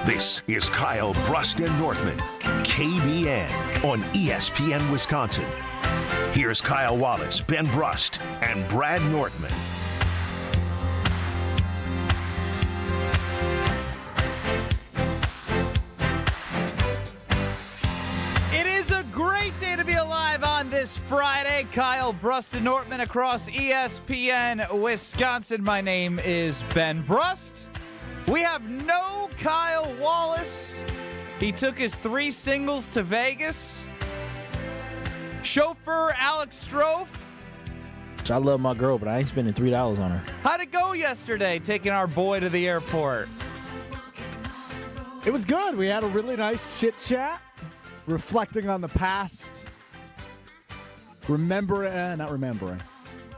This is Kyle, Brust, and Nortman, KBN on ESPN Wisconsin. Here's Kyle Wallace, Ben Brust, and Brad Nortman. It is a great day to be alive on this Friday. Kyle, Brust, and Nortman across ESPN Wisconsin. My name is Ben Brust. We have no Kyle Wallace. He took his 3 singles to Vegas. Chauffeur Alex Strofe. I love my girl, but I ain't spending $3 on her. How'd it go yesterday taking our boy to the airport? It was good. We had a really nice chit chat, reflecting on the past,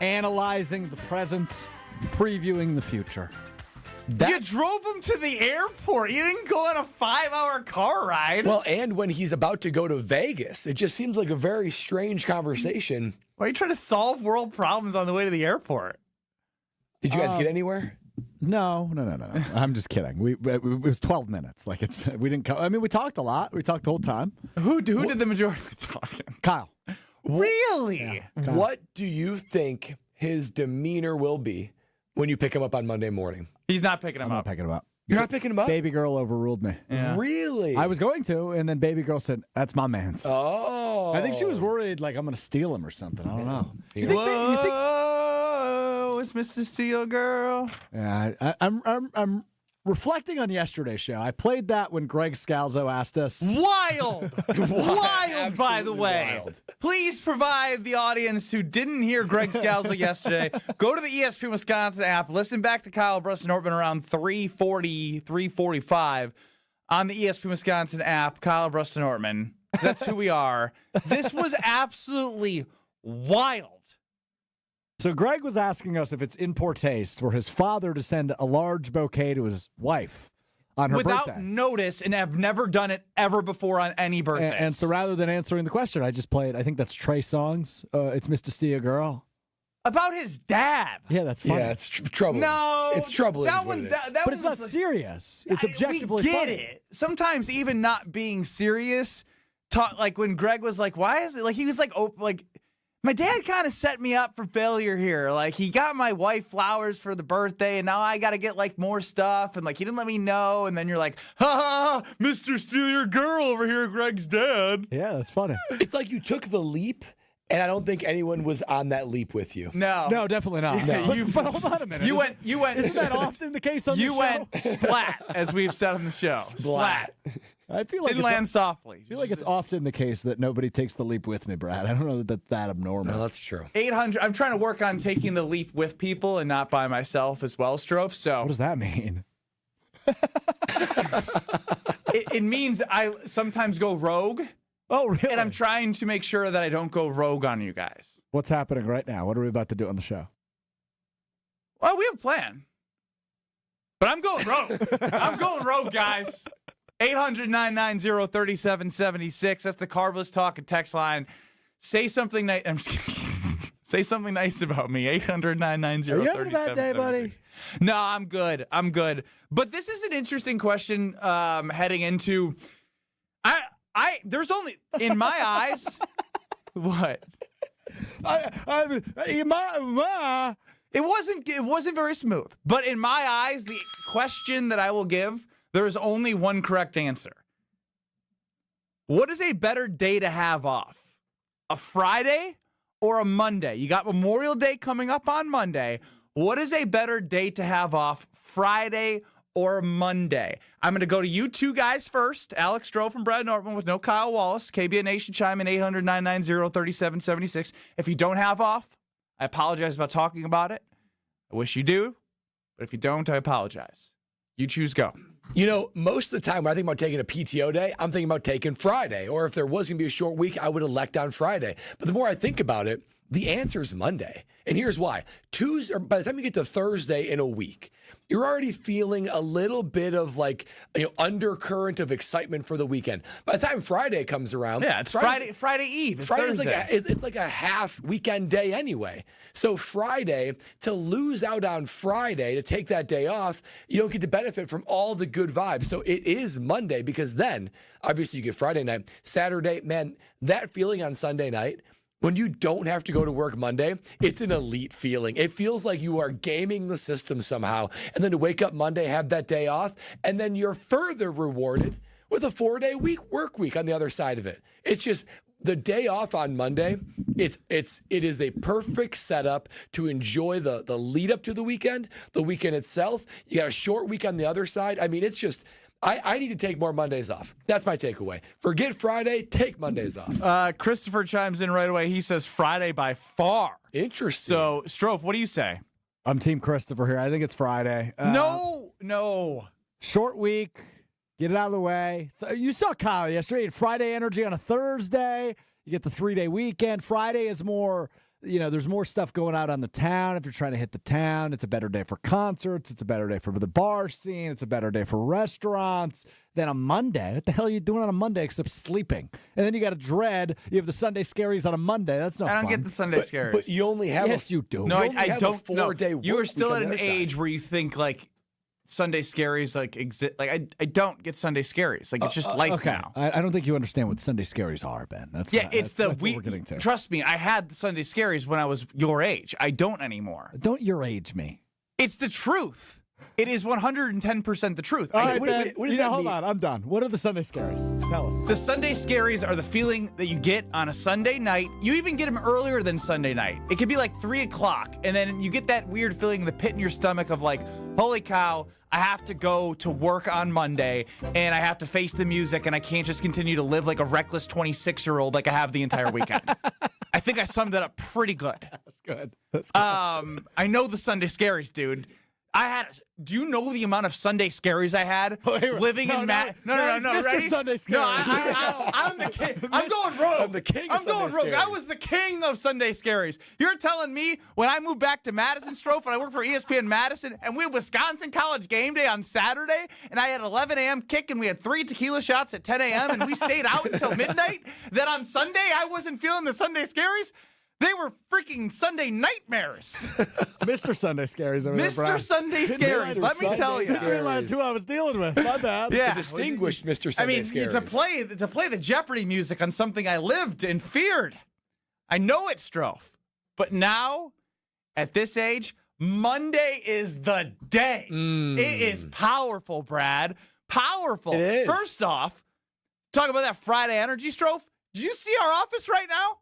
analyzing the present, previewing the future. You drove him to the airport. You didn't go on a 5-hour car ride. Well, and when he's about to go to Vegas, it just seems like a very strange conversation. Why are you trying to solve world problems on the way to the airport? Did you guys get anywhere? No. I'm just kidding. It was 12 minutes. We didn't. We talked a lot. We talked the whole time. Who did the majority of the talking? Kyle. Really? Yeah. What do you think his demeanor will be when you pick him up on Monday morning? He's not picking him I'm up. not picking him up. You're not picking him up? Baby girl overruled me. Yeah. Really? I was going to, and then baby girl said, "That's my man's." Oh. I think she was worried, like I'm going to steal him or something. I don't know. Whoa, it's Mr. Steel Girl. Yeah, I'm reflecting on yesterday's show. I played that when Greg Scalzo asked us. Wild, by the way. Wild. Please provide the audience who didn't hear Greg Scalzo yesterday. Go to the ESPN Wisconsin app. Listen back to Kyle, Brust, and Nortman around 3:40, 3:45 on the ESPN Wisconsin app. Kyle, Brust, and Nortman. That's who we are. This was absolutely wild. So Greg was asking us if it's in poor taste for his father to send a large bouquet to his wife on her Without birthday. notice, and have never done it ever before on any birthday. And so rather than answering the question, I just played, I think that's Trey Songz. It's Mr. Steel Girl. About his dad. Yeah, that's funny. Yeah, it's troubling. No. It's troubling. That is what one, it is. that But one it's not was like, serious. It's objectively we get funny. it. Sometimes even not being serious, like when Greg was like, why is it, like he was like, oh, like, my dad kind of set me up for failure here. Like, he got my wife flowers for the birthday, and now I got to get, like, more stuff. And, like, he didn't let me know. And then you're like, ha, Mr. Steal Your Girl over here, Greg's dad. Yeah, that's funny. It's like you took the leap, and I don't think anyone was on that leap with you. No. No, definitely not. No. But hold on a minute. You went. Isn't that often the case on the show? You went splat, as we've said on the show. Splat. I feel like Didn't land softly. I feel like it's often the case that nobody takes the leap with me, Brad. I don't know that that's abnormal. No, that's true. 800. I'm trying to work on taking the leap with people and not by myself as well, Strofe. So What does that mean? it means I sometimes go rogue, Oh, really? and I'm trying to make sure that I don't go rogue on you guys. What's happening right now? What are we about to do on the show? Well, we have a plan, but I'm going rogue. I'm going rogue, guys. 800-990-3776. That's the Carbless Talk and text line. Say something nice. I'm just kidding. Say something nice about me. 800-990-3776. Are you having a bad day, buddy? No, I'm good. I'm good. But this is an interesting question heading into. There's only in my eyes. What? It wasn't very smooth. But in my eyes, the question that I will give, there is only one correct answer. What is a better day to have off? A Friday or a Monday? You got Memorial Day coming up on Monday. What is a better day to have off? Friday or Monday? I'm going to go to you two guys first. Alex Strofe and Brad Nortman with no Kyle Wallace. KBN Nation chime in 800-990-3776. If you don't have off, I apologize about talking about it. I wish you do. But if you don't, I apologize. You choose go. You know, most of the time when I think about taking a PTO day, I'm thinking about taking Friday. Or if there was going to be a short week, I would elect on Friday. But the more I think about it, The answer is Monday. And here's why. Tuesday, or by the time you get to Thursday in a week, you're already feeling a little bit of like, undercurrent of excitement for the weekend. By the time Friday comes around, it's Friday Eve. It's Friday's Thursday. it's like a half weekend day anyway. So Friday, to lose out on Friday, to take that day off, you don't get to benefit from all the good vibes. So it is Monday, because then obviously you get Friday night, Saturday, man, that feeling on Sunday night, when you don't have to go to work Monday, it's an elite feeling. It feels like you are gaming the system somehow. And then to wake up Monday, have that day off, and then you're further rewarded with a 4-day work week on the other side of it. It's just the day off on Monday. It is a perfect setup to enjoy the lead up to the weekend itself. You got a short week on the other side. I mean, it's just. I need to take more Mondays off. That's my takeaway. Forget Friday, take Mondays off. Christopher chimes in right away. He says Friday by far. Interesting. So, Strofe, what do you say? I'm Team Christopher here. I think it's Friday. No. Short week. Get it out of the way. You saw Kyle yesterday. Friday energy on a Thursday. You get the 3-day weekend. Friday is more, there's more stuff going out on the town. If you're trying to hit the town, it's a better day for concerts. It's a better day for the bar scene. It's a better day for restaurants. Then a Monday. What the hell are you doing on a Monday except sleeping? And then you got to dread. You have the Sunday scaries on a Monday. That's not fun. I don't get the Sunday scaries. But you only have Yes, you do. No, I don't. A 4-day You are work still week at on an the other age side. where you think like Sunday scaries like exist. Like I don't get Sunday scaries. Like it's just life okay. now. I don't think you understand what Sunday scaries are, Ben. That's It's that's the what week. we're getting to. Trust me, I had the Sunday scaries when I was your age. I don't anymore. Don't your age me. It's the truth. It is 110% the truth. All right, what Ben, does that hold mean? on. I'm done. What are the Sunday scaries? Tell us. The Sunday scaries are the feeling that you get on a Sunday night. You even get them earlier than Sunday night. It could be like 3 o'clock, and then you get that weird feeling in the pit in your stomach of like, holy cow, I have to go to work on Monday, and I have to face the music, and I can't just continue to live like a reckless 26-year-old like I have the entire weekend. I think I summed that up pretty good. That's good. I know the Sunday scaries, dude. Do you know the amount of Sunday scaries I had living in Matt? No, Mr. ready? Sunday No, Scaries. I'm the king. I'm going rogue. I'm the king of I'm going Sunday rogue. I scaries. was the king of Sunday scaries. You're telling me when I moved back to Madison, Strofe, and I worked for ESPN Madison, and we had Wisconsin College game day on Saturday, and I had 11 a.m. kick, and we had 3 tequila shots at 10 a.m., and we stayed out until midnight, that on Sunday I wasn't feeling the Sunday scaries? They were freaking Sunday nightmares. Mr. Sunday Scaries over there, Mr. Brian. Sunday Scaries, let me tell you. I didn't realize who I was dealing with. My bad. Yeah. The distinguished Mr. I Sunday mean, Scaries. to play the Jeopardy music on something I lived and feared. I know it, Strofe. But now, at this age, Monday is the day. It is powerful, Brad. Powerful. It is. First off, talk about that Friday energy, Strofe. Did you see our office right now?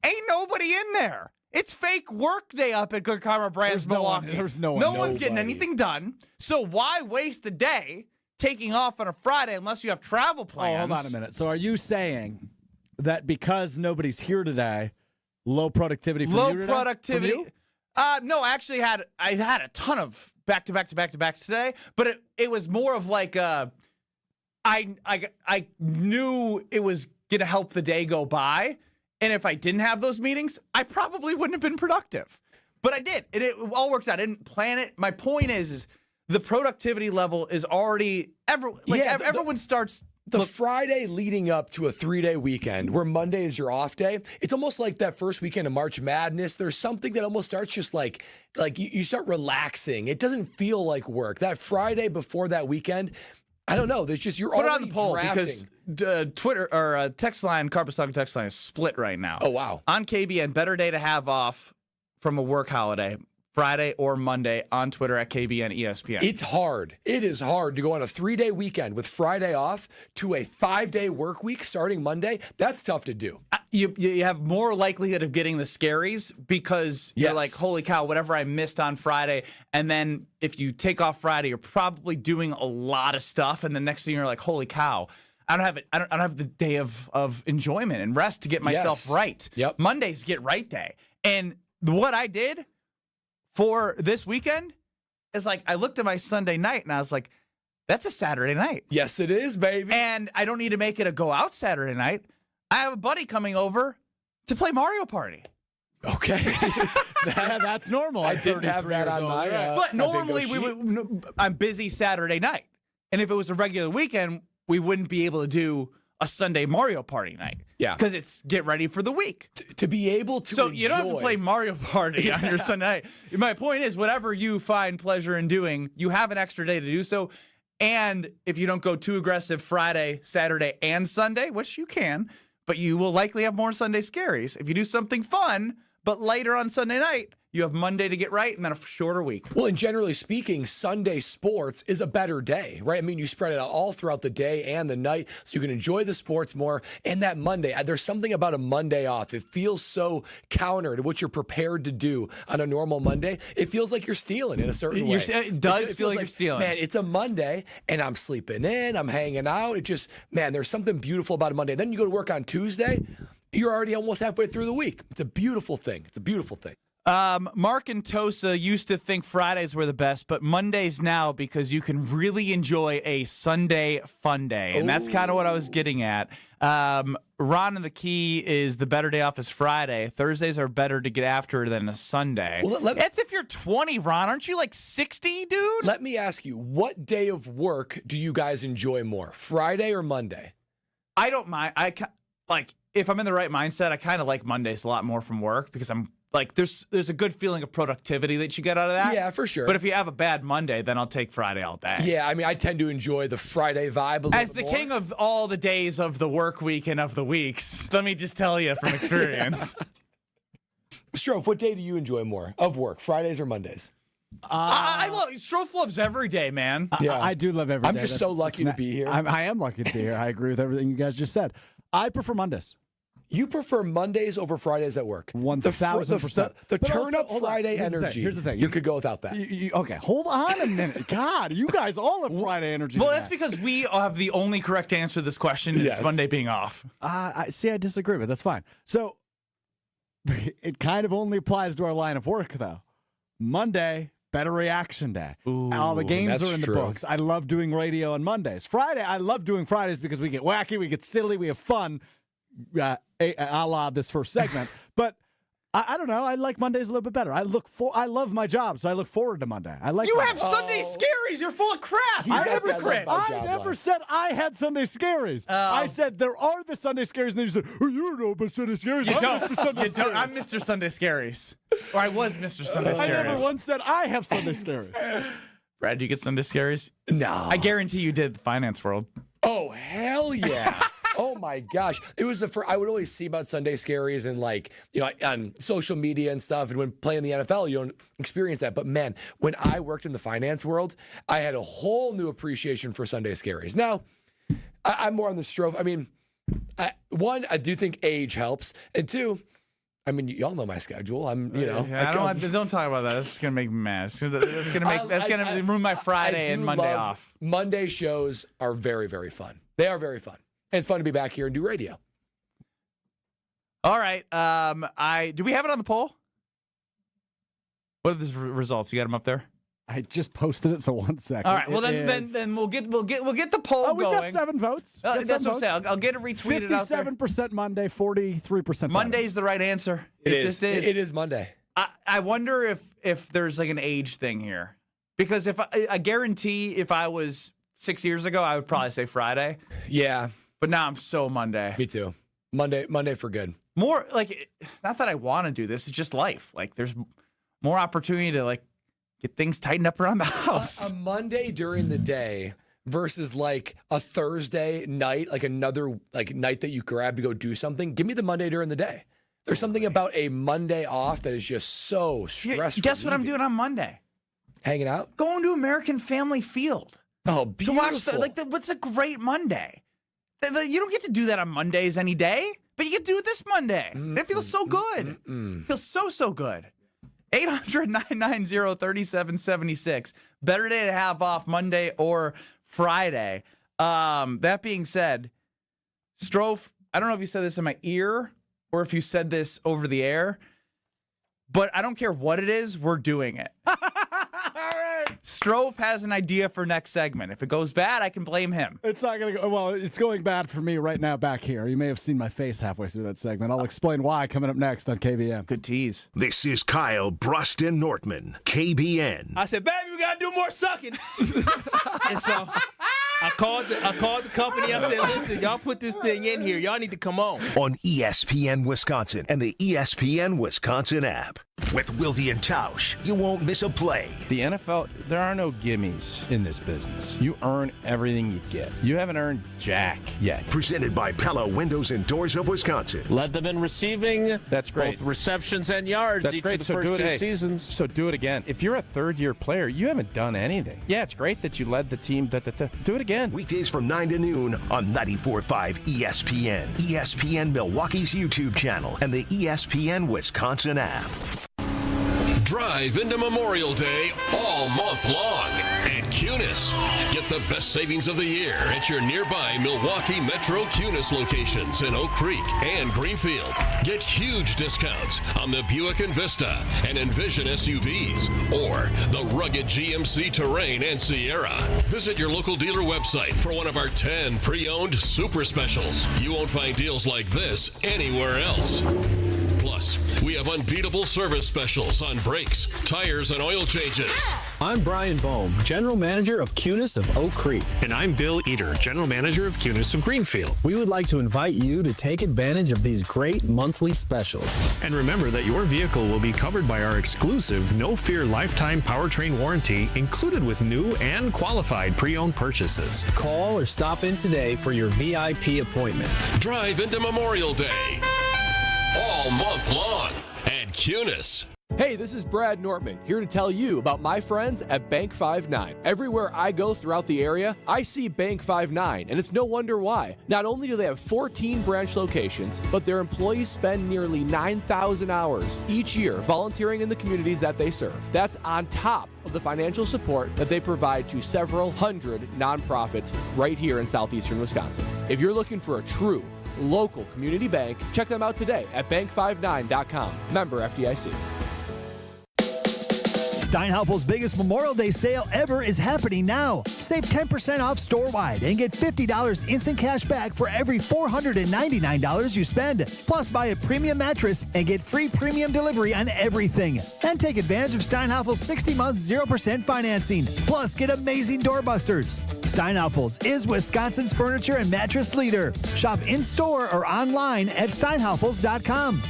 Ain't nobody in there. It's fake work day up at Good Karma Brands, Milwaukee. There's no one. No one's getting Nobody. anything done. So why waste a day taking off on a Friday unless you have travel plans? Oh, hold on a minute. So are you saying that because nobody's here today, low productivity from you today? Low productivity. From you? No, I actually had a ton of back-to-back today, but it was more of like I knew it was gonna help the day go by. And if I didn't have those meetings, I probably wouldn't have been productive. But I did. It all worked out. I didn't plan it. My point is the productivity level is already everyone starts. The Friday leading up to a 3-day weekend where Monday is your off day, it's almost like that first weekend of March Madness. There's something that almost starts just like you start relaxing. It doesn't feel like work. That Friday before that weekend, I don't know. There's just you're Put it already on the poll drafting. because Twitter or text line, Carpus Talking text line is split right now. Oh, wow. On KBN, better day to have off from a work holiday, Friday or Monday on Twitter at KBN ESPN. It's hard. It is hard to go on a 3-day weekend with Friday off to a 5-day work week starting Monday. That's tough to do. You have more likelihood of getting the scaries because you're Yes. like, holy cow, whatever I missed on Friday. And then if you take off Friday, you're probably doing a lot of stuff. And the next thing you're like, holy cow, I don't have the day of enjoyment and rest to get myself Yes. right. Yep. Monday's get right day. And what I did for this weekend is like, I looked at my Sunday night and I was like, that's a Saturday night. Yes, it is, baby. And I don't need to make it a go out Saturday night. I have a buddy coming over to play Mario Party. Okay. That's normal. I at didn't have 33 that years on old. my Yeah. But my bingo normally sheet. I'm busy Saturday night. And if it was a regular weekend, we wouldn't be able to do a Sunday Mario Party night. Yeah. Because it's get ready for the week. To be able to So enjoy. you don't have to play Mario Party on your Sunday night. My point is, whatever you find pleasure in doing, you have an extra day to do so. And if you don't go too aggressive Friday, Saturday, and Sunday, which you can, but you will likely have more Sunday scaries. If you do something fun, but later on Sunday night, you have Monday to get right and then a shorter week. Well, and generally speaking, Sunday sports is a better day, right? I mean, you spread it out all throughout the day and the night so you can enjoy the sports more. And that Monday, there's something about a Monday off. It feels so counter to what you're prepared to do on a normal Monday. It feels like you're stealing in a certain way. It does feel like you're stealing. Man, it's a Monday and I'm sleeping in, I'm hanging out. It just, man, there's something beautiful about a Monday. Then you go to work on Tuesday, you're already almost halfway through the week. It's a beautiful thing. It's a beautiful thing. Mark and Tosa used to think Fridays were the best, but Mondays now because you can really enjoy a Sunday fun day. And that's kind of what I was getting at. Ron and the key is the better day off is Friday. Thursdays are better to get after than a Sunday. Well, That's if you're 20, Ron. Aren't you like 60, dude? Let me ask you, what day of work do you guys enjoy more, Friday or Monday? I don't mind. If I'm in the right mindset, I kind of like Mondays a lot more from work because I'm like, there's a good feeling of productivity that you get out of that. Yeah, for sure. But if you have a bad Monday, then I'll take Friday all day. Yeah, I mean, I tend to enjoy the Friday vibe a little As bit the more. king of all the days of the work week and of the weeks, let me just tell you from experience. Strofe, what day do you enjoy more of work, Fridays or Mondays? I love Strofe loves every day, man. Yeah. I do love every day. I'm just so lucky to be here. I am lucky to be here. I agree with everything you guys just said. I prefer Mondays. You prefer Mondays over Fridays at work? 1,000%. The But turn also, up hold on. Friday Here's the thing. energy. Here's the thing. You could go without that. Okay, hold on a minute. God, you guys all have Friday energy. Well, today. that's because we have the only correct answer to this question. Yes. It's Monday being off. I disagree, but that's fine. So it kind of only applies to our line of work, though. Monday, better reaction day. All the games that's are in the true. books. I love doing radio on Mondays. Friday, I love doing Fridays because we get wacky, we get silly, we have fun, a la this first segment. But I don't know. I like Mondays a little bit better. I love my job, so I look forward to Monday. I like. You Monday. have Sunday scaries. You're full of crap. got You're that hypocrite. my I job never life. said I had Sunday scaries. I said there are the Sunday scaries, and then you said, "Oh, you don't know about Sunday scaries." You I'm don't. Mr. Sunday You don't. Scaries. I'm Mr. Sunday Scaries. Or I was Mr. Sunday I Scaries. never once said I have Sunday scaries. Brad, do you get Sunday Scaries? No. I guarantee you did the finance world. Oh, hell yeah. Oh my gosh. It was the first, I would always see about Sunday scaries and on social media and stuff. And when playing the NFL, you don't experience that. But man, when I worked in the finance world, I had a whole new appreciation for Sunday scaries. Now, I'm more on the Strofe. I mean, one, I do think age helps. And two, I mean, y'all know my schedule. Don't talk about that. That's gonna make me mad. That's gonna ruin my Friday and Monday off. Monday shows are very, very fun. They are very fun. And it's fun to be back here and do radio. All right. Do we have it on the poll? What are the results? You got them up there? I just posted it, so 1 second. All right. Well, then we'll get the poll Oh, we going. got 7 votes. That's what I'm saying. I'll get it retweeted out there. 57% Monday, 43% Monday's the right answer. It just is. It is Monday. I wonder if there's like an age thing here, because if I guarantee if I was 6 years ago, I would probably say Friday. Yeah, But now I'm so Monday. me too. Monday for good. More like, not that I want to do this. It's just life. Like there's more opportunity to like get things tightened up around the house. A Monday during the day versus like a Thursday night, like another like night that you grab to go do something. Give me the Monday during the day. There's something about a Monday off that is just so stressful. Guess what I'm doing on Monday? Hanging out? Going to American Family Field Oh, to beautiful. watch what's a great Monday. You don't get to do that on Mondays any day, but you get to do it this Monday. It feels so good. It feels so good. 800-990-3776. Better day to have off, Monday or Friday. That being said, Strofe, I don't know if you said this in my ear or if you said this over the air, but I don't care what it is, we're doing it. right. Strove has an idea for next segment. If it goes bad, I can blame him. It's not going to go. Well, it's going bad for me right now back here. You may have seen my face halfway through that segment. I'll explain why coming up next on KBN. Good tease. This is Kyle, Brust, and Nortman, KBN. I said, baby, we got to do more sucking. And so I called the company. I said, listen, y'all put this thing in here. Y'all need to come on. On ESPN Wisconsin and the ESPN Wisconsin app. With Wilde and Tausch, you won't miss a play. The NFL, there are no gimmies in this business. You earn everything you get. You haven't earned jack yet. Presented by Pella Windows and Doors of Wisconsin. Led them in receiving. That's great. Both receptions and yards That's each great. of the So first do it. two seasons. So do it again. If you're a third-year player, you haven't done anything. Yeah, it's great that you led the team. Do it again. Weekdays from 9 to noon on 94.5 ESPN, ESPN Milwaukee's YouTube channel, and the ESPN Wisconsin app. Drive into Memorial Day all month long at Cunis. Get the best savings of the year at your nearby Milwaukee Metro Cunis locations in Oak Creek and Greenfield. Get huge discounts on the Buick Envista and Envision SUVs or the rugged GMC Terrain and Sierra. Visit your local dealer website for one of our 10 pre-owned super specials. You won't find deals like this anywhere else. Plus, we have unbeatable service specials on brakes, tires, and oil changes. I'm Brian Bohm, General Manager of Cunis of Oak Creek. And I'm Bill Eater, General Manager of Cunis of Greenfield. We would like to invite you to take advantage of these great monthly specials. And remember that your vehicle will be covered by our exclusive No Fear Lifetime Powertrain Warranty, included with new and qualified pre-owned purchases. Call or stop in today for your VIP appointment. Drive into Memorial Day all month long at Cunis. Hey, this is Brad Nortman, here to tell you about my friends at Bank 5-9. Everywhere I go throughout the area, I see Bank 5-9, and it's no wonder why. Not only do they have 14 branch locations, but their employees spend nearly 9,000 hours each year volunteering in the communities that they serve. That's on top of the financial support that they provide to several hundred nonprofits right here in southeastern Wisconsin. If you're looking for a true local community bank, check them out today at bank59.com. Member FDIC. Steinhaufel's biggest Memorial Day sale ever is happening now. Save 10% off store-wide and get $50 instant cash back for every $499 you spend. Plus, buy a premium mattress and get free premium delivery on everything. And take advantage of Steinhaufel's 60-month 0% financing. Plus, get amazing doorbusters. Steinhaufel's is Wisconsin's furniture and mattress leader. Shop in-store or online at steinhaufels.com.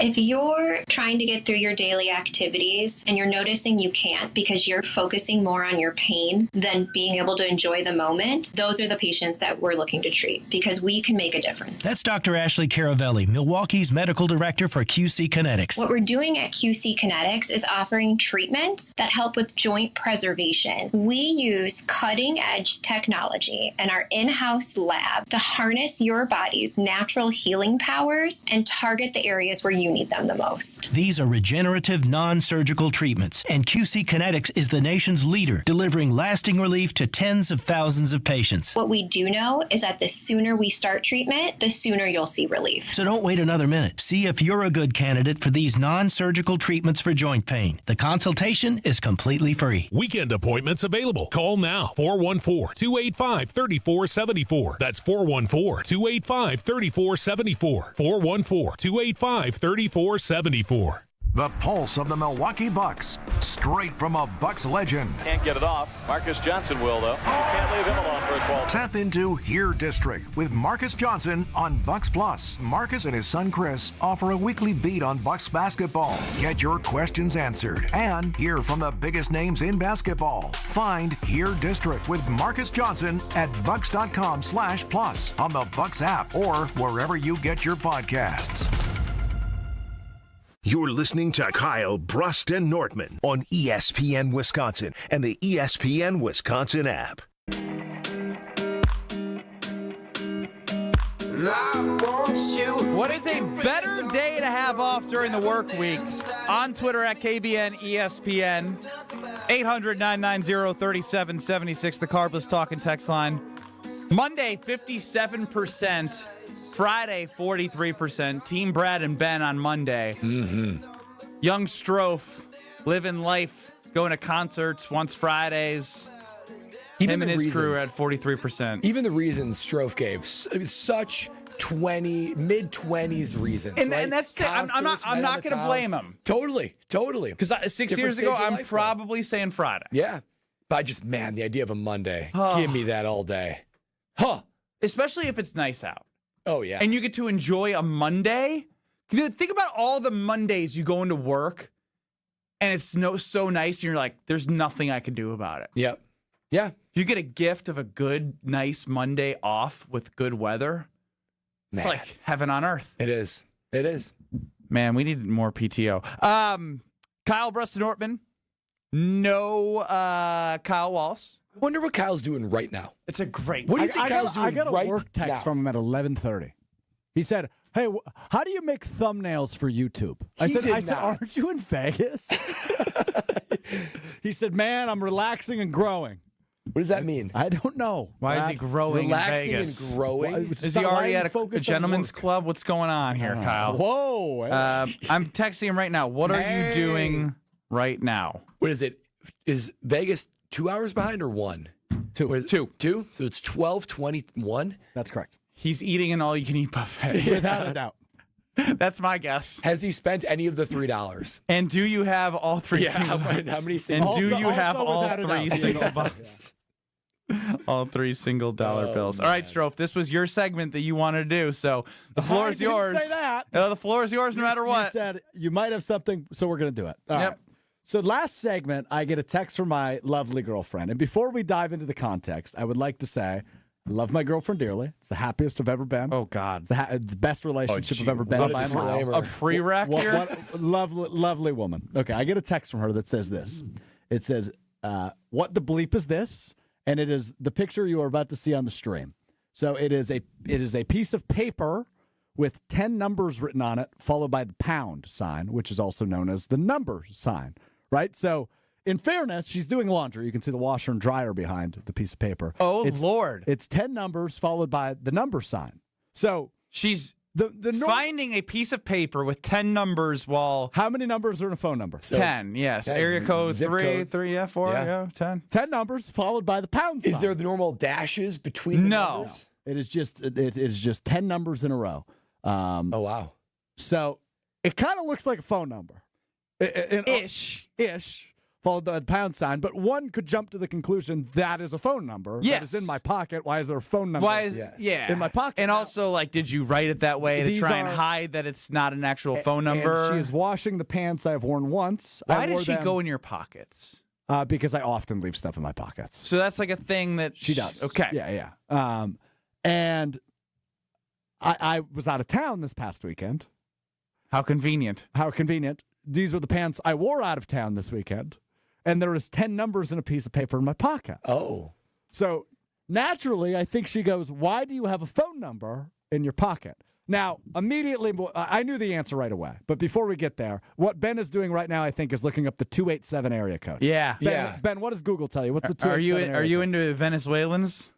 If you're trying to get through your daily activities and you're noticing you can't because you're focusing more on your pain than being able to enjoy the moment, those are the patients that we're looking to treat because we can make a difference. That's Dr. Ashley Caravelli, Milwaukee's medical director for QC Kinetics. What we're doing at QC Kinetics is offering treatments that help with joint preservation. We use cutting-edge technology in our in-house lab to harness your body's natural healing powers and target the areas where you need them the most. These are regenerative, non-surgical treatments, and QC Kinetics is the nation's leader, delivering lasting relief to tens of thousands of patients. What we do know is that the sooner we start treatment, the sooner you'll see relief. So don't wait another minute. See if you're a good candidate for these non-surgical treatments for joint pain. The consultation is completely free. Weekend appointments available. Call now. 414-285-3474. That's 414-285-3474. 414-285-3474. The pulse of the Milwaukee Bucks, straight from a Bucks legend. Can't get it off. Marcus Johnson will, though. Can't leave him alone for a 12. Tap into Here District with Marcus Johnson on Bucks Plus. Marcus and his son Chris offer a weekly beat on Bucks basketball. Get your questions answered and hear from the biggest names in basketball. Find Here District with Marcus Johnson at bucks.com/plus on the Bucks app or wherever you get your podcasts. You're listening to Kyle, Brust, and Nortman on ESPN Wisconsin and the ESPN Wisconsin app. What is a better day to have off during the work week? On Twitter at KBN ESPN, 800-990-3776, the Carbless Talk and Text line. Monday, 57%. Friday, 43%. Team Brad and Ben on Monday. Young Strofe, living life, going to concerts once Fridays. Him and his crew are at 43%. Even the reasons Strofe gave, such mid-20s reasons. And that's it. I'm not going to blame him. Totally. Because 6 years ago, I'm probably saying Friday. Yeah. But the idea of a Monday. Give me that all day. Especially if it's nice out. Oh, yeah. And you get to enjoy a Monday. Think about all the Mondays you go into work and it's so nice and you're like, there's nothing I can do about it. Yep. Yeah. If you get a gift of a good, nice Monday off with good weather, it's like heaven on earth. It is. It is. Man, we need more PTO. Kyle, Brust, and Nortman. No Kyle Wallace. I wonder what Kyle's doing right now. It's a great. What do you think Kyle's doing I got a right work text now? from him at 11:30. He said, "Hey, how do you make thumbnails for YouTube?" I said, "Aren't you in Vegas?" He said, "Man, I'm relaxing and growing." What does that mean? I don't know. Why is he growing Relaxing in Vegas? and growing? Is he already at a gentleman's club? What's going on here, Kyle? Whoa. I'm texting him right now. What are you doing right now? What is it? Is Vegas 2 hours behind or 1? 2. 2? So it's 12:21? That's correct. He's eating an all-you-can-eat buffet. Without a doubt. That's my guess. Has he spent any of the $3? And do you have all three single how many And single do you have also all without a three doubt. single bucks? All $3 single bills. All right, Strofe, this was your segment that you wanted to do, so the floor is yours. Say that. The floor is yours no matter what. You said you might have something, so we're going to do it. All right. So last segment, I get a text from my lovely girlfriend. And before we dive into the context, I would like to say I love my girlfriend dearly. It's the happiest I've ever been. Oh, God. It's the best relationship I've ever been in by a mile. A prereq here? Lovely woman. Okay, I get a text from her that says this. It says, what the bleep is this? And it is the picture you are about to see on the stream. So it is a piece of paper with 10 numbers written on it, followed by the pound sign, which is also known as the number sign, right? So in fairness, she's doing laundry. You can see the washer and dryer behind the piece of paper. Oh, Lord. It's 10 numbers followed by the number sign. So she's finding a piece of paper with 10 numbers while... How many numbers are in a phone number? 10, yes. 10. Area code Zip 3, code. 4, 10. 10 numbers followed by the pound sign. Is there the normal dashes between the numbers? It is just 10 numbers in a row. Oh, wow. So it kind of looks like a phone number. Ish. Followed by the pound sign. But one could jump to the conclusion that is a phone number. Yes. That is in my pocket. Why is there a phone number in my pocket? And also, did you write it that way to try and hide that it's not an actual phone number? And she is washing the pants I have worn once. Why does she go in your pockets? Because I often leave stuff in my pockets. So that's like a thing that she does. Okay. Yeah. And I was out of town this past weekend. How convenient. These were the pants I wore out of town this weekend. And there was 10 numbers in a piece of paper in my pocket. Oh. So naturally, I think she goes, why do you have a phone number in your pocket? Now, immediately, I knew the answer right away. But before we get there, what Ben is doing right now, I think, is looking up the 287 area code. Yeah. Ben, what does Google tell you? What's the 287 Are you into Venezuelans?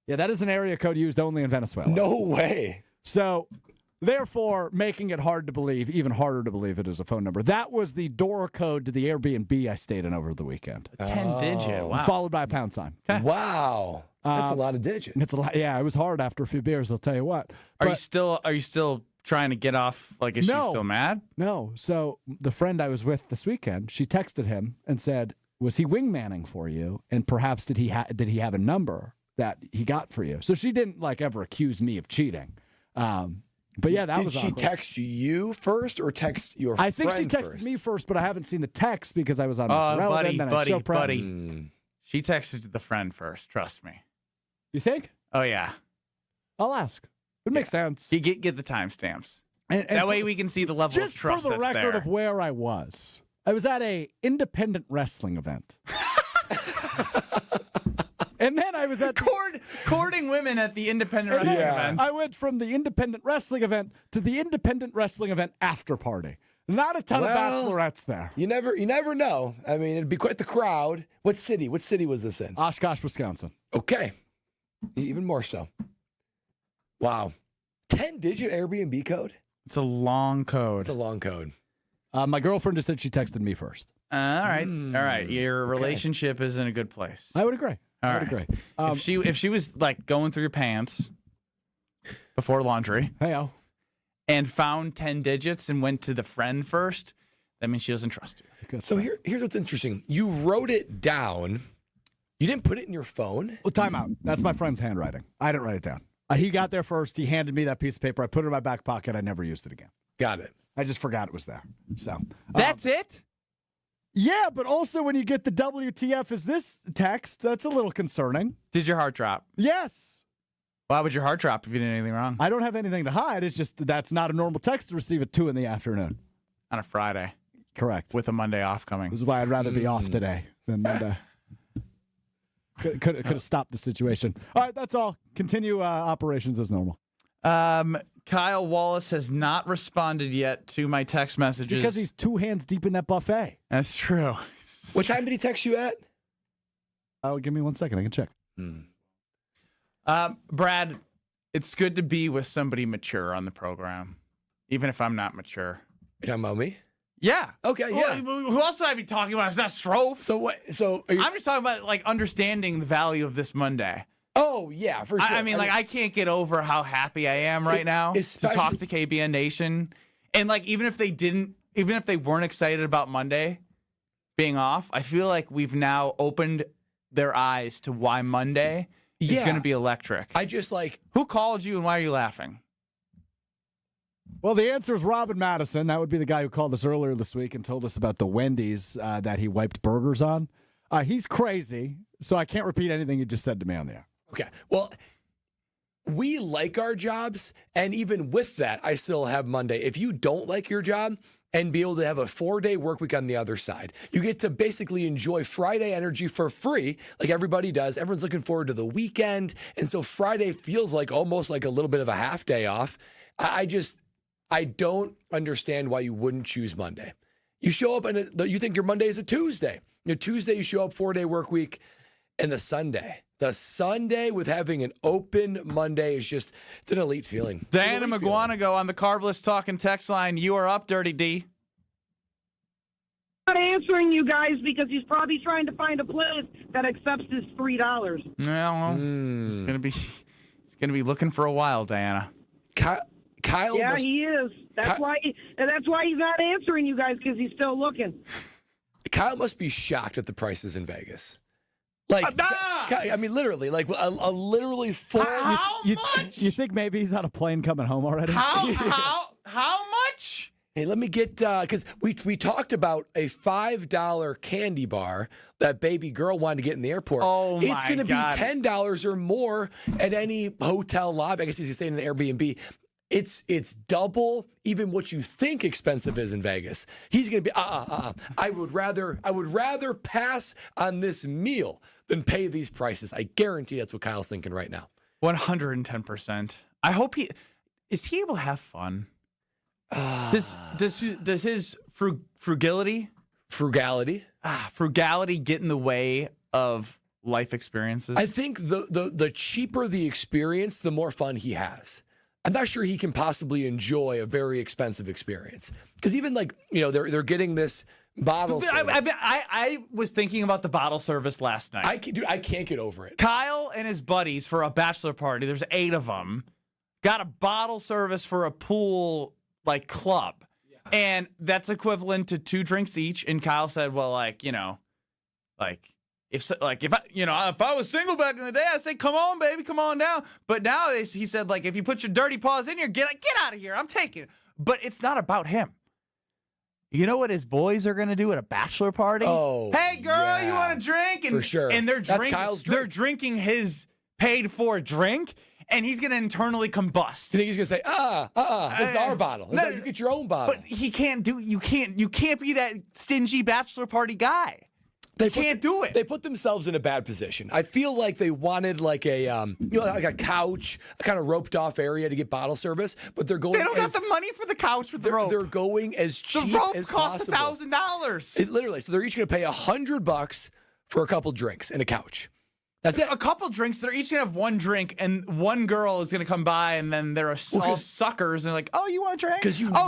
Yeah, that is an area code used only in Venezuela. No way. So... therefore, making it hard to believe, even harder to believe it is a phone number. That was the door code to the Airbnb I stayed in over the weekend. 10-digit, wow. Followed by a pound sign. Wow. That's a lot of digits. It's a lot. Yeah, it was hard after a few beers, I'll tell you what. Are you still trying to get off? Like, is she still mad? No. So the friend I was with this weekend, she texted him and said, was he wingmanning for you? And perhaps did he have a number that he got for you? So she didn't ever accuse me of cheating. But yeah, that was awkward. Did she text you first or text your friend I think she texted first? me first, but I haven't seen the text because I was on Mr. Relevant. Buddy. She texted the friend first, trust me. You think? Oh, yeah. I'll ask. It makes sense. You get the timestamps. And that way we can see the level of trust just for the that's record there. of where I was at a independent wrestling event. And then I was at courting women at the independent wrestling event. I went from the independent wrestling event to the independent wrestling event after party. Not a ton of bachelorettes there. You never know. I mean, it'd be quite the crowd. What city was this in? Oshkosh, Wisconsin. Okay. Even more so. Wow. 10-digit Airbnb code? It's a long code. It's a long code. My girlfriend just said she texted me first. All right. Your relationship is in a good place. I would agree. I would agree. If she was like going through your pants before laundry, and found 10 digits and went to the friend first, that means she doesn't trust you. So here's what's interesting. You wrote it down. You didn't put it in your phone? Well, time out. That's my friend's handwriting. I didn't write it down. He got there first. He handed me that piece of paper. I put it in my back pocket. I never used it again. Got it. I just forgot it was there. So that's it? Yeah, but also when you get the WTF is this text, that's a little concerning. Did your heart drop? Yes. Why would your heart drop if you did anything wrong? I don't have anything to hide. It's just that's not a normal text to receive at 2 in the afternoon. On a Friday. Correct. With a Monday off coming. This is why I'd rather be off today than Monday. Could have stopped the situation. All right, that's all. Continue operations as normal. Kyle Wallace has not responded yet to my text messages. It's because he's 2 hands deep in that buffet. That's true. What time did he text you at? Oh, give me 1 second. I can check. Brad, it's good to be with somebody mature on the program, even if I'm not mature. You talking about me? Yeah. Okay, yeah. Well, who else would I be talking about? It's not Strofe. So what? So I'm just talking about like understanding the value of this Monday. Oh yeah, for sure. I mean, I can't get over how happy I am right now to talk to KBN Nation, and like even if they weren't excited about Monday being off, I feel like we've now opened their eyes to why Monday is going to be electric. I just who called you and why are you laughing? Well, the answer is Robin Madison. That would be the guy who called us earlier this week and told us about the Wendy's that he wiped burgers on. He's crazy, so I can't repeat anything he just said to me on the air. Okay. Well, we like our jobs, and even with that, I still have Monday. If you don't like your job and be able to have a 4-day work week on the other side, you get to basically enjoy Friday energy for free, like everybody does. Everyone's looking forward to the weekend, and so Friday feels like almost like a little bit of a half day off. I don't understand why you wouldn't choose Monday. You show up and you think your Monday is a Tuesday. Your Tuesday, you show up 4-day work week, and the Sunday with having an open Monday is just, it's an elite feeling. Diana McGuanago on the Carbless Talking text line. You are up, Dirty D. Not answering you guys because he's probably trying to find a place that accepts his $3. Well, he's gonna be looking for a while, Diana. Kyle, yeah, he is. That's why he's not answering you guys because he's still looking. Kyle must be shocked at the prices in Vegas. I mean, literally, like a literally full. How much? You think maybe he's on a plane coming home already? How much? Hey, let me get because we talked about a $5 candy bar that baby girl wanted to get in the airport. Oh my God! It's going to be $10 or more at any hotel lobby. I guess he's staying in an Airbnb. It's double even what you think expensive is in Vegas. He's going to be I would rather pass on this meal than pay these prices. I guarantee that's what Kyle's thinking right now. 110%. I hope is he able to have fun? Does his frugality get in the way of life experiences? I think the cheaper the experience, the more fun he has. I'm not sure he can possibly enjoy a very expensive experience because even they're getting this bottle service. I was thinking about the bottle service last night. I can't get over it. Kyle and his buddies for a bachelor party. There's 8 of them. Got a bottle service for a pool club, and that's equivalent to 2 drinks each. And Kyle said, "Well, If I was single back in the day, I'd say, come on, baby, come on down. But now he said, if you put your dirty paws in here, get out of here. I'm taking it. But it's not about him. You know what his boys are going to do at a bachelor party? Oh, hey, girl, you want a drink? And, for sure. And that's Kyle's drink. They're drinking his paid-for drink, and he's going to internally combust. You think he's going to say, this is our bottle. You get your own bottle. But he can't you can't be that stingy bachelor party guy. They can't do it. They put themselves in a bad position. I feel like they wanted like a couch, a kind of roped off area to get bottle service, but they're going. They don't have the money for the couch with the rope. They're going as cheap as possible. The rope costs $1,000. Literally, so they're each going to pay $100 for a couple drinks and a couch. That's it. A couple drinks. They're each going to have one drink, and one girl is going to come by, and then they're all suckers, and they're like, oh, you want a drink?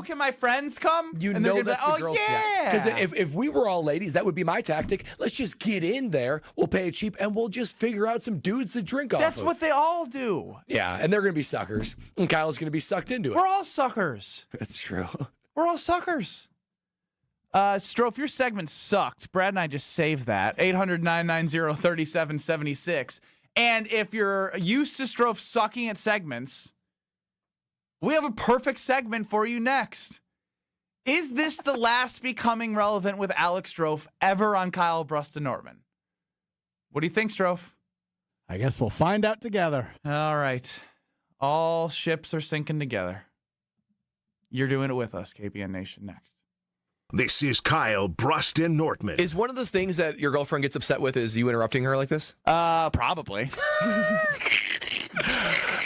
Can my friends come? You and know they're that's be the girls' Because if we were all ladies, that would be my tactic. Let's just get in there. We'll pay it cheap, and we'll just figure out some dudes to drink off That's of. what they all do. Yeah, and they're going to be suckers, and Kyle's going to be sucked into it. We're all suckers. That's true. We're all suckers. Strofe, your segment sucked. Brad and I just saved that. 800-990-3776. And if you're used to Strofe sucking at segments, we have a perfect segment for you next. Is this the last becoming relevant with Alex Strofe ever on Kyle, Brust, and Nortman? What do you think, Strofe? I guess we'll find out together. All right. All ships are sinking together. You're doing it with us, KBN Nation, next. This is Kyle, Brust, and Nortman. Is one of the things that your girlfriend gets upset with is you interrupting her like this? Probably.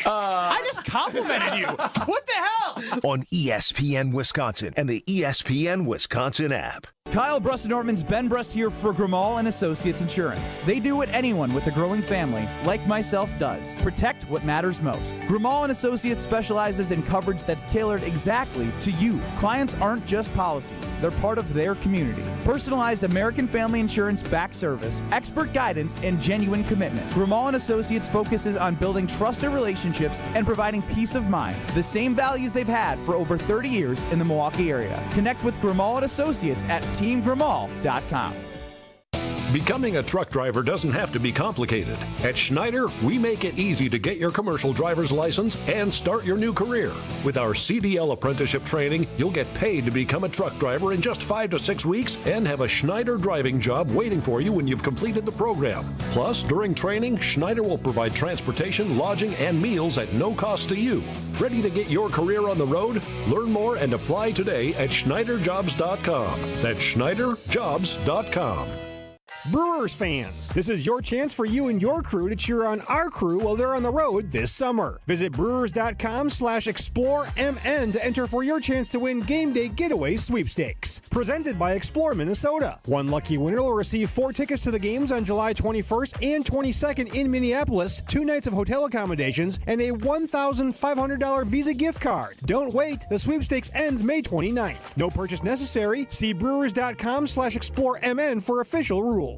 I just complimented you. What the hell? On ESPN Wisconsin and the ESPN Wisconsin app. Kyle, Brust, and Nortman's Ben Brust here for Grimal and Associates Insurance. They do what anyone with a growing family, like myself, does. Protect what matters most. Grimal and Associates specializes in coverage that's tailored exactly to you. Clients aren't just policies. They're part of their community. Personalized American Family Insurance back service, expert guidance, and genuine commitment. Grimal and Associates focuses on building trusted relationships and providing peace of mind. The same values they've had for over 30 years in the Milwaukee area. Connect with Grimal and Associates at teamgrimal.com. Becoming a truck driver doesn't have to be complicated. At Schneider, we make it easy to get your commercial driver's license and start your new career. With our CDL apprenticeship training, you'll get paid to become a truck driver in just 5 to 6 weeks and have a Schneider driving job waiting for you when you've completed the program. Plus, during training, Schneider will provide transportation, lodging, and meals at no cost to you. Ready to get your career on the road? Learn more and apply today at SchneiderJobs.com. That's SchneiderJobs.com. Brewers fans, this is your chance for you and your crew to cheer on our crew while they're on the road this summer. Visit brewers.com/ExploreMN to enter for your chance to win Game Day Getaway Sweepstakes. Presented by Explore Minnesota. One lucky winner will receive 4 tickets to the games on July 21st and 22nd in Minneapolis, 2 nights of hotel accommodations, and a $1,500 Visa gift card. Don't wait, the sweepstakes ends May 29th. No purchase necessary. See brewers.com/ExploreMN for official rules.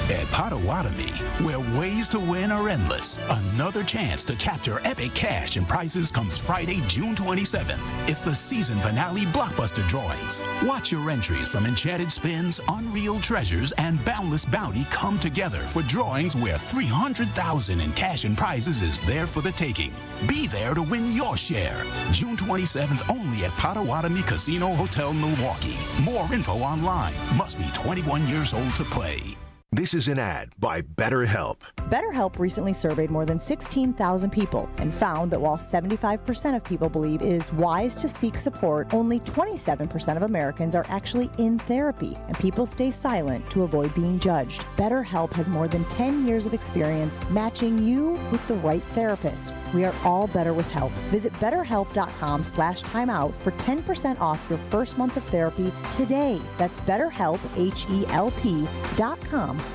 At Potawatomi, where ways to win are endless, another chance to capture epic cash and prizes comes Friday, June 27th. It's the season finale blockbuster drawings. Watch your entries from Enchanted Spins, Unreal Treasures, and Boundless Bounty come together for drawings where $300,000 in cash and prizes is there for the taking. Be there to win your share. June 27th only at Potawatomi Casino Hotel, Milwaukee. More info online. Must be 21 years old to play. This is an ad by BetterHelp. BetterHelp recently surveyed more than 16,000 people and found that while 75% of people believe it is wise to seek support, only 27% of Americans are actually in therapy, and people stay silent to avoid being judged. BetterHelp has more than 10 years of experience matching you with the right therapist. We are all better with help. Visit BetterHelp.com/timeout for 10% off your first month of therapy today. That's BetterHelp, HELP.com/timeout.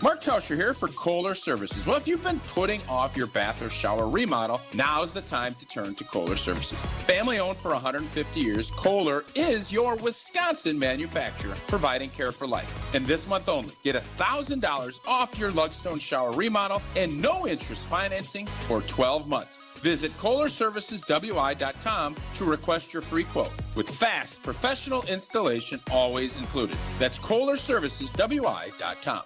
Mark Tauscher here for Kohler Services. Well, if you've been putting off your bath or shower remodel, now's the time to turn to Kohler Services. Family owned for 150 years, Kohler is your Wisconsin manufacturer, providing care for life. And this month only, get $1,000 off your Lugstone shower remodel and no interest financing for 12 months. Visit KohlerServicesWI.com to request your free quote with fast, professional installation always included. That's KohlerServicesWI.com.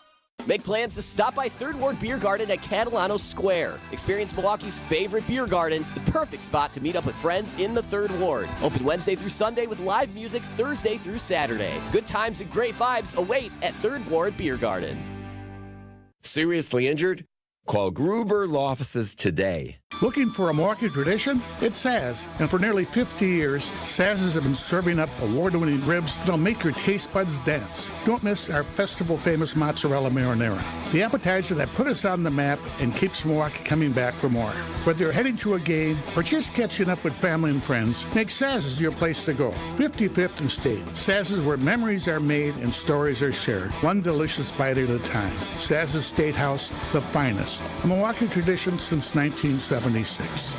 Make plans to stop by Third Ward Beer Garden at Catalano Square. Experience Milwaukee's favorite beer garden, the perfect spot to meet up with friends in the Third Ward. Open Wednesday through Sunday with live music Thursday through Saturday. Good times and great vibes await at Third Ward Beer Garden. Seriously injured? Call Gruber Law Offices today. Looking for a Milwaukee tradition? It's Saz. And for nearly 50 years, Saz's have been serving up award-winning ribs that'll make your taste buds dance. Don't miss our festival-famous mozzarella marinara, the appetizer that put us on the map and keeps Milwaukee coming back for more. Whether you're heading to a game or just catching up with family and friends, make Saz's your place to go. 55th and State. Saz's, where memories are made and stories are shared. One delicious bite at a time. Saz's Steakhouse, the finest. A Milwaukee tradition since 1976.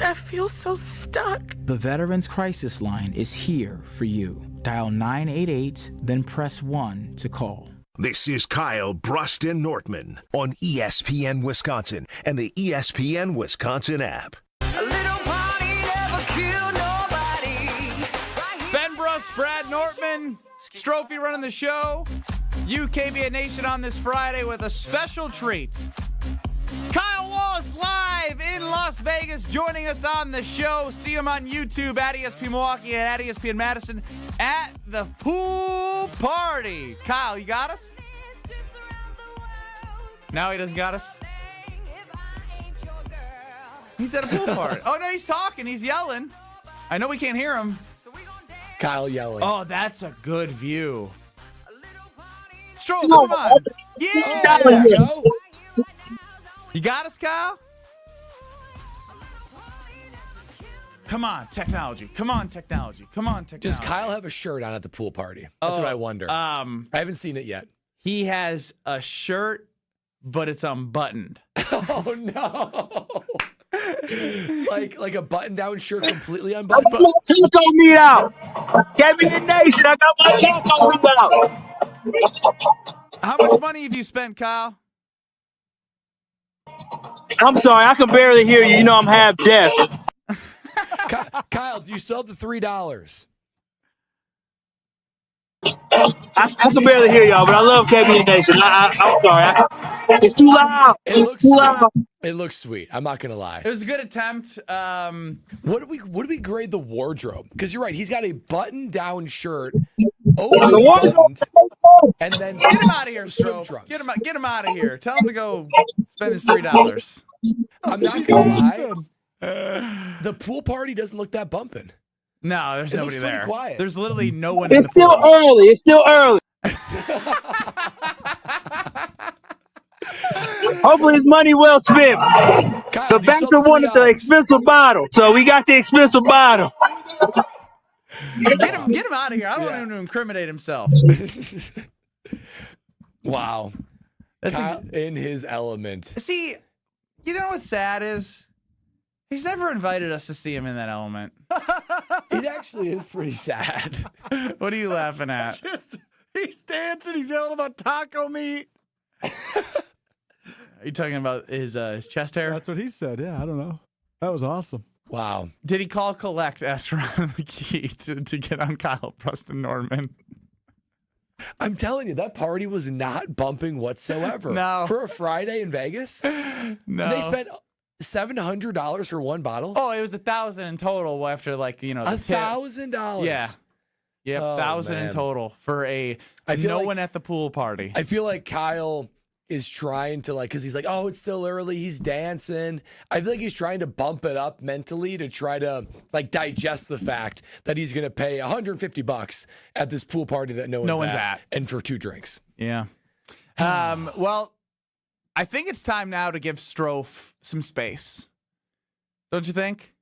I feel so stuck. The Veterans Crisis Line is here for you. Dial 988, then press 1 to call. This is Kyle, Brust, and Nortman on ESPN Wisconsin and the ESPN Wisconsin app. Ben Brust, Brad Nortman, Strophy running the show. You, KBN Nation, on this Friday with a special treat. Kyle Wallace live in Las Vegas joining us on the show. See him on YouTube at ESPN Milwaukee and at ESPN Madison at the pool party. Kyle, you got us? No, he doesn't got us? He's at a pool party. Oh, no, he's talking. He's yelling. I know we can't hear him. Kyle yelling. Oh, that's a good view. Stroll, come on. Yeah. There you go. You got us, Kyle? Come on, technology. Come on, technology. Come on, technology. Does Kyle have a shirt on at the pool party? That's what I wonder. I haven't seen it yet. He has a shirt, but it's unbuttoned. Oh, no. like a button-down shirt completely unbuttoned? I got my taco meat out. KBN Nation, I got my taco meat out. How much money have you spent, Kyle? I'm sorry, I can barely hear you. You know I'm half deaf. Kyle, do you still have the $3? I can barely hear y'all, but I love KBN Nation. I'm sorry. It's too loud. It looks sweet. I'm not gonna lie. It was a good attempt. What do we grade the wardrobe? Because you're right. He's got a button-down shirt, open-buttoned, and then get him out of here, Stroke. Get him out of here. Tell him to go spend his $3. I'm not gonna lie. The pool party doesn't look that bumping. No, there's nobody there. Pretty quiet. There's literally no one in It's the pool. still early. It's still early. Hopefully it's money well spent. The banter wanted the expensive bottle, so we got the expensive bottle. Get him out of here. I don't want him to incriminate himself. Wow. That's in his element. See, you know what's sad is? He's never invited us to see him in that element. It actually is pretty sad. What are you laughing at? He's dancing. He's yelling about taco meat. Are you talking about his chest hair? That's what he said. Yeah, I don't know. That was awesome. Wow. Did he call collect, ask Ron the key to get on Kyle, Preston, Norman? I'm telling you, that party was not bumping whatsoever. No. For a Friday in Vegas? No. They spent $700 for one bottle? Oh, it was $1,000 in total after the tip. $1,000? Yeah. Yep, $1,000 in total for one at the pool party. I feel like Kyle is trying to because he's like, oh, it's still early. He's dancing. I feel like he's trying to bump it up mentally to try to digest the fact that he's going to pay $150 at this pool party that no one's at and for 2 drinks. Yeah. Well, I think it's time now to give Strofe some space. Don't you think?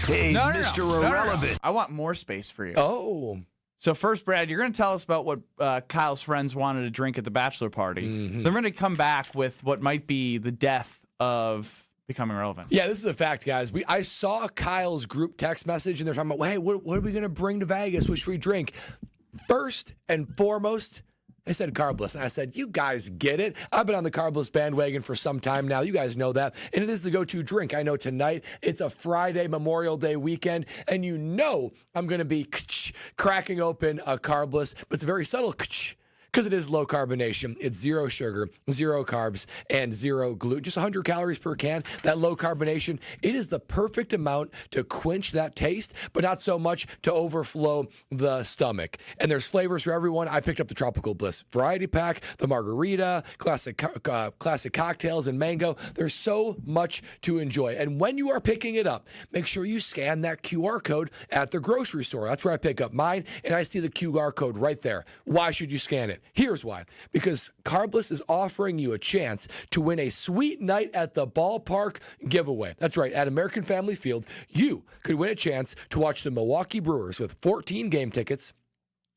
Hey, Mr. Irrelevant. No. I want more space for you. Oh. So first, Brad, you're going to tell us about what Kyle's friends wanted to drink at the bachelor party. Mm-hmm. Then we're going to come back with what might be the death of becoming relevant. Yeah, this is a fact, guys. I saw Kyle's group text message, and they're talking about, hey, what are we going to bring to Vegas? What should we drink? First and foremost, I said carbless, and I said, you guys get it. I've been on the carbless bandwagon for some time now. You guys know that, and it is the go-to drink. I know tonight it's a Friday, Memorial Day weekend, and you know I'm going to be cracking open a carbless, but it's a very subtle because it is low carbonation. It's zero sugar, zero carbs, and zero gluten. Just 100 calories per can. That low carbonation, it is the perfect amount to quench that taste, but not so much to overflow the stomach. And there's flavors for everyone. I picked up the Tropical Bliss variety pack, the margarita, classic cocktails, and mango. There's so much to enjoy. And when you are picking it up, make sure you scan that QR code at the grocery store. That's where I pick up mine, and I see the QR code right there. Why should you scan it? Here's why. Because Carbless is offering you a chance to win a sweet night at the ballpark giveaway. That's right. At American Family Field, you could win a chance to watch the Milwaukee Brewers with 14 game tickets,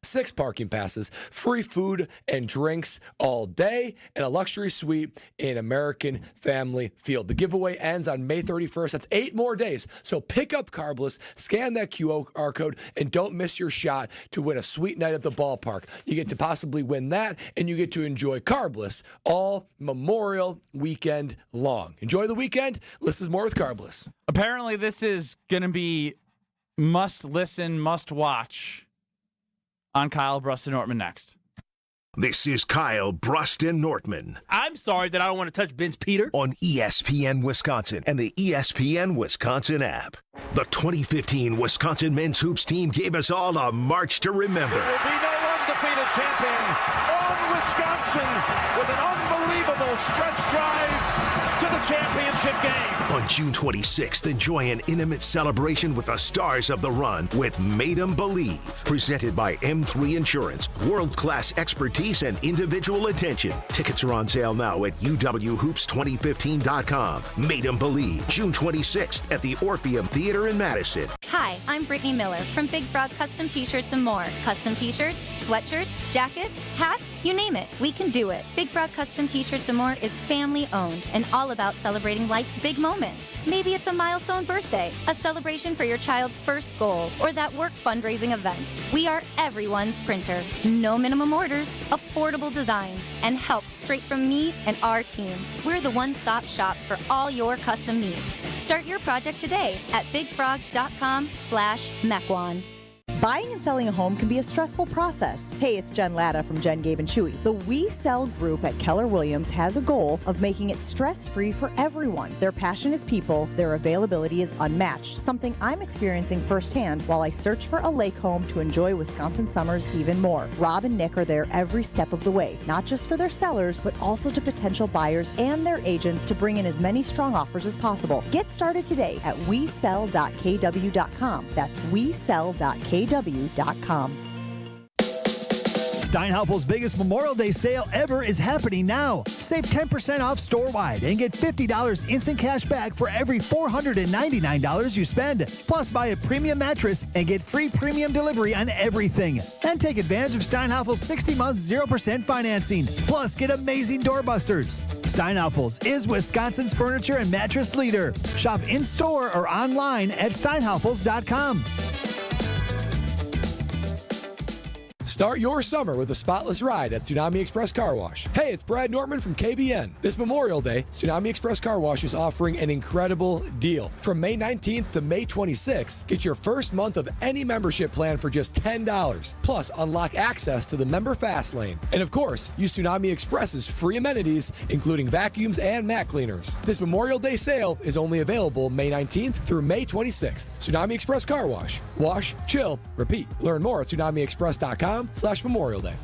6 parking passes, free food and drinks all day, and a luxury suite in American Family Field. The giveaway ends on May 31st. That's 8 more days. So pick up Carbless, scan that QR code, and don't miss your shot to win a sweet night at the ballpark. You get to possibly win that, and you get to enjoy Carbless all Memorial Weekend long. Enjoy the weekend. Listen more with Carbless. Apparently, this is going to be must listen, must watch on Kyle, Brust, and Nortman next. This is Kyle, Brust, and Nortman. I'm sorry that I don't want to touch Ben's Peter. On ESPN Wisconsin and the ESPN Wisconsin app. The 2015 Wisconsin men's hoops team gave us all a march to remember. There will be no undefeated champion on Wisconsin with an unbelievable stretch drive to the championship game. On June 26th, enjoy an intimate celebration with the stars of the run with Made 'em Believe. Presented by M3 Insurance. World-class expertise and individual attention. Tickets are on sale now at uwhoops2015.com. Made 'em Believe. June 26th at the Orpheum Theater in Madison. Hi, I'm Brittany Miller from Big Frog Custom T-Shirts and more. Custom T-shirts, sweatshirts, jackets, hats, you name it, we can do it. Big Frog Custom T-Shirts and more is family-owned and all about celebrating life's big moments. Maybe it's a milestone birthday, a celebration for your child's first goal, or that work fundraising event. We are everyone's printer. No minimum orders, affordable designs, and help straight from me and our team. We're the one-stop shop for all your custom needs. Start your project today at bigfrog.com/Mequon. Buying and selling a home can be a stressful process. Hey, it's Jen Latta from Jen, Gabe, and Chewy. The We Sell group at Keller Williams has a goal of making it stress-free for everyone. Their passion is people, their availability is unmatched, something I'm experiencing firsthand while I search for a lake home to enjoy Wisconsin summers even more. Rob and Nick are there every step of the way, not just for their sellers, but also to potential buyers and their agents to bring in as many strong offers as possible. Get started today at wesell.kw.com. That's wesell.kw.com. Steinhaufel's biggest Memorial Day sale ever is happening now. Save 10% off store-wide and get $50 instant cash back for every $499 you spend. Plus, buy a premium mattress and get free premium delivery on everything. Then take advantage of Steinhaufel's 60-month 0% financing. Plus, get amazing doorbusters. Steinhaufel's is Wisconsin's furniture and mattress leader. Shop in-store or online at steinhaufels.com. Start your summer with a spotless ride at Tsunami Express Car Wash. Hey, it's Brad Nortman from KBN. This Memorial Day, Tsunami Express Car Wash is offering an incredible deal. From May 19th to May 26th, get your first month of any membership plan for just $10. Plus, unlock access to the member fast lane. And of course, use Tsunami Express's free amenities, including vacuums and mat cleaners. This Memorial Day sale is only available May 19th through May 26th. Tsunami Express Car Wash. Wash, chill, repeat. Learn more at tsunamiexpress.com/Memorial Day.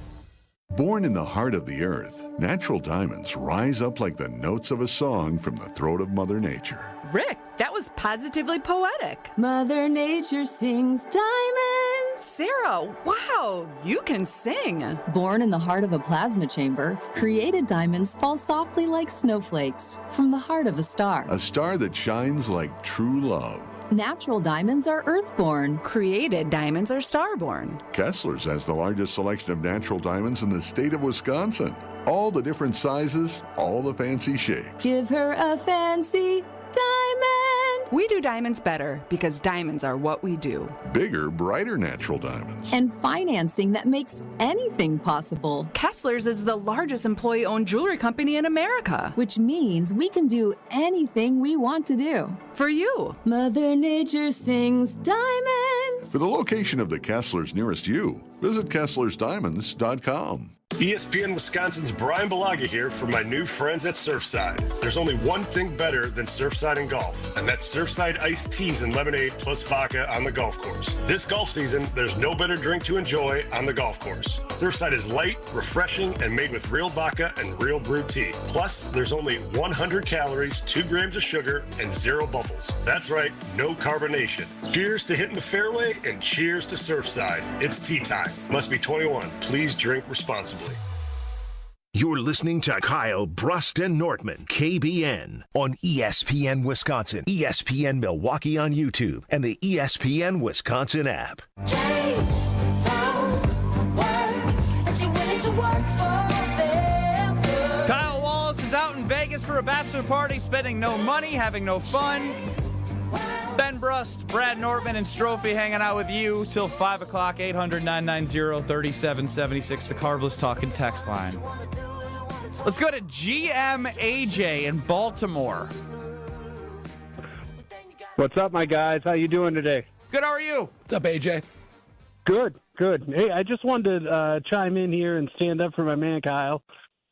Born in the heart of the earth, natural diamonds rise up like the notes of a song from the throat of Mother Nature. Rick, that was positively poetic. Mother Nature sings diamonds. Sarah, wow, you can sing. Born in the heart of a plasma chamber, created diamonds fall softly like snowflakes from the heart of a star. A star that shines like true love. Natural diamonds are earthborn. Created diamonds are starborn. Kessler's has the largest selection of natural diamonds in the state of Wisconsin. All the different sizes, all the fancy shapes. Give her a fancy diamond. We do diamonds better because diamonds are what we do. Bigger, brighter natural diamonds. And financing that makes anything possible. Kessler's is the largest employee-owned jewelry company in America. Which means we can do anything we want to do. For you. Mother Nature sings diamonds. For the location of the Kessler's nearest you, visit KesslersDiamonds.com. ESPN Wisconsin's Brian Balaga here for my new friends at Surfside. There's only one thing better than Surfside and golf, and that's Surfside iced teas and lemonade plus vodka on the golf course. This golf season, there's no better drink to enjoy on the golf course. Surfside is light, refreshing, and made with real vodka and real brewed tea. Plus, there's only 100 calories, 2 grams of sugar, and 0 bubbles. That's right, no carbonation. Cheers to hitting the fairway and cheers to Surfside. It's tea time. Must be 21. Please drink responsibly. You're listening to Kyle, Brust, and Nortman, KBN, on ESPN Wisconsin, ESPN Milwaukee on YouTube, and the ESPN Wisconsin app. Kyle Wallace is out in Vegas for a bachelor party, spending no money, having no fun. Ben Brust, Brad Nortman, and Strophe hanging out with you till 5 o'clock, 800-990-3776, the Carbless Talking text line. Let's go to GM AJ in Baltimore. What's up, my guys? How you doing today? Good, how are you? What's up, AJ? Good. Hey, I just wanted to chime in here and stand up for my man, Kyle.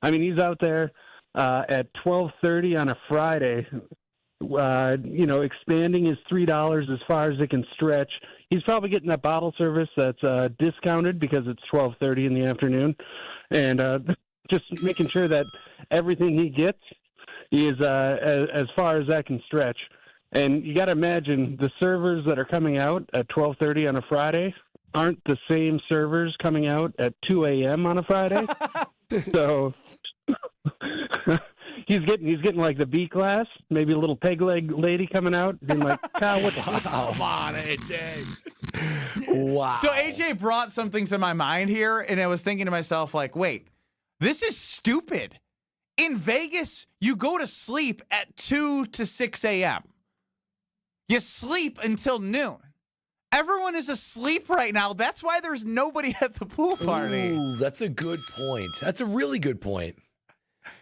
I mean, he's out there at 12:30 on a Friday, expanding his $3 as far as it can stretch. He's probably getting that bottle service that's discounted because it's 12:30 in the afternoon, and just making sure that everything he gets is as far as that can stretch. And you got to imagine the servers that are coming out at 12:30 on a Friday aren't the same servers coming out at 2 a.m. on a Friday. So he's getting like the B class, maybe a little peg leg lady coming out, being like, Kyle, what the Come on, AJ. Wow. So AJ brought something to my mind here, and I was thinking to myself, like, wait, this is stupid. In Vegas, you go to sleep at 2 to 6 a.m. You sleep until noon. Everyone is asleep right now. That's why there's nobody at the pool party. Ooh, that's a good point. That's a really good point.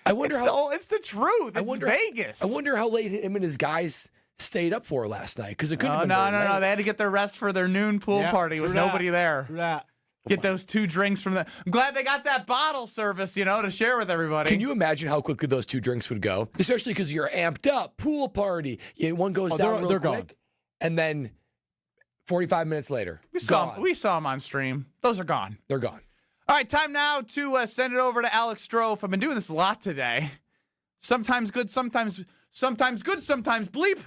I wonder it's the truth. It's Vegas. I wonder how late him and his guys stayed up for last night, because it couldn't have been very late. No. They had to get their rest for their noon pool party with nobody there. True that. Get those 2 drinks from the. I'm glad they got that bottle service, to share with everybody. Can you imagine how quickly those 2 drinks would go? Especially because you're amped up. Pool party. One goes down real quick, gone. and then 45 minutes later, we saw them on stream. Those are gone. They're gone. All right, time now to send it over to Alex Strofe. I've been doing this a lot today. Sometimes good, sometimes good, sometimes bleep.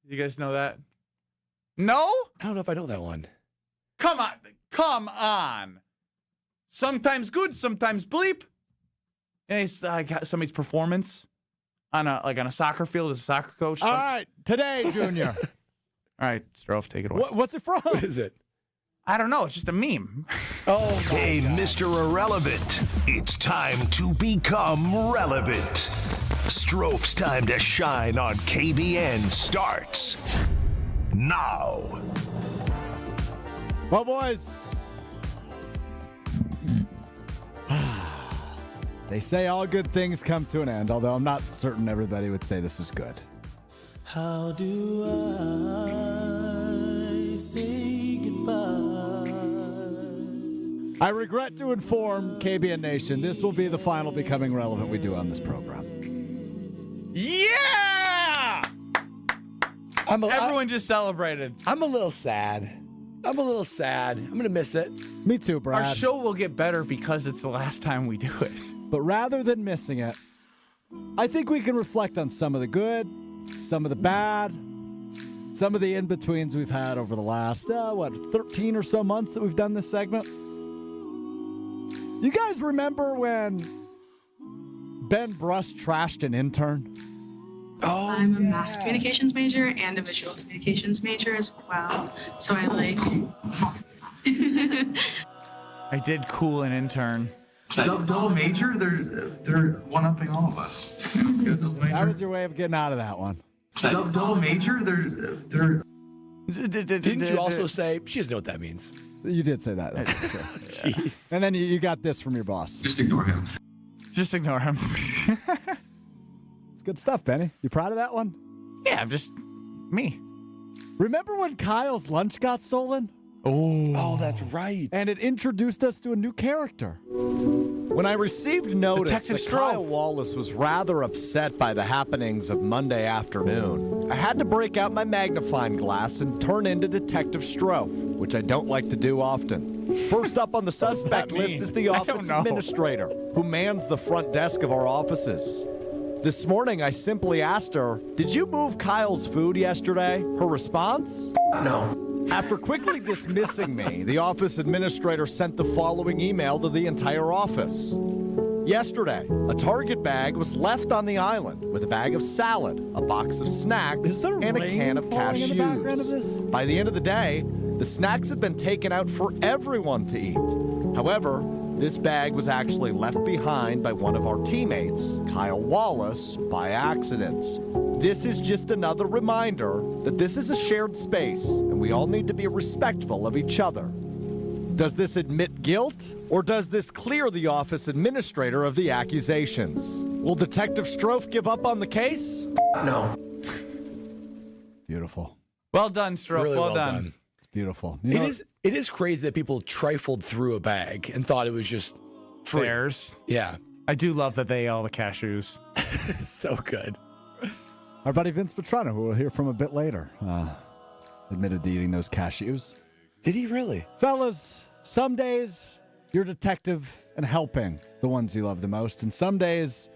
You guys know that? No? I don't know if I know that one. Come on. Sometimes good, sometimes bleep. And it's like somebody's performance on a soccer field as a soccer coach. All right, today, Junior. All right, Strofe, take it away. What's it from? What is it? I don't know. It's just a meme. Oh, hey, Mr. Irrelevant. It's time to become relevant. Strofe's time to shine on KBN starts now. Well, boys, they say all good things come to an end, although I'm not certain everybody would say this is good. How do I say goodbye? I regret to inform KBN Nation, this will be the final Becoming Relevant we do on this program. Yeah! Everyone just celebrated. I'm a little sad. I'm going to miss it. Me too, Brad. Our show will get better because it's the last time we do it. But rather than missing it, I think we can reflect on some of the good, some of the bad, some of the in-betweens we've had over the last, 13 or so months that we've done this segment. You guys remember when Ben Brust trashed an intern? Oh, I'm a mass communications major and a visual communications major as well. So I I did cool an intern. Double major? They're one-upping all of us. That was your way of getting out of that one. Double major? They're. Didn't you also say, she doesn't know what that means? You did say that. That's true. Jeez. And then you got this from your boss. Just ignore him. Just ignore him. It's good stuff, Benny. You proud of that one? Yeah, I'm just me. Remember when Kyle's lunch got stolen? Oh, that's right. And it introduced us to a new character. When I received notice that Kyle Wallace was rather upset by the happenings of Monday afternoon, I had to break out my magnifying glass and turn into Detective Strofe, which I don't like to do often. First up on the suspect list is the office administrator, who mans the front desk of our offices. This morning, I simply asked her, "Did you move Kyle's food yesterday?" Her response? No. After quickly dismissing me, the office administrator sent the following email to the entire office. Yesterday, a Target bag was left on the island with a bag of salad, a box of snacks, and a can of cashews. By the end of the day, the snacks had been taken out for everyone to eat. However, this bag was actually left behind by one of our teammates, Kyle Wallace, by accident. This is just another reminder that this is a shared space and we all need to be respectful of each other. Does this admit guilt, or does this clear the office administrator of the accusations? Will Detective Strofe give up on the case? No. Beautiful. Well done, Strofe. Really well done. It's beautiful. It is crazy that people trifled through a bag and thought it was just free. Theirs. Yeah. I do love that they ate all the cashews. It's so good. Our buddy Vince Vetrano, who we'll hear from a bit later, admitted to eating those cashews. Did he really? Fellas, some days you're detective and helping the ones you love the most, and some days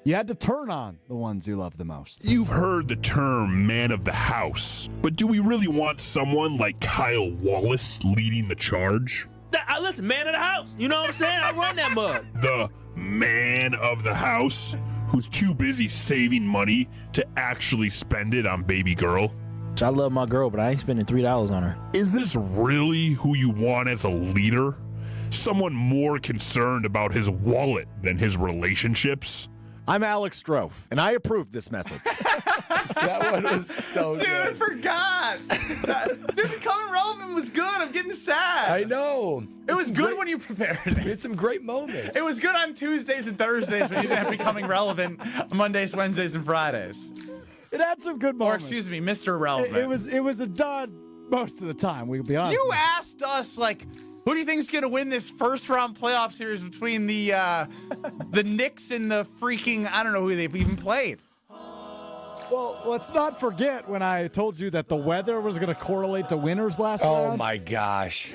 you had to turn on the ones you love the most. You've heard the term man of the house, but do we really want someone like Kyle Wallace leading the charge? Listen, man of the house. You know what I'm saying? I run that mug. The man of the house who's too busy saving money to actually spend it on baby girl? I love my girl, but I ain't spending $3 on her. Is this really who you want as a leader? Someone more concerned about his wallet than his relationships? I'm Alex Strofe, and I approve this message. That one was so Dude, good. I forgot. Dude, becoming relevant was good. I'm getting sad. I know. It was good when you prepared it. We had some great moments. It was good on Tuesdays and Thursdays when you didn't have becoming relevant Mondays, Wednesdays, and Fridays. It had some good moments. Or excuse me, Mr. Relevant. It was a dud most of the time, we'll be honest. You asked us, like, who do you think is going to win this first round playoff series between the Knicks and the freaking, I don't know who they even played. Well, let's not forget when I told you that the weather was going to correlate to winners last round. Oh, my gosh.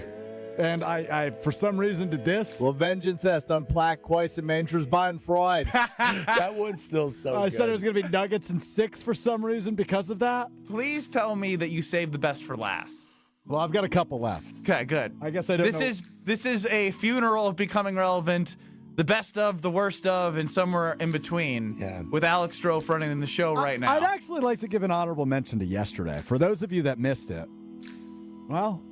And I, for some reason, did this. Well, vengeance est on plaque Quais and Mangers by Freud. That one's still so good. I said it was going to be Nuggets and 6 for some reason because of that. Please tell me that you saved the best for last. Well, I've got a couple left. Okay, good. I guess I don't know. This is a funeral of becoming relevant, the best of, the worst of, and somewhere in between. Yeah. With Alex Strofe running the show right now. I'd actually like to give an honorable mention to yesterday. For those of you that missed it, well...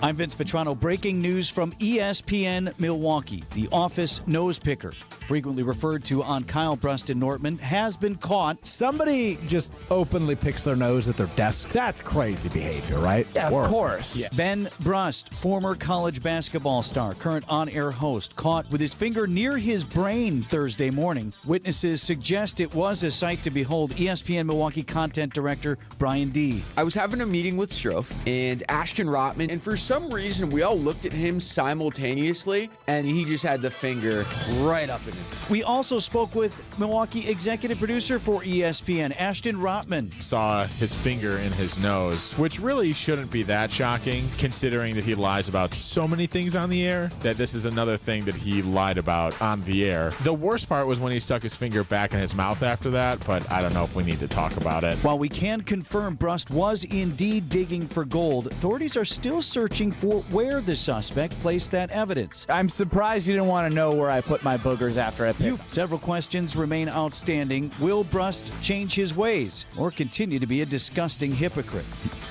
I'm Vince Vetrano. Breaking news from ESPN Milwaukee. The office nose picker, frequently referred to on Kyle Brust and Nortman, has been caught. Somebody just openly picks their nose at their desk. That's crazy behavior, right? Yeah, of course. Yeah. Ben Brust, former college basketball star, current on-air host, caught with his finger near his brain Thursday morning. Witnesses suggest it was a sight to behold. ESPN Milwaukee content director Brian D. I was having a meeting with Strofe and Ashton Rotman, and for some reason we all looked at him simultaneously, and he just had the finger right up in his head. We also spoke with Milwaukee executive producer for ESPN, Ashton Rotman. Saw his finger in his nose, which really shouldn't be that shocking, considering that he lies about so many things on the air, that this is another thing that he lied about on the air. The worst part was when he stuck his finger back in his mouth after that, but I don't know if we need to talk about it. While we can confirm Brust was indeed digging for gold, authorities are still searching for where the suspect placed that evidence. I'm surprised you didn't want to know where I put my boogers after I picked. Several questions remain outstanding. Will Brust change his ways or continue to be a disgusting hypocrite?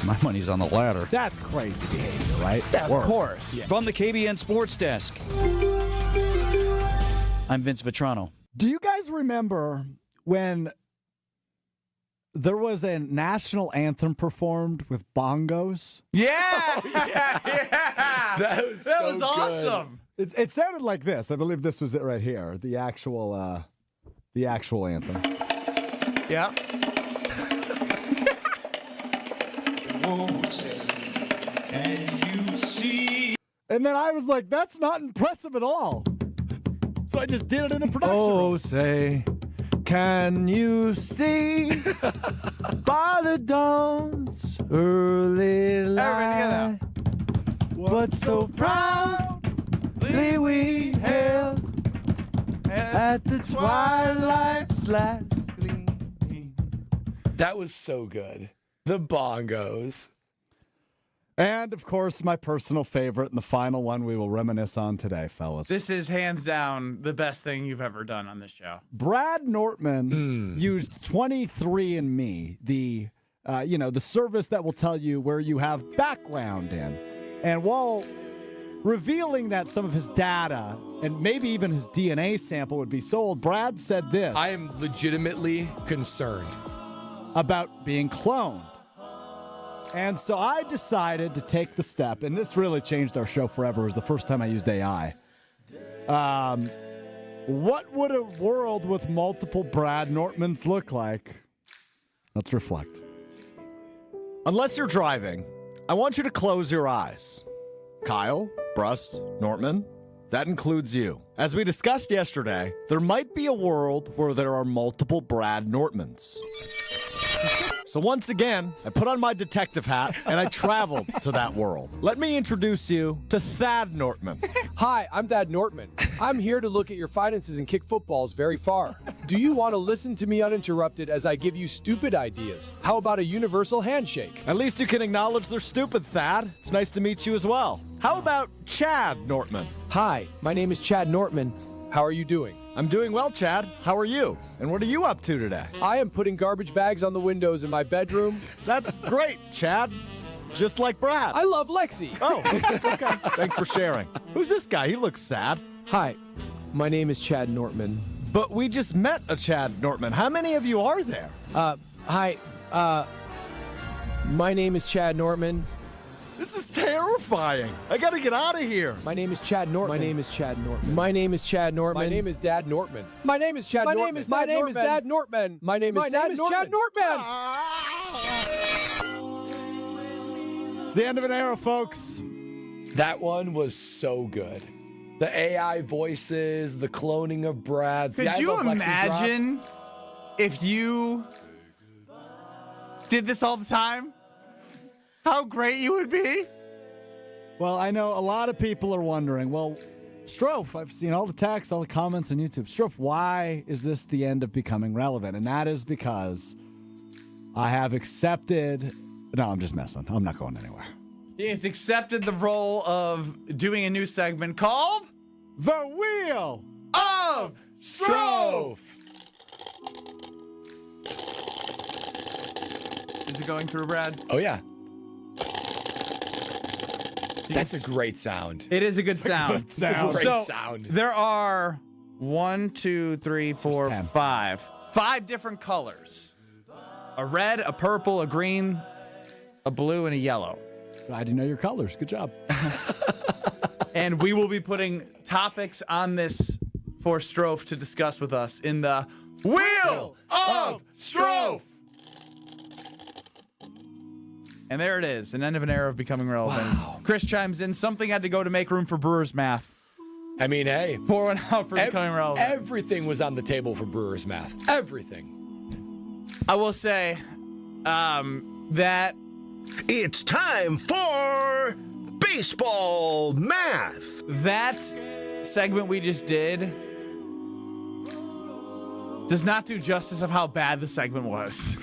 My money's on the latter. That's crazy behavior, right? Yeah, of course. Yeah. From the KBN Sports Desk, I'm Vince Vetrano. Do you guys remember when there was a national anthem performed with bongos? Yeah! That was awesome. It sounded like this. I believe this was it right here. The actual anthem. Yeah. Oh, say, can you see? And then I was like, that's not impressive at all. So I just did it in a production. Oh, say, can you see by the dawn's early light what so proudly we hailed at the twilight's last gleaming. That was so good. The bongos. And, of course, my personal favorite and the final one we will reminisce on today, fellas. This is hands down the best thing you've ever done on this show. Brad Nortman used 23andMe, the service that will tell you where you have background in. And while revealing that some of his data and maybe even his DNA sample would be sold, Brad said this. I am legitimately concerned about being cloned. And so I decided to take the step, and this really changed our show forever. It was the first time I used AI. What would a world with multiple Brad Nortmans look like? Let's reflect. Unless you're driving, I want you to close your eyes. Kyle, Brust, Nortman, that includes you. As we discussed yesterday, there might be a world where there are multiple Brad Nortmans. So once again, I put on my detective hat and I traveled to that world. Let me introduce you to Thad Nortman. Hi, I'm Thad Nortman. I'm here to look at your finances and kick footballs very far. Do you want to listen to me uninterrupted as I give you stupid ideas? How about a universal handshake? At least you can acknowledge they're stupid, Thad. It's nice to meet you as well. How about Chad Nortman? Hi, my name is Chad Nortman. How are you doing? I'm doing well, Chad. How are you? And what are you up to today? I am putting garbage bags on the windows in my bedroom. That's great, Chad. Just like Brad. I love Lexi. Oh, okay. Thanks for sharing. Who's this guy? He looks sad. Hi, my name is Chad Nortman. But we just met a Chad Nortman. How many of you are there? Hi, my name is Chad Nortman. This is terrifying. I gotta get out of here. My name is Chad Nortman. My name is Chad Nortman. My name is Chad Nortman. My name is Dad Nortman. My name is Chad Nortman. My name is Dad Nortman. My name is Chad Nortman. It's the end of an era, folks. That one was so good. The AI voices, the cloning of Brad. Could you imagine if you did this all the time? How great you would be? Well, I know a lot of people are wondering, well, Strofe, I've seen all the texts, all the comments on YouTube. Strofe, why is this the end of becoming relevant? And that is because I have accepted... No, I'm just messing. I'm not going anywhere. He has accepted the role of doing a new segment called... The Wheel of Strofe! Is it going through, Brad? Oh, yeah. That's a great sound. It is a good sound. Great sound. There are 1, 2, 3, 4, 5. 5 different colors. A red, a purple, a green, a blue, and a yellow. I didn't know your colors. Good job. And we will be putting topics on this for Strofe to discuss with us in the Wheel of Strofe. And there it is, an end of an era of becoming relevant. Wow. Chris chimes in, something had to go to make room for Brewers math. I mean, hey. Pour one out for becoming relevant. Everything was on the table for Brewers math. Everything. I will say that... It's time for baseball math. That segment we just did does not do justice of how bad the segment was.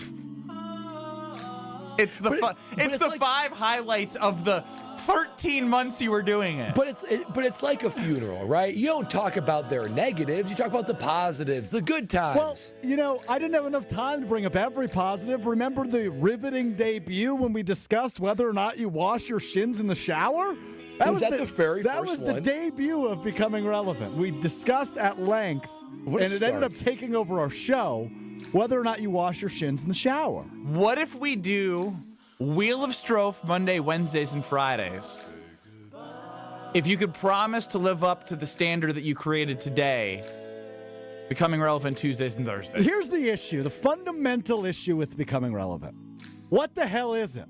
It's the it's the 5 highlights of the 13 months you were doing it. But it's like a funeral, right? You don't talk about their negatives. You talk about the positives, the good times. Well, I didn't have enough time to bring up every positive. Remember the riveting debut when we discussed whether or not you wash your shins in the shower? That was the very first one? That was the debut of becoming relevant. We discussed at length, and it ended up taking over our show, whether or not you wash your shins in the shower. What if we do Wheel of Strofe Monday, Wednesdays, and Fridays? If you could promise to live up to the standard that you created today, becoming relevant Tuesdays and Thursdays. Here's the issue, the fundamental issue with becoming relevant. What the hell is it?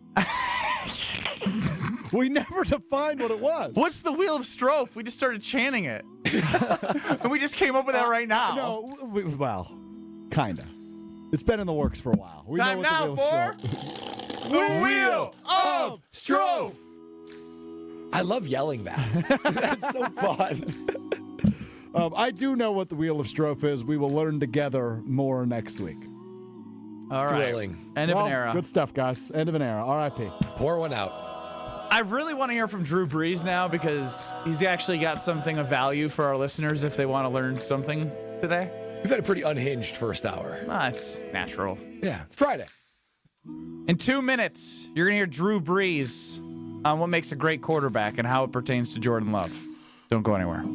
We never defined what it was. What's the Wheel of Strofe? We just started chanting it. And we just came up with that right now. No, well, kind of. It's been in the works for a while. We Time know now what for the Wheel of Strofe. I love yelling that. That's so fun. I do know what the Wheel of Strofe is. We will learn together more next week. All right. Thrilling. End of an era. Good stuff, guys. End of an era. R.I.P. Pour one out. I really want to hear from Drew Brees now because he's actually got something of value for our listeners if they want to learn something today. We've had a pretty unhinged first hour. It's natural. Yeah, it's Friday. In 2 minutes, you're going to hear Drew Brees on what makes a great quarterback and how it pertains to Jordan Love. Don't go anywhere.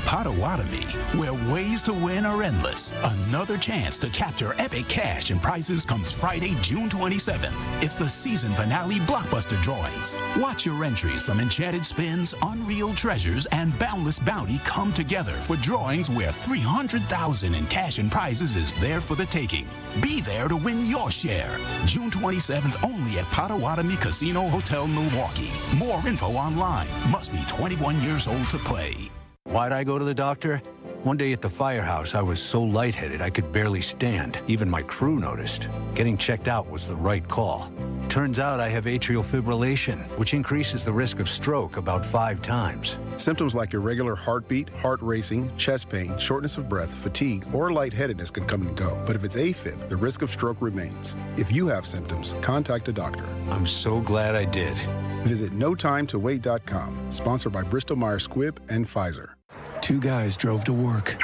Potawatomi, where ways to win are endless. Another chance to capture epic cash and prizes comes Friday, June 27th. It's the season finale blockbuster drawings. Watch your entries from Enchanted Spins, Unreal Treasures, and Boundless Bounty come together for drawings where $300,000 in cash and prizes is there for the taking. Be there to win your share. June 27th only at Potawatomi Casino Hotel, Milwaukee. More info online. Must be 21 years old to play. Why'd I go to the doctor? One day at the firehouse, I was so lightheaded I could barely stand. Even my crew noticed. Getting checked out was the right call. Turns out I have atrial fibrillation, which increases the risk of stroke about 5 times. Symptoms like irregular heartbeat, heart racing, chest pain, shortness of breath, fatigue, or lightheadedness can come and go. But if it's AFib, the risk of stroke remains. If you have symptoms, contact a doctor. I'm so glad I did. Visit NoTimeToWait.com, sponsored by Bristol Myers Squibb and Pfizer. 2 guys drove to work.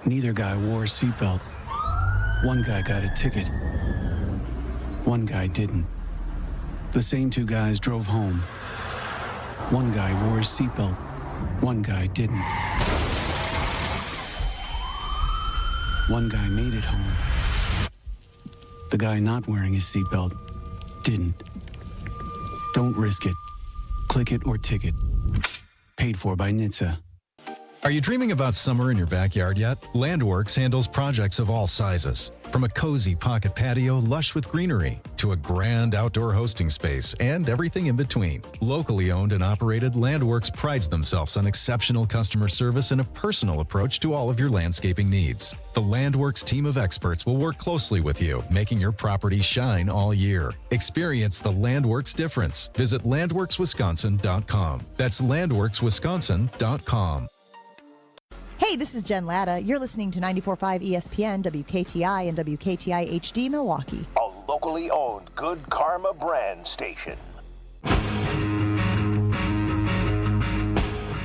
Neither guy wore a seatbelt. One guy got a ticket. One guy didn't. The same 2 guys drove home. One guy wore his seatbelt. One guy didn't. One guy made it home. The guy not wearing his seatbelt didn't. Don't risk it. Click it or ticket. Paid for by NHTSA. Are you dreaming about summer in your backyard yet? Landworks handles projects of all sizes. From a cozy pocket patio lush with greenery to a grand outdoor hosting space and everything in between. Locally owned and operated, Landworks prides themselves on exceptional customer service and a personal approach to all of your landscaping needs. The Landworks team of experts will work closely with you, making your property shine all year. Experience the Landworks difference. Visit landworkswisconsin.com. That's landworkswisconsin.com. Hey, this is Jen Latta. You're listening to 94.5 ESPN, WKTI, and WKTI HD Milwaukee. A locally owned Good Karma brand station.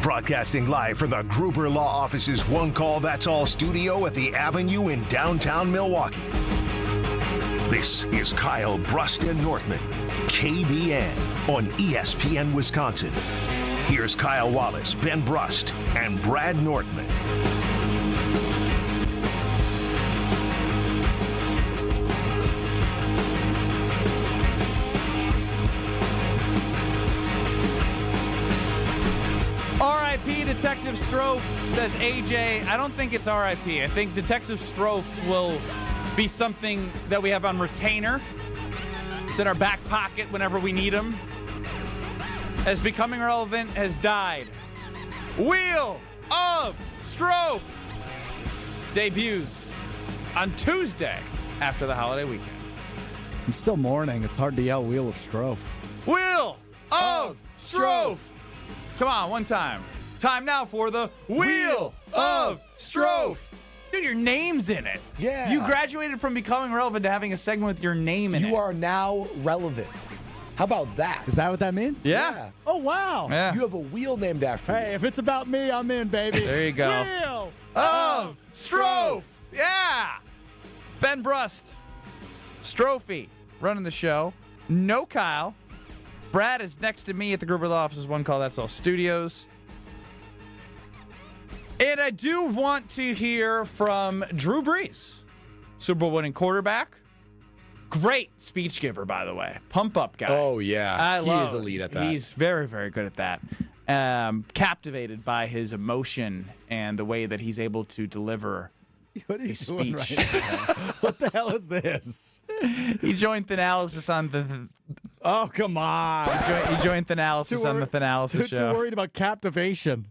Broadcasting live from the Gruber Law Office's One Call That's All studio at the Avenue in downtown Milwaukee. This is Kyle Brust and Nortman, KBN on ESPN Wisconsin. Here's Kyle Wallace, Ben Brust, and Brad Nortman. R.I.P. Detective Strofe, says AJ. I don't think it's R.I.P. I think Detective Strofe will be something that we have on retainer. It's in our back pocket whenever we need him. As becoming relevant has died. Wheel of Strofe debuts on Tuesday after the holiday weekend. I'm still mourning. It's hard to yell Wheel of Strofe. Wheel of Strofe. Come on, one time. Time now for the Wheel of Strofe. Dude, your name's in it. Yeah. You graduated from becoming relevant to having a segment with your name in it. You are now relevant. How about that? Is that what that means? Yeah. Oh, wow. Yeah. You have a wheel named after you. Hey, if it's about me, I'm in, baby. There you go. Wheel of Strofe. Yeah. Ben Brust. Strophe running the show. No Kyle. Brad is next to me at the Gruber Law Office's One Call That's All Studios. And I do want to hear from Drew Brees, Super Bowl winning quarterback, Great speech giver, by the way. Pump up guy. Oh, yeah. He is elite at that. He's very, very good at that. Captivated by his emotion and the way that he's able to deliver What are you a doing speech. right now? What the hell is this? He joined Thanalysis on the. Oh, come on. He joined Thanalysis on the Thanalysis show. Too worried about captivation.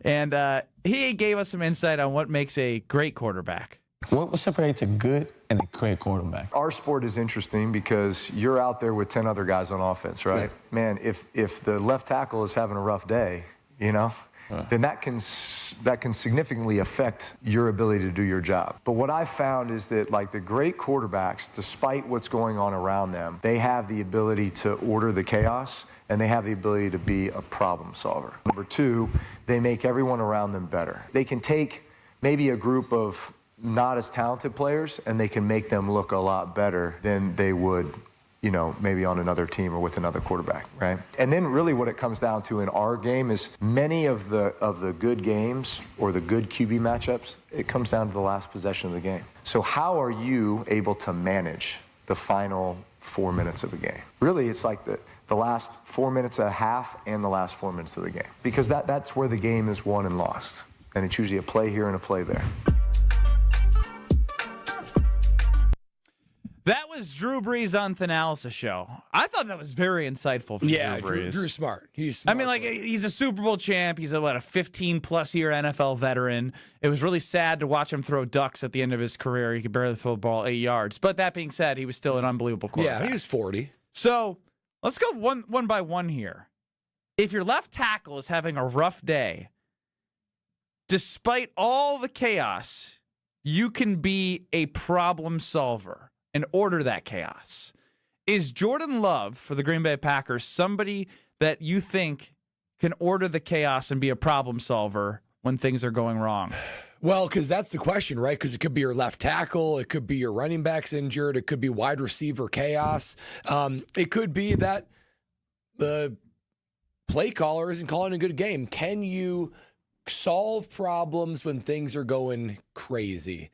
And he gave us some insight on what makes a great quarterback. What separates a good and a great quarterback? Our sport is interesting because you're out there with 10 other guys on offense, right? Yeah. Man, if the left tackle is having a rough day, then that can significantly affect your ability to do your job. But what I've found is that, like, the great quarterbacks, despite what's going on around them, they have the ability to order the chaos, and they have the ability to be a problem solver. Number two, they make everyone around them better. They can take maybe a group of not as talented players, and they can make them look a lot better than they would, maybe on another team or with another quarterback, right? And then really what it comes down to in our game is many of the good games or the good QB matchups, it comes down to the last possession of the game. So how are you able to manage the final 4 minutes of the game? Really, it's like the last 4 minutes of a half and the last 4 minutes of the game, because that's where the game is won and lost. And it's usually a play here and a play there. That was Drew Brees on Thanalysis show. I thought that was very insightful from Drew Brees. Drew's smart. He's smart. I mean, he's a Super Bowl champ. He's a 15-plus year NFL veteran. It was really sad to watch him throw ducks at the end of his career. He could barely throw the ball 8 yards. But that being said, he was still an unbelievable quarterback. Yeah, he was 40. So let's go one by one here. If your left tackle is having a rough day, despite all the chaos, you can be a problem solver and order that chaos. Is Jordan Love for the Green Bay Packers somebody that you think can order the chaos and be a problem solver when things are going wrong? Well, because that's the question, right? Because it could be your left tackle. It could be your running back's injured. It could be wide receiver chaos. It could be that the play caller isn't calling a good game. Can you solve problems when things are going crazy?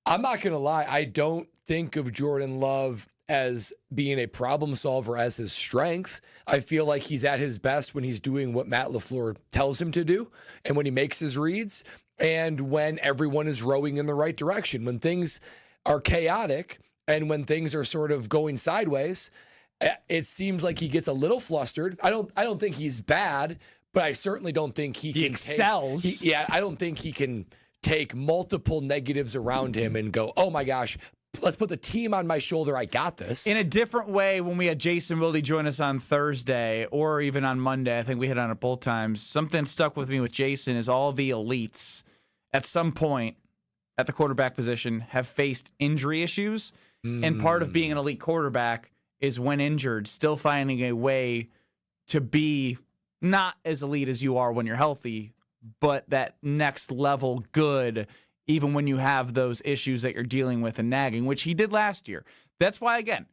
I'm not going to lie. I don't think of Jordan Love as being a problem solver as his strength. I feel like he's at his best when he's doing what Matt LaFleur tells him to do and when he makes his reads and when everyone is rowing in the right direction. When things are chaotic and when things are sort of going sideways, it seems like he gets a little flustered. I don't think he's bad, but I certainly don't think he can excels. I don't think he can take multiple negatives around him and go, oh my gosh, let's put the team on my shoulder. I got this. In a different way, when we had Jason Wilde join us on Thursday or even on Monday, I think we hit on it both times. Something stuck with me with Jason is all the elites at some point at the quarterback position have faced injury issues. And part of being an elite quarterback is when injured, still finding a way to be not as elite as you are when you're healthy, but that next level good, even when you have those issues that you're dealing with and nagging, which he did last year. That's why, again,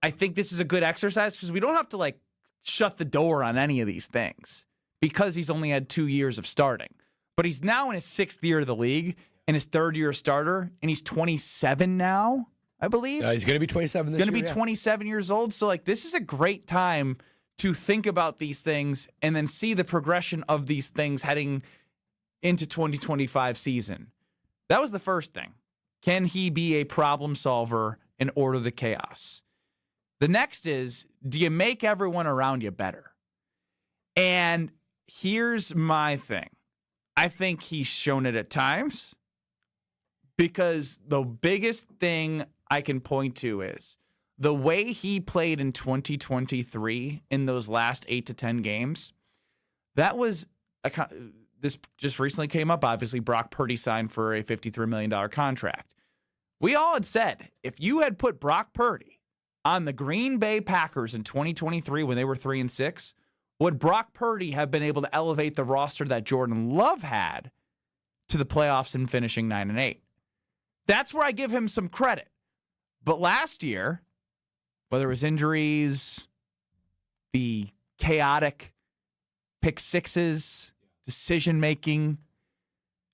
I think this is a good exercise because we don't have to shut the door on any of these things because he's only had 2 years of starting. But he's now in his 6th year of the league and his 3rd year starter, and he's 27 now, I believe. He's going to be 27 this year. Going to be 27 years old. So, this is a great time to think about these things and then see the progression of these things heading into 2025 season. That was the first thing. Can he be a problem solver and order the chaos? The next is, do you make everyone around you better? And here's my thing. I think he's shown it at times because the biggest thing I can point to is the way he played in 2023 in those last 8 to 10 games. That was this just recently came up. Obviously, Brock Purdy signed for a $53 million contract. We all had said, if you had put Brock Purdy on the Green Bay Packers in 2023 when they were 3-6, would Brock Purdy have been able to elevate the roster that Jordan Love had to the playoffs and finishing 9-8? That's where I give him some credit. But last year, whether it was injuries, the chaotic pick sixes, decision-making,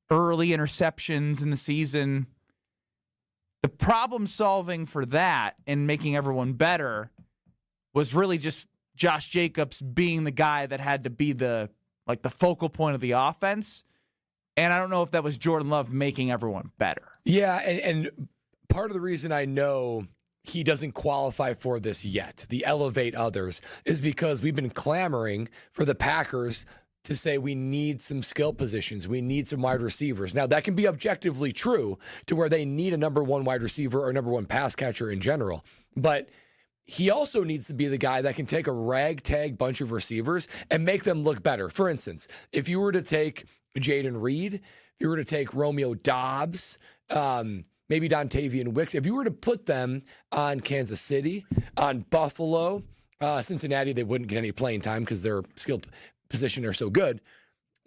early interceptions in the season, The problem solving for that and making everyone better was really just Josh Jacobs being the guy that had to be the focal point of the offense. And I don't know if that was Jordan Love making everyone better. Yeah, and part of the reason I know he doesn't qualify for this yet, the elevate others, is because we've been clamoring for the Packers to say we need some skill positions. We need some wide receivers. Now, that can be objectively true to where they need a number one wide receiver or number one pass catcher in general. But he also needs to be the guy that can take a ragtag bunch of receivers and make them look better. For instance, if you were to take Jaden Reed, if you were to take Romeo Doubs, maybe Dontavian Wicks, if you were to put them on Kansas City, on Buffalo, Cincinnati, they wouldn't get any playing time because their skill position are so good.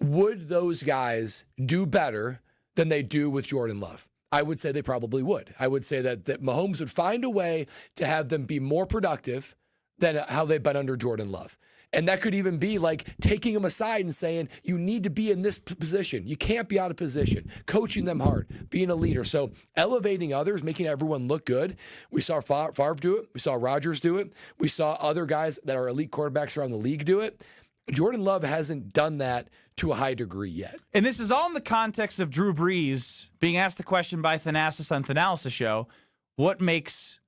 Would those guys do better than they do with Jordan Love? I would say they probably would. I would say that Mahomes would find a way to have them be more productive than how they've been under Jordan Love. And that could even be like taking them aside and saying, you need to be in this position. You can't be out of position. Coaching them hard, being a leader. So elevating others, making everyone look good. We saw Favre do it. We saw Rodgers do it. We saw other guys that are elite quarterbacks around the league do it. Jordan Love hasn't done that to a high degree yet. And this is all in the context of Drew Brees being asked the question by Thanasis on Thanasis Show, what makes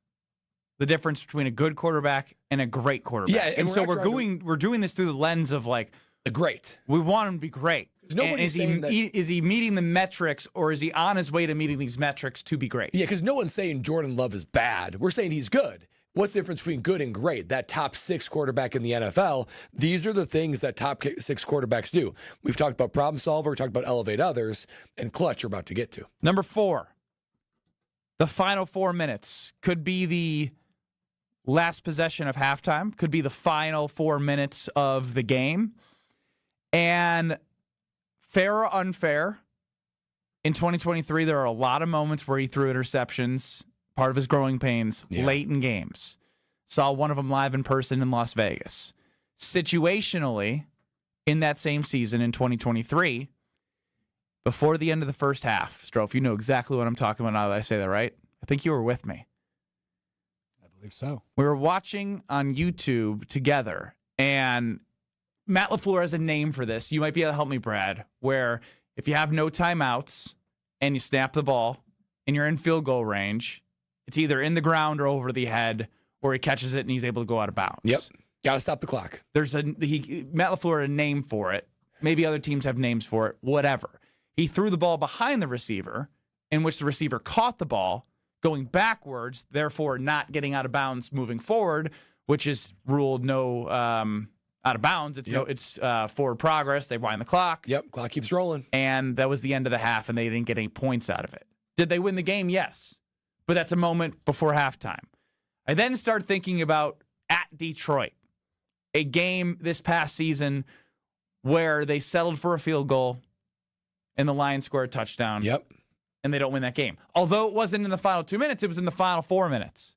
the difference between a good quarterback and a great quarterback? Yeah, and so we're doing this through the lens of like a great. We want him to be great. Nobody's saying that, is he meeting the metrics, or is he on his way to meeting these metrics to be great? Yeah, because no one's saying Jordan Love is bad. We're saying he's good. What's the difference between good and great? That top 6 quarterback in the NFL, these are the things that top 6 quarterbacks do. We've talked about problem solver, we talked about elevate others, and clutch you're about to get to. Number 4, the final 4 minutes could be the last possession of halftime, could be the final 4 minutes of the game. And fair or unfair, in 2023, there are a lot of moments where he threw interceptions, part of his growing pains, late in games. Saw one of them live in person in Las Vegas. Situationally, in that same season in 2023, before the end of the first half, Strofe, you know exactly what I'm talking about now that I say that, right? I think you were with me. I believe so. We were watching on YouTube together, and Matt LaFleur has a name for this. You might be able to help me, Brad, where if you have no timeouts and you snap the ball and you're in field goal range, it's either in the ground or over the head, or he catches it and he's able to go out of bounds. Yep. Got to stop the clock. Matt LaFleur had a name for it. Maybe other teams have names for it. Whatever. He threw the ball behind the receiver, in which the receiver caught the ball, going backwards, therefore not getting out of bounds moving forward, which is ruled no out of bounds. It's forward progress. They wind the clock. Yep. Clock keeps rolling. And that was the end of the half, and they didn't get any points out of it. Did they win the game? Yes. But that's a moment before halftime. I then start thinking about at Detroit, a game this past season where they settled for a field goal and the Lions score a touchdown. Yep. And they don't win that game. Although it wasn't in the final 2 minutes, it was in the final 4 minutes.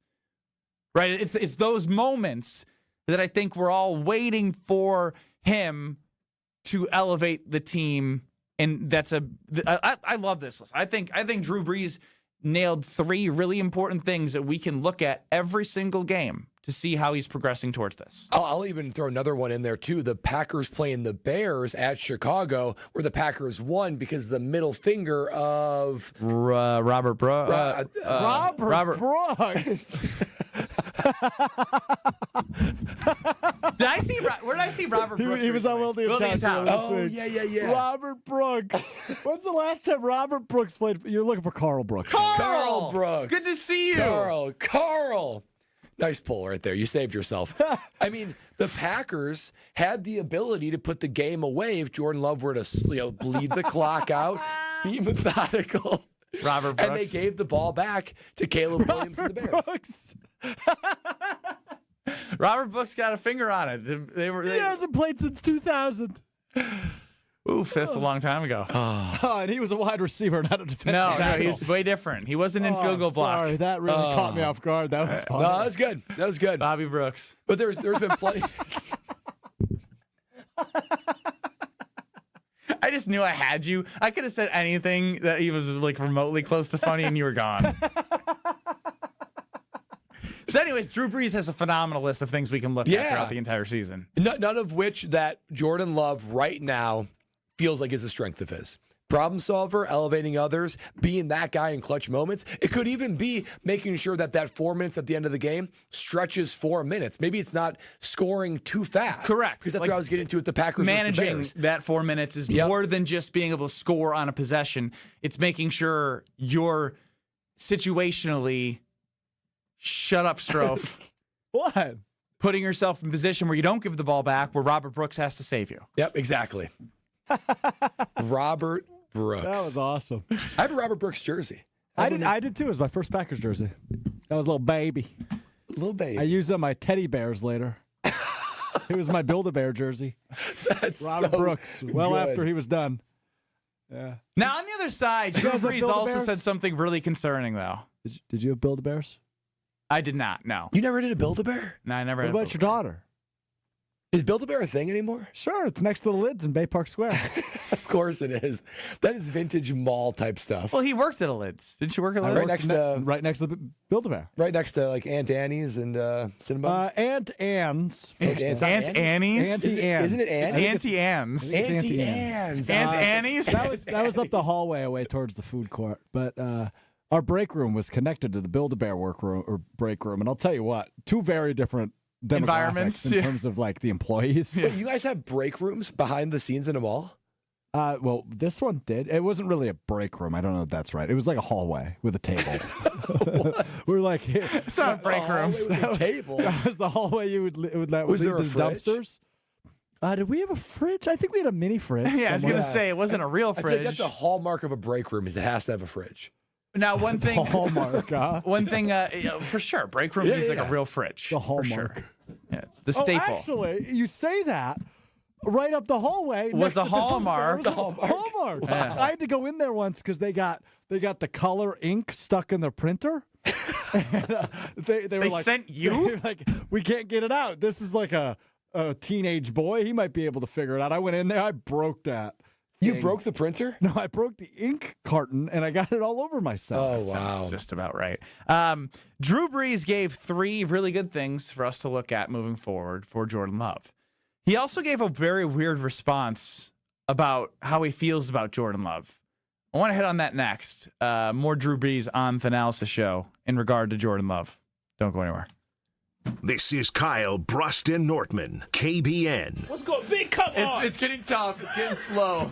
Right? It's those moments that I think we're all waiting for him to elevate the team. And I love this list. I think Drew Brees nailed 3 really important things that we can look at every single game to see how he's progressing towards this. I'll even throw another one in there, too. The Packers playing the Bears at Chicago, where the Packers won because the middle finger of Robert Brooks. Robert Brooks. Where did I see Robert Brooks? He was on William Town. Oh, yeah. Robert Brooks. When's the last time Robert Brooks played? You're looking for Carl Brooks. Carl Brooks. Good to see you. Carl. Nice pull right there. You saved yourself. I mean, the Packers had the ability to put the game away if Jordan Love were to bleed the clock out, be methodical. Robert Brooks. And they gave the ball back to Caleb Williams and the Bears. Brooks. Robert Brooks got a finger on it. He hasn't played since 2000. Oof, that's a long time ago. And he was a wide receiver, not a defensive tackle. No, he's way different. He wasn't in field goal block. Sorry, that really caught me off guard. That was fun. No, that was good. Bobby Brooks. But there's been plenty. I just knew I had you. I could have said anything that he was like remotely close to funny, and you were gone. Anyways, Drew Brees has a phenomenal list of things we can look at throughout the entire season. None of which that Jordan Love right now feels like is a strength of his. Problem solver, elevating others, being that guy in clutch moments. It could even be making sure that 4 minutes at the end of the game stretches 4 minutes. Maybe it's not scoring too fast. Correct. Because that's what I was getting to with the Packers versus the Bears. Managing that 4 minutes is more than just being able to score on a possession. It's making sure you're situationally shut up, Strofe. What? Putting yourself in a position where you don't give the ball back, where Robert Brooks has to save you. Yep, exactly. Robert Brooks. That was awesome. I have a Robert Brooks jersey. I did too. It was my first Packers jersey. That was a little baby. Little baby. I used it on my teddy bears later. It was my Build-A-Bear jersey. That's Robert Brooks. Well, after he was done. Yeah. Now, on the other side, Drew Brees also said something really concerning, though. Did you have Build-A-Bears? I did not, no. You never did a Build-A-Bear? No, I never What had about your daughter? Is Build-A-Bear a thing anymore? Sure, it's next to the lids in Bay Park Square. Of course it is. That is vintage mall type stuff. Well, he worked at a Lids. Didn't you work at a Lids? Right next to the Build-A-Bear. Right next to like Aunt Annie's and Cinnabon. Aunt Anne's. Aunt Annie's? Auntie Anne's. Isn't it Annie's? Auntie Anne's. Auntie Anne's. Aunt Annie's? That was up the hallway away towards the food court. But our break room was connected to the Build-A-Bear workroom or break room. And I'll tell you what, two very different environments in terms of like the employees. Wait, you guys have break rooms behind the scenes in a mall? Well, this one did. It wasn't really a break room. I don't know if that's right. It was like a hallway with a table. We were like, it's not a break room. Table. That was the hallway you would lead Was there the a fridge? dumpsters. Did we have a fridge? I think we had a mini fridge. Yeah, I was going to say, it wasn't a real I fridge. think that's a hallmark of a break room is it has to have a fridge. Now, one thing. Hallmark, huh? One thing, for sure, break room is like a real fridge. The hallmark. For sure. Yeah, it's the staple. Actually, you say that. Right up the hallway Was a next to the hallmark. Hallmark. Yeah. I had to go in there once because they got the color ink stuck in the printer. And, they were They like, sent you? Like, we can't get it out. This is like a teenage boy. He might be able to figure it out. I went in there. I broke that. You broke the printer? No, I broke the ink carton, and I got it all over myself. Oh, wow. Sounds just about right. Drew Brees gave 3 really good things for us to look at moving forward for Jordan Love. He also gave a very weird response about how he feels about Jordan Love. I want to hit on that next. More Drew Brees on the Analysis Show in regard to Jordan Love. Don't go anywhere. This is Kyle, Brust, and Nortman, KBN. What's going on? Big, come on. It's getting tough. It's getting slow.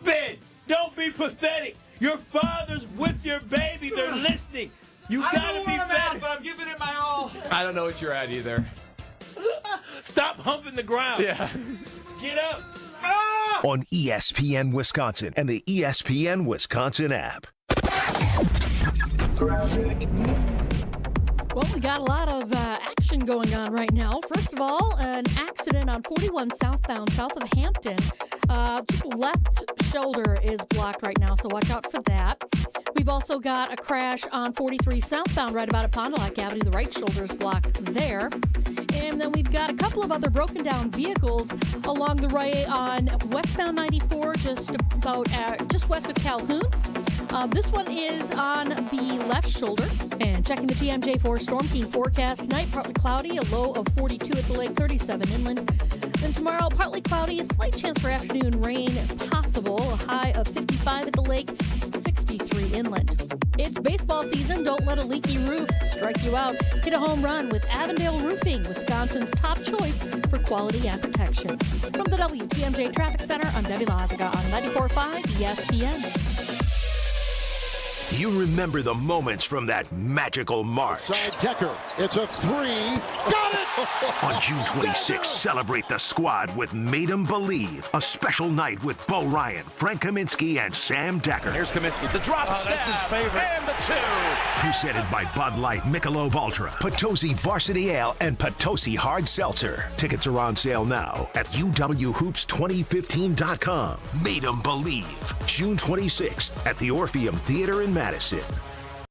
Ben, don't be pathetic. Your father's with your baby. They're listening. You gotta be better. but I'm giving it my all. I don't know what you're at either. Stop humping the ground. Yeah. Get up. On ESPN Wisconsin and the ESPN Wisconsin app. Well, we got a lot of action going on right now. First of all, an accident on 41 southbound south of Hampton. Just the left shoulder is blocked right now, so watch out for that. We've also got a crash on 43 southbound right about at Pond du Lac Avenue. The right shoulder is blocked there. And then we've got a couple of other broken down vehicles along the right on westbound 94, just west of Calhoun. This one is on the left shoulder. And checking the TMJ4 Storm King forecast tonight, partly cloudy, a low of 42 at the lake, 37 inland. Then tomorrow, partly cloudy, a slight chance for afternoon rain possible, a high of 55 at the lake, 63 inland. It's baseball season. Don't let a leaky roof strike you out. Hit a home run with Avondale Roofing, Wisconsin's top choice for quality and protection. From the WTMJ Traffic Center, I'm Debbie Lazaga on 94.5 ESPN. You remember the moments from that magical March. Side Decker. It's a 3. Got it! On June 26th, celebrate the squad with Made 'em Believe, a special night with Bo Ryan, Frank Kaminsky, and Sam Decker. Here's Kaminsky. The drop stab. That's his favorite. And the 2. Presented by Bud Light, Michelob Ultra, Potosi Varsity Ale, and Potosi Hard Seltzer. Tickets are on sale now at uwhoops2015.com. Made 'em Believe, June 26th at the Orpheum Theater in Madison.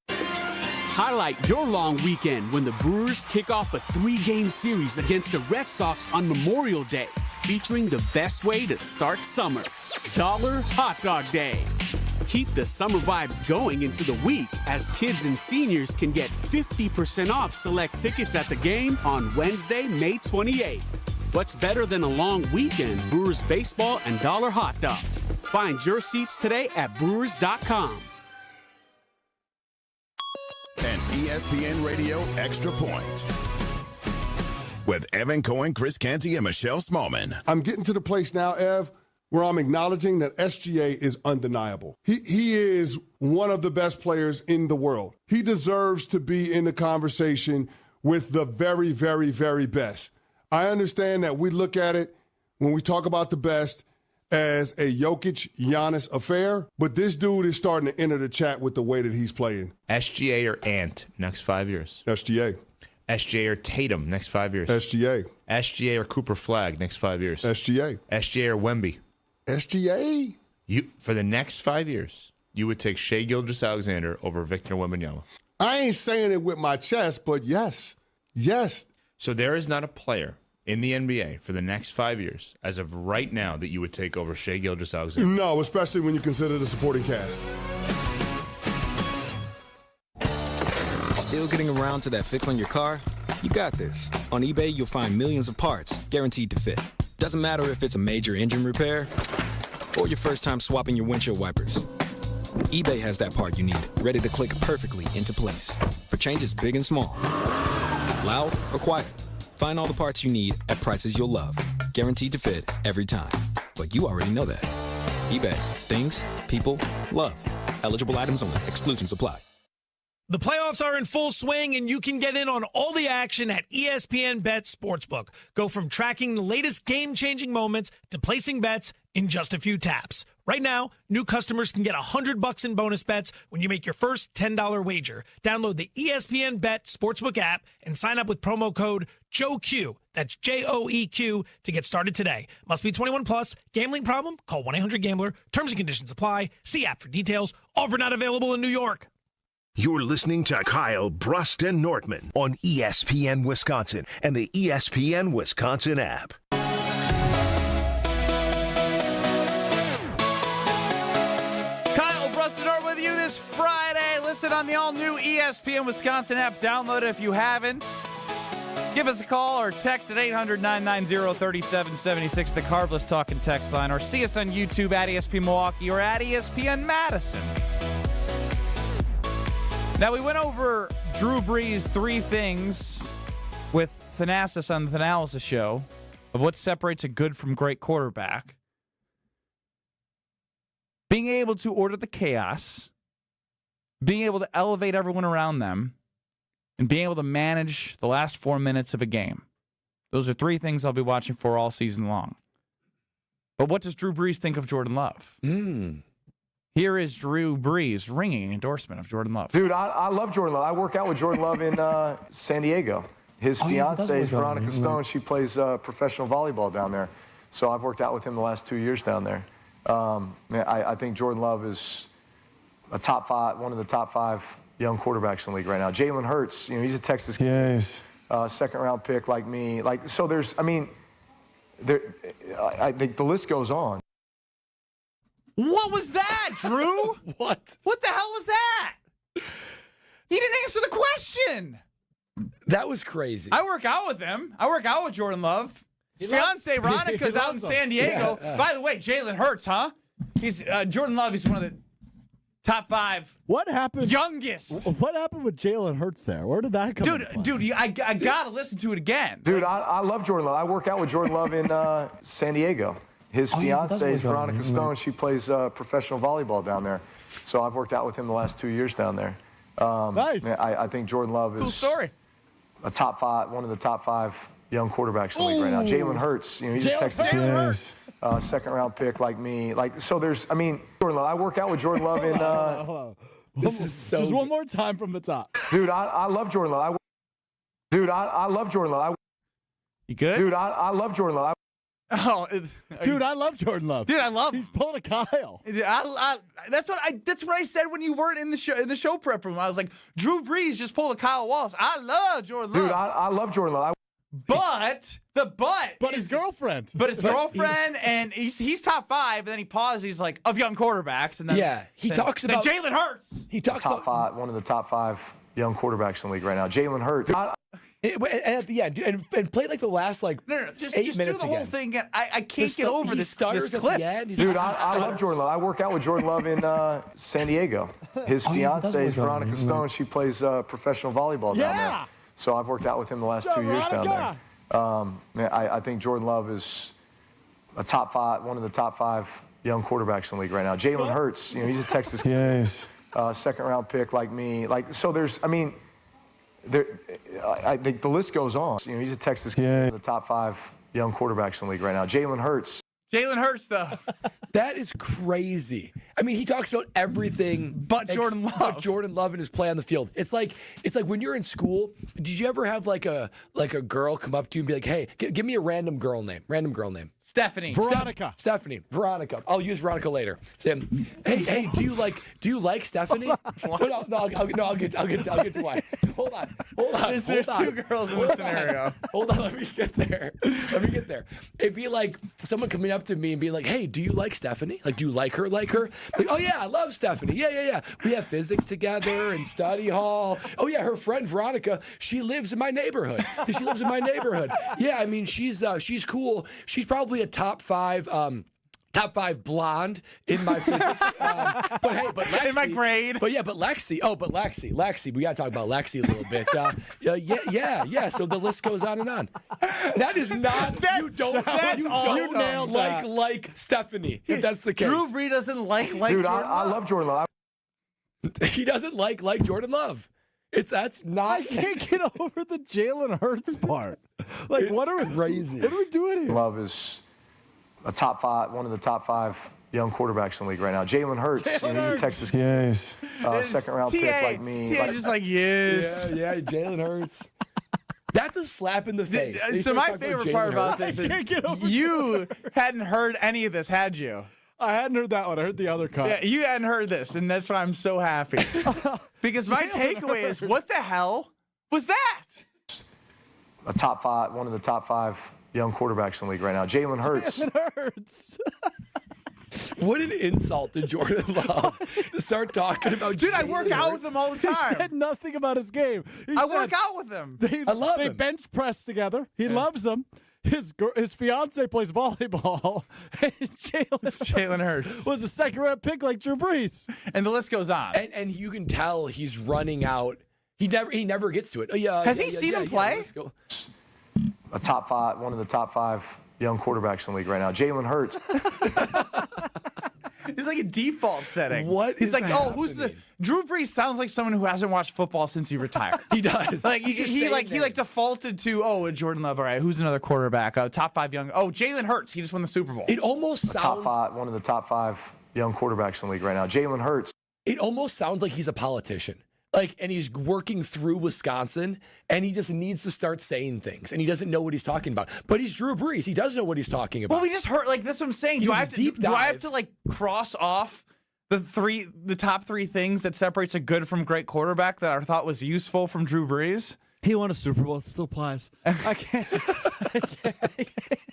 Highlight your long weekend when the Brewers kick off a 3-game series against the Red Sox on Memorial Day, featuring the best way to start summer, Dollar Hot Dog Day. Keep the summer vibes going into the week as kids and seniors can get 50% off select tickets at the game on Wednesday, May 28th. What's better than a long weekend? Brewers baseball and dollar hot dogs. Find your seats today at brewers.com. An ESPN Radio Extra Point with Evan Cohen, Chris Canty, and Michelle Smallman. I'm getting to the place now, Ev, where I'm acknowledging that SGA is undeniable. He is one of the best players in the world. He deserves to be in the conversation with the very, very, very best. I understand that we look at it when we talk about the best as a Jokic, Giannis affair, but this dude is starting to enter the chat with the way that he's playing. SGA or Ant next 5 years. SGA. SGA or Tatum next 5 years. SGA. SGA or Cooper Flagg next 5 years. SGA. SGA or Wemby. SGA. For the next 5 years, you would take Shai Gilgeous-Alexander over Victor Wembanyama. I ain't saying it with my chest, but yes. Yes. So there is not a player in the NBA for the next 5 years, as of right now, that you would take over Shai Gilgeous-Alexander. No, especially when you consider the supporting cast. Still getting around to that fix on your car? You got this. On eBay, you'll find millions of parts guaranteed to fit. Doesn't matter if it's a major engine repair or your first time swapping your windshield wipers. eBay has that part you need, ready to click perfectly into place for changes big and small. Loud or quiet, find all the parts you need at prices you'll love. Guaranteed to fit every time. But you already know that. eBay. Things, people, love. Eligible items only. Exclusions apply. The playoffs are in full swing, and you can get in on all the action at ESPN Bet Sportsbook. Go from tracking the latest game-changing moments to placing bets in just a few taps. Right now, new customers can get $100 in bonus bets when you make your first $10 wager. Download the ESPN Bet Sportsbook app and sign up with promo code JOEQ. That's JOEQ to get started today. Must be 21 plus. Gambling problem? Call 1-800-GAMBLER. Terms and conditions apply. See app for details. Offer not available in New York. You're listening to Kyle, Brust, and Nortman on ESPN Wisconsin and the ESPN Wisconsin app. Kyle, Brust, and Nortman with you this Friday. Listen on the all-new ESPN Wisconsin app. Download it if you haven't. Give us a call or text at 800-990-3776, the Carbless Talking text line, or see us on YouTube at ESPN Milwaukee or at ESPN Madison. Now, we went over Drew Brees' 3 things with Thanasis on the Thanasis show of what separates a good from great quarterback. Being able to order the chaos, being able to elevate everyone around them, and being able to manage the last 4 minutes of a game. Those are 3 things I'll be watching for all season long. But what does Drew Brees think of Jordan Love? Here is Drew Brees ringing endorsement of Jordan Love. Dude, I love Jordan Love. I work out with Jordan Love in San Diego. His fiance is Veronica Stone. She plays professional volleyball down there. So I've worked out with him the last 2 years down there. I think Jordan Love is one of the top 5 young quarterbacks in the league right now. Jalen Hurts, he's a Texas kid, second-round pick like me. I think the list goes on. What was that, Drew? What? What the hell was that? He didn't answer the question. That was crazy. I work out with him. I work out with Jordan Love. His fiance Veronica's out in San Diego. Yeah. By the way, Jalen Hurts, huh? He's Jordan Love. He's one of the top 5. What happened? Youngest. What happened with Jalen Hurts there? Where did that come from? Dude, I gotta listen to it again. Dude, I love Jordan Love. I work out with Jordan Love in San Diego. His fiance is Veronica Stone. She plays professional volleyball down there. So I've worked out with him the last 2 years down there. Nice. I think Jordan Love is cool story. One of the top 5 young quarterbacks in the league right now. Jalen Hurts, he's a Texas kid, second-round pick like me. Jordan Love. I work out with Jordan Love in. This is so. Just one more time from the top. Dude, I love Jordan Love. I love Jordan Love. You good? Dude, I love Jordan Love. Dude, I love Jordan Love. Dude, I love him. He's pulling a Kyle. That's what I said when you weren't in the show prep room. I was like, Drew Brees just pulled a Kyle Wallace. I love Jordan Love. Dude, I love Jordan Love. But his girlfriend. But his girlfriend, and he's top 5, and then he pauses. He's like, of young quarterbacks, and then he talks about Jalen Hurts. He talks top about 5, one of the top 5 young quarterbacks in the league right now. Jalen Hurts. At the end, and play like the last just 8 do minutes the whole again. thing again. I can't get over this At clip. the end. Dude, I love Jordan Love. I work out with Jordan Love in San Diego. His fiance is Veronica Stone. She plays professional volleyball down there. So I've worked out with him the last 2 years down there. I think Jordan Love is a top 5, one of the top 5 young quarterbacks in the league right now. Jalen Hurts, he's a Texas second-round pick like me. I think the list goes on. He's a Texas kid, the top 5 young quarterbacks in the league right now. Jalen Hurts. Jalen Hurts, though. That is crazy. I mean, he talks about everything but Jordan Love. But Jordan Love and his play on the field. It's like when you're in school. Did you ever have like a girl come up to you and be like, "Hey, give me a random girl name." Stephanie. Veronica. Stephanie. Veronica. I'll use Veronica later. Say, hey, do you like Stephanie? I'll get to why. Hold on. There's 2 girls in this scenario. Hold on, let me get there. It'd be like someone coming up to me and being like, "Hey, do you like Stephanie? Like, do you like her? Like, oh yeah, I love Stephanie. Yeah. We have physics together in study hall. Oh yeah, her friend Veronica, she lives in my neighborhood. Yeah, I mean, she's cool. She's probably a top 5 blonde in my physics. But Lexi, in my grade. But Lexi. Lexi. We got to talk about Lexi a little bit. Yeah. So the list goes on and on. That is not. You don't like Stephanie. If that's the case. Drew Brees doesn't like. Dude, I love Jordan Love. He doesn't like Jordan Love. That's not. I can't get over the Jalen Hurts part. What are we crazy? What are we doing here? Love is a top 5, one of the top 5 young quarterbacks in the league right now. Jalen Hurts, he's a Texas second-round pick like me. TA's just like, yes. Yeah, Jalen Hurts. That's a slap in the face. So my favorite part about this is you hadn't heard any of this, had you? I hadn't heard that one. I heard the other cut. Yeah, you hadn't heard this, and that's why I'm so happy. Because my takeaway is, what the hell was that? A top 5, one of the top 5 young quarterbacks in the league right now. Jalen Hurts. What an insult to Jordan Love to start talking about. Dude, I work out with him all the time. He said nothing about his game. I work out with him. I love him. They bench press together. He loves him. His fiance plays volleyball. Jalen Hurts was a 2nd-round pick like Drew Brees, and the list goes on. And you can tell he's running out. He never gets to it. Has he seen him play? A top 5, one of the top 5 young quarterbacks in the league right now. Jalen Hurts. It's like a default setting. He's like, who's the Drew Brees? Sounds like someone who hasn't watched football since he retired. He does. Like he defaulted to Jordan Love. All right, who's another quarterback? Top 5 young. Jalen Hurts. He just won the Super Bowl. It almost sounds top 5, one of the top 5 young quarterbacks in the league right now. Jalen Hurts. It almost sounds like he's a politician. And he's working through Wisconsin, and he just needs to start saying things, and he doesn't know what he's talking about. But he's Drew Brees; he does know what he's talking about. Well, we just heard that's what I'm saying. Do I have to cross off the top 3 things that separates a good from great quarterback that I thought was useful from Drew Brees? He won a Super Bowl. It still applies. I can't.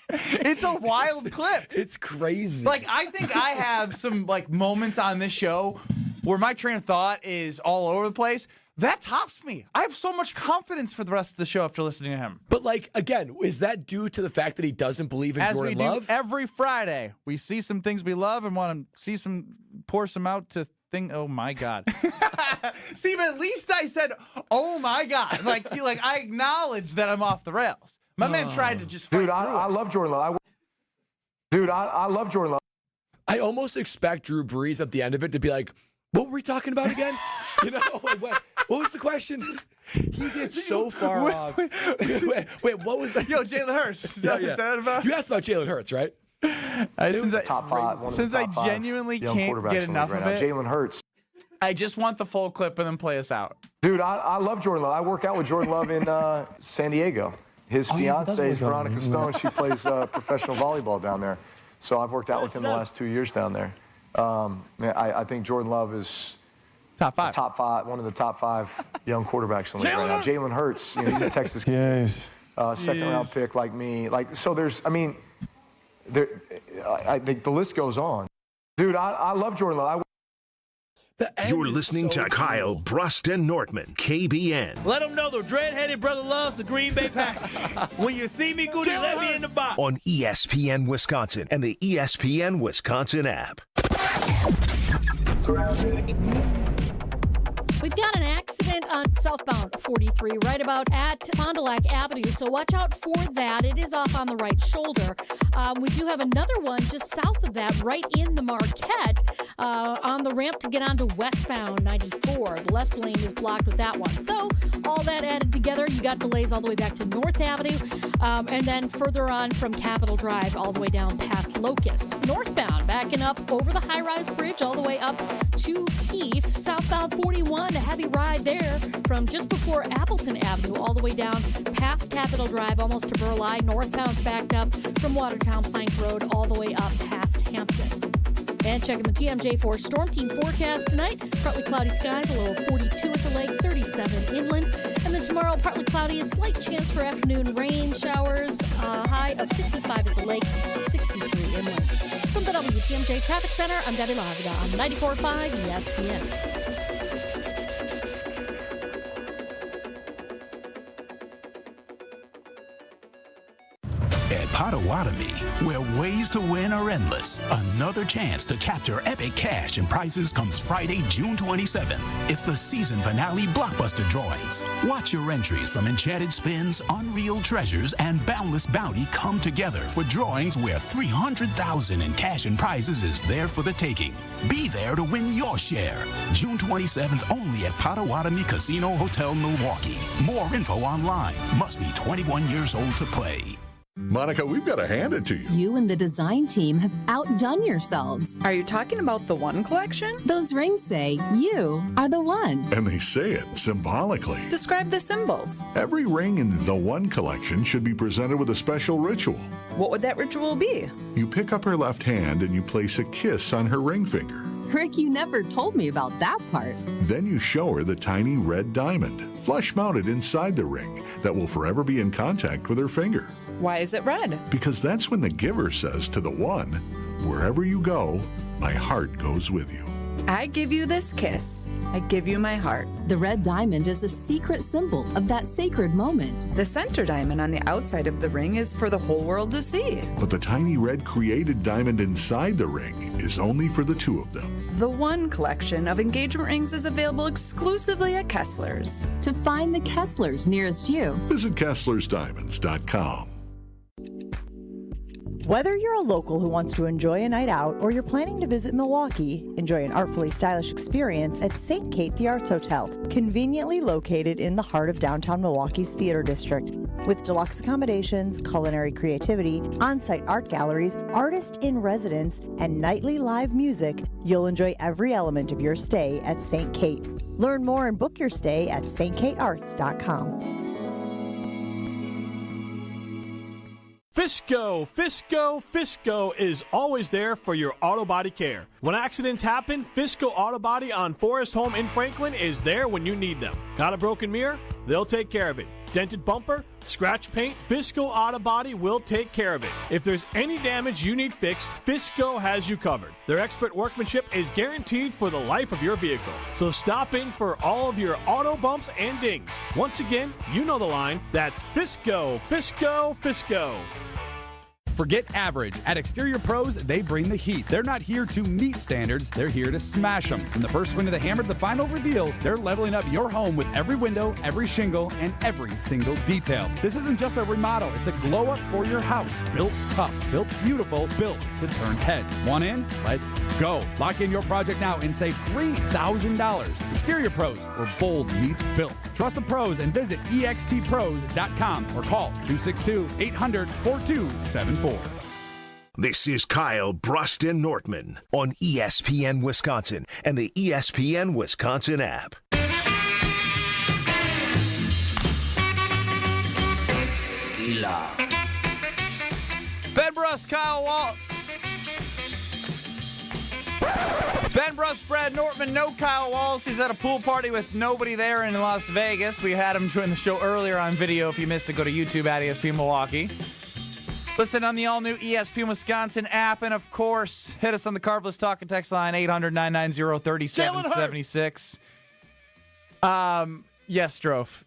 It's a wild clip. It's crazy. I think I have some moments on this show where my train of thought is all over the place. That tops me. I have so much confidence for the rest of the show after listening to him. But again, is that due to the fact that he doesn't believe in Jordan Love? As we do every Friday, we see some things we love and want to pour some out to think. Oh my God! See, but at least I said, "Oh my God!" I acknowledge that I'm off the rails. My man tried to just. Dude, I love Jordan Love. I love Jordan Love. I almost expect Drew Brees at the end of it to be like, "What were we talking about again?" What was the question? He gets so far off. Wait, what was that? Yo, Jalen Hurts. Is that about? You asked about Jalen Hurts, right? Top 5. Since I genuinely can't get enough of it. Jalen Hurts. I just want the full clip and then play us out. Dude, I love Jordan Love. I work out with Jordan Love in San Diego. His fiance is Veronica Stone. She plays professional volleyball down there. So I've worked out with him the last 2 years down there. I think Jordan Love is top 5, one of the top 5 young quarterbacks in the league right now. Jalen Hurts, he's a Texas second-round pick like me. So I think the list goes on. Dude, I love Jordan Love. You're listening to Kyle, Brust, and Nortman, KBN. Let them know the dread-headed brother loves the Green Bay Packers. When you see me, Goody, let me in the box. On ESPN Wisconsin and the ESPN Wisconsin app. We've got an accident on southbound 43 right about at Fond du Lac Avenue, so watch out for that. It is off on the right shoulder. We do have another one just south of that, right in the Marquette, on the ramp to get onto westbound 94. The left lane is blocked with that one. So all that added together, you got delays all the way back to North Avenue, and then further on from Capitol Drive all the way down past Locust. Northbound, backing up over the high-rise bridge all the way up to Keith. Southbound 41, a heavy ride there from just before Appleton Avenue all the way down past Capitol Drive, almost to Burleigh. Northbound's backed up from Watertown Plank Road all the way up past Hampton. And checking the TMJ4 Storm Team forecast tonight, partly cloudy skies, a low of 42 at the lake, 37 inland. And then tomorrow, partly cloudy, a slight chance for afternoon rain showers, a high of 55 at the lake, 63 inland. From the WTMJ Traffic Center, I'm Debbie Lazaga on 94.5 ESPN. At Potawatomi, where ways to win are endless, another chance to capture epic cash and prizes comes Friday, June 27th. It's the season finale blockbuster drawings. Watch your entries from Enchanted Spins, Unreal Treasures, and Boundless Bounty come together for drawings where $300,000 in cash and prizes is there for the taking. Be there to win your share. June 27th only at Potawatomi Casino Hotel, Milwaukee. More info online. Must be 21 years old to play. Monica, we've got to hand it to you. You and the design team have outdone yourselves. Are you talking about the One collection? Those rings say you are the one. And they say it symbolically. Describe the symbols. Every ring in the One collection should be presented with a special ritual. What would that ritual be? You pick up her left hand and you place a kiss on her ring finger. Rick, you never told me about that part. Then you show her the tiny red diamond, flush mounted inside the ring, that will forever be in contact with her finger. Why is it red? Because that's when the giver says to the one, wherever you go, my heart goes with you. I give you this kiss. I give you my heart. The red diamond is a secret symbol of that sacred moment. The center diamond on the outside of the ring is for the whole world to see. But the tiny red created diamond inside the ring is only for the two of them. The One collection of engagement rings is available exclusively at Kessler's. To find the Kessler's nearest you, visit KesslersDiamonds.com. Whether you're a local who wants to enjoy a night out or you're planning to visit Milwaukee, enjoy an artfully stylish experience at St. Kate the Arts Hotel, conveniently located in the heart of downtown Milwaukee's Theater District. With deluxe accommodations, culinary creativity, on-site art galleries, artist in residence, and nightly live music, you'll enjoy every element of your stay at St. Kate. Learn more and book your stay at stkatearts.com. Fisco is always there for your auto body care. When accidents happen, Fisco Auto Body on Forest Home in Franklin is there when you need them. Got a broken mirror? They'll take care of it. Dented bumper? Scratch paint? Fisco Auto Body will take care of it. If there's any damage you need fixed, Fisco has you covered. Their expert workmanship is guaranteed for the life of your vehicle. So stop in for all of your auto bumps and dings. Once again, you know the line. That's Fisco. Forget average. At Exterior Pros, they bring the heat. They're not here to meet standards, they're here to smash them. From the first swing of the hammer to the final reveal, they're leveling up your home with every window, every shingle, and every single detail. This isn't just a remodel, it's a glow up for your house. Built tough, built beautiful, built to turn heads. Want in? Let's go. Lock in your project now and save $3,000. Exterior Pros, where bold meets built. Trust the pros and visit extpros.com or call 262-800-4274. This is Kyle, Brust, and Nortman on ESPN Wisconsin and the ESPN Wisconsin app. Ben Brust, Kyle Walt. Ben Brust, Brad Nortman, no Kyle Wallace. He's at a pool party with nobody there in Las Vegas. We had him join the show earlier on video. If you missed it, go to YouTube at ESPN Milwaukee. Listen on the all-new ESPN Wisconsin app. And, of course, hit us on the Carbless Talk and Text line, 800-990-3776. Yes, Strofe.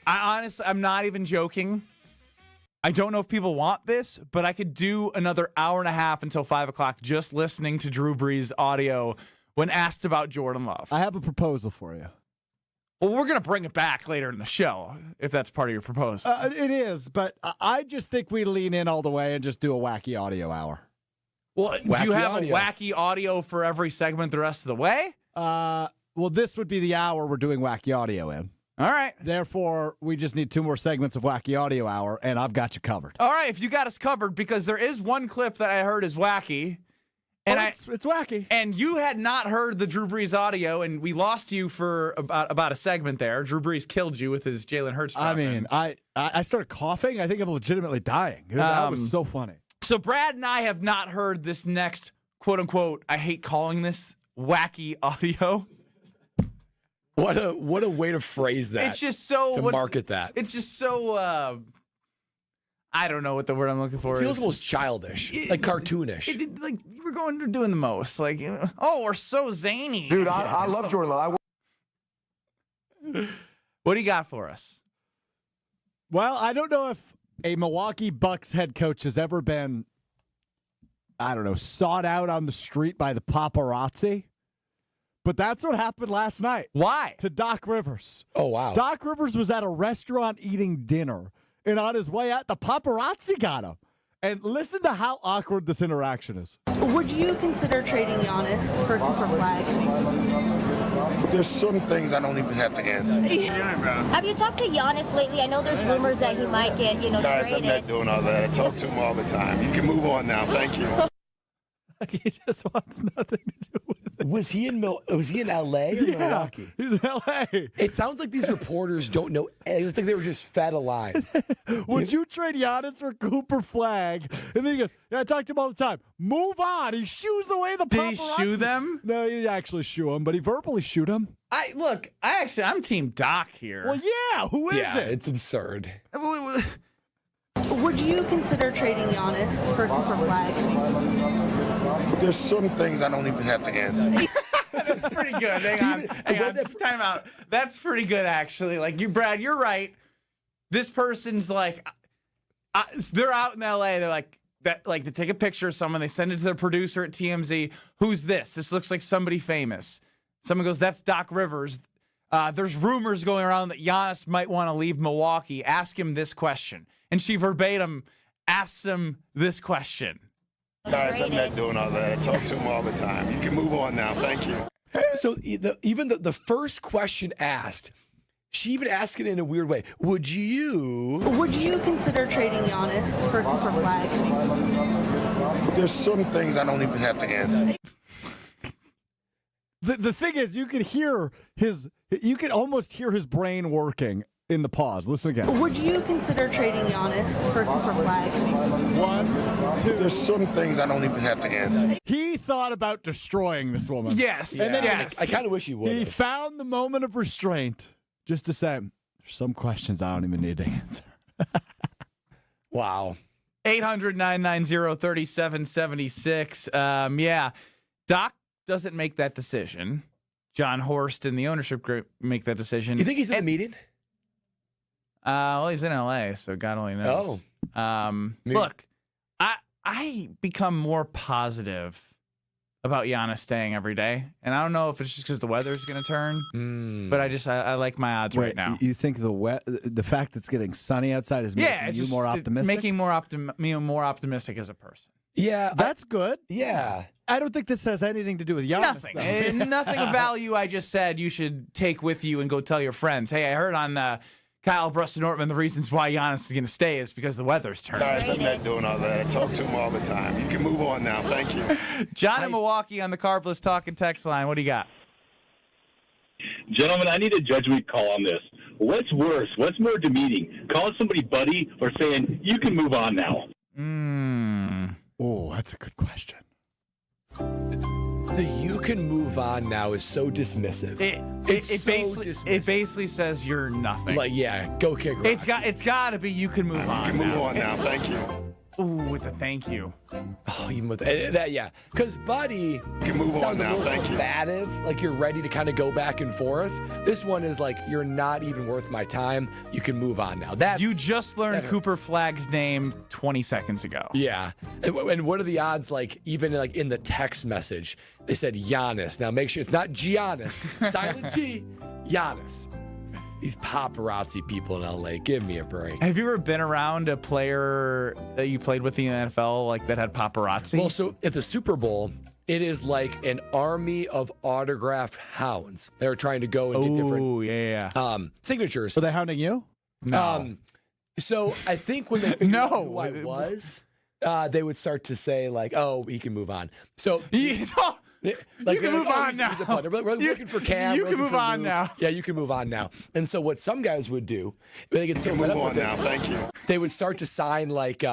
I'm not even joking. I don't know if people want this, but I could do another hour and a half until 5 o'clock just listening to Drew Brees' audio when asked about Jordan Love. I have a proposal for you. Well, we're going to bring it back later in the show, if that's part of your proposal. It is, but I just think we lean in all the way and just do a wacky audio hour. Well, do you have a wacky audio for every segment the rest of the way? Well, this would be the hour we're doing wacky audio in. All right. Therefore, we just need 2 more segments of wacky audio hour, and I've got you covered. All right, if you got us covered, because there is one clip that I heard is wacky. And it's wacky. And you had not heard the Drew Brees audio, and we lost you for about a segment there. Drew Brees killed you with his Jalen Hurts drop. I mean, I started coughing. I think I'm legitimately dying. That was so funny. So Brad and I have not heard this next, quote-unquote, I hate calling this, wacky audio. What a way to phrase that. It's just so... To market that. It's just so... I don't know what the word I'm looking for is. It feels almost childish, like cartoonish. Like you were doing the most. Like, we're so zany. Dude, I love Jordan Love. What do you got for us? Well, I don't know if a Milwaukee Bucks head coach has ever been, sought out on the street by the paparazzi. But that's what happened last night. Why? To Doc Rivers. Oh, wow. Doc Rivers was at a restaurant eating dinner. And on his way out, the paparazzi got him. And listen to how awkward this interaction is. Would you consider trading Giannis for Cooper Flag? There's some things I don't even have to answer. Have you talked to Giannis lately? I know there's rumors that he might get, Guys, traded. I'm not doing all that. I talk to him all the time. You can move on now. Thank you. He just wants nothing to do with it. Was he in L.A. or Milwaukee? He's in L.A. It sounds like these reporters don't know. It's like they were just fed a line. Would you trade Giannis for Cooper Flag? And then he goes, yeah, I talk to him all the time. Move on. He shoos away the paparazzi. Did he shoo them? No, he didn't actually shoo him, but he verbally shooed him. I'm Team Doc here. Well, yeah, who is it? It's absurd. Would you consider trading Giannis for Cooper Flag? There's some things I don't even have to answer. That's pretty good. Hang on. Time out. That's pretty good, actually. Brad, you're right. This person's like, they're out in L.A. They're like, they take a picture of someone. They send it to their producer at TMZ. Who's this? This looks like somebody famous. Someone goes, that's Doc Rivers. There's rumors going around that Giannis might want to leave Milwaukee. Ask him this question. And she verbatim asks him this question. Guys, I'm not doing all that. I talk to him all the time. You can move on now. Thank you. So even the first question asked, she even asked it in a weird way. Would you consider trading Giannis for Cooper Flag? There's some things I don't even have to answer. The thing is, you can almost hear his brain working in the pause. Listen again. Would you consider trading Giannis for Cooper Flag? 1, 2. There's some things I don't even have to answer. He thought about destroying this woman. Yes. And then I kind of wish he would. He found the moment of restraint just to say, there's some questions I don't even need to answer. Wow. 800-990-3776. Yeah. Doc doesn't make that decision. John Horst and the ownership group make that decision. You think he's in the meeting? Well, he's in L.A., so God only knows. Look, I become more positive about Giannis staying every day, and I don't know if it's just because the weather's going to turn, but I like my odds right now. You think the fact that it's getting sunny outside is making you more optimistic? Making me more optimistic as a person. Yeah, that's good. Yeah. I don't think this has anything to do with Giannis. Nothing. Nothing of value I just said you should take with you and go tell your friends. Hey, I heard on Kyle, Brust, and Nortman the reasons why Giannis is going to stay is because the weather's turning. Guys, I'm not doing all that. I talk to him all the time. You can move on now. Thank you. John in Milwaukee on the Carbless Talk and Text line. What do you got? Gentlemen, I need a judgment call on this. What's worse? What's more demeaning? Calling somebody buddy or saying, you can move on now? Oh, that's a good question. The "you can move on now" is so dismissive. It basically says you're nothing. Like, yeah, go kick rocks. It's got to be you can move on. You can move on now. Thank you. Ooh, with the thank you. Oh, even with that, yeah. Because Buddy can move sounds on a now. little Thank you. combative, like you're ready to kind of go back and forth. This one is like, you're not even worth my time. You can move on now. You just learned Cooper Flagg's name 20 seconds ago. Yeah. And what are the odds, like, even like in the text message, they said Giannis. Now make sure it's not Giannis. Silent G. Giannis. These paparazzi people in LA, give me a break. Have you ever been around a player that you played with in the NFL like that had paparazzi? Well, so at the Super Bowl, it is like an army of autograph hounds. They're trying to go and get different signatures. Were they hounding you? No. So I think when they figured out who I was, they would start to say like, "Oh, he can move on." So Like, you can move on now. We're looking for Cam. You can move on now. Yeah, you can move on now. And so what some guys would do, they get so move on now. Thank you. They would start to sign like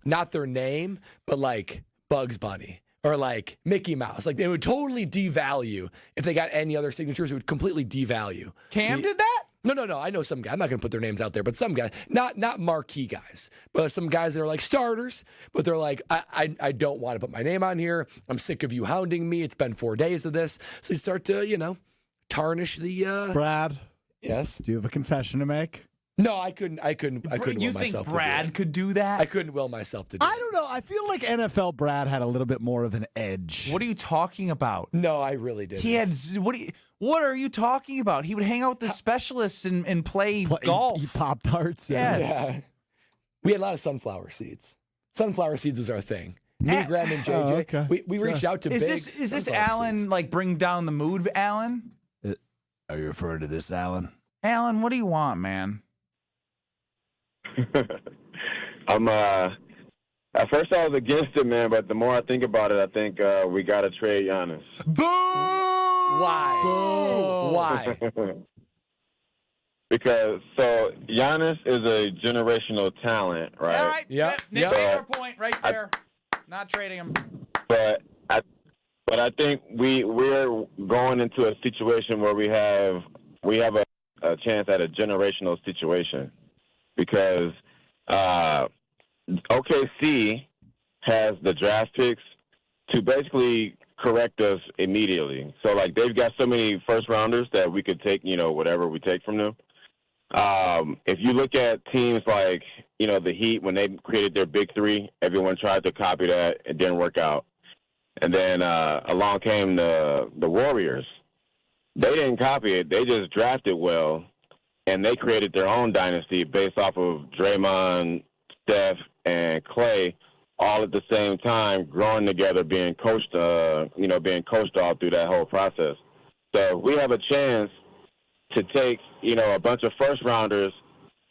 not their name, but like Bugs Bunny or like Mickey Mouse. Like they would totally devalue if they got any other signatures. It would completely devalue. Cam did that? No. I know some guys. I'm not going to put their names out there, but some guys, not marquee guys, but some guys that are like starters, but they're like, I don't want to put my name on here. I'm sick of you hounding me. It's been 4 days of this. So you start to, tarnish the. Brad. Yes. Do you have a confession to make? No, I couldn't will you myself think Brad could do that? I couldn't will myself to do I don't know. I feel like NFL Brad had a little bit more of an edge. What are you talking about? No, I really didn't. He had what are you talking about? He would hang out with the specialists and play golf. Eat Pop-Tarts. Yes. Yeah. We had a lot of sunflower seeds. Sunflower seeds was our thing. Me, Graham, and JJ. Okay. We reached out to Is this Alan seeds. like bring down the mood, Alan? Are you referring to this, Alan? Alan, what do you want, man? At first I was against it, man, but the more I think about it, I think we got to trade Giannis. Boo! Why? Boo! Why? Because Giannis is a generational talent, right? All right. Yep. Nick made our point right there. Not trading him. But I think we're going into a situation where we have a chance at a generational situation. Because OKC has the draft picks to basically correct us immediately. So, like, they've got so many first-rounders that we could take, whatever we take from them. If you look at teams like, the Heat, when they created their big three, everyone tried to copy that. It didn't work out. And then along came the Warriors. They didn't copy it. They just drafted well. And they created their own dynasty based off of Draymond, Steph, and Clay, all at the same time, growing together, being coached all through that whole process. So we have a chance to take, a bunch of first rounders,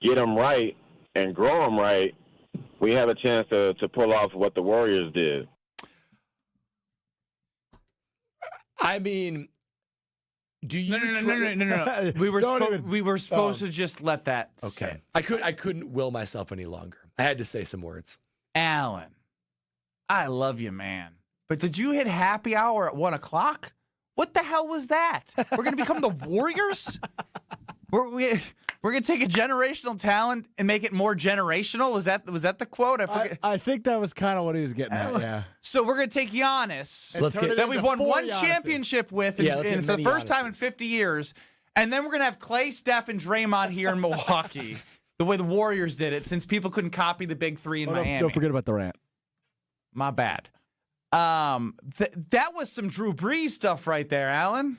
get them right, and grow them right. We have a chance to pull off what the Warriors did. I mean. Do you No. We were supposed to just let that sit. I couldn't will myself any longer. I had to say some words. Alan, I love you, man. But did you hit happy hour at 1:00? What the hell was that? We're gonna become the Warriors? We're gonna take a generational talent and make it more generational? Was that the quote? I forget. I think that was kind of what he was getting at. Yeah. So we're going to take Giannis, that we've won one championship with for the first time in 50 years, and then we're going to have Clay, Steph, and Draymond here in Milwaukee, the way the Warriors did it, since people couldn't copy the big three in Miami. Don't forget about Durant. My bad. That was some Drew Brees stuff right there, Alan.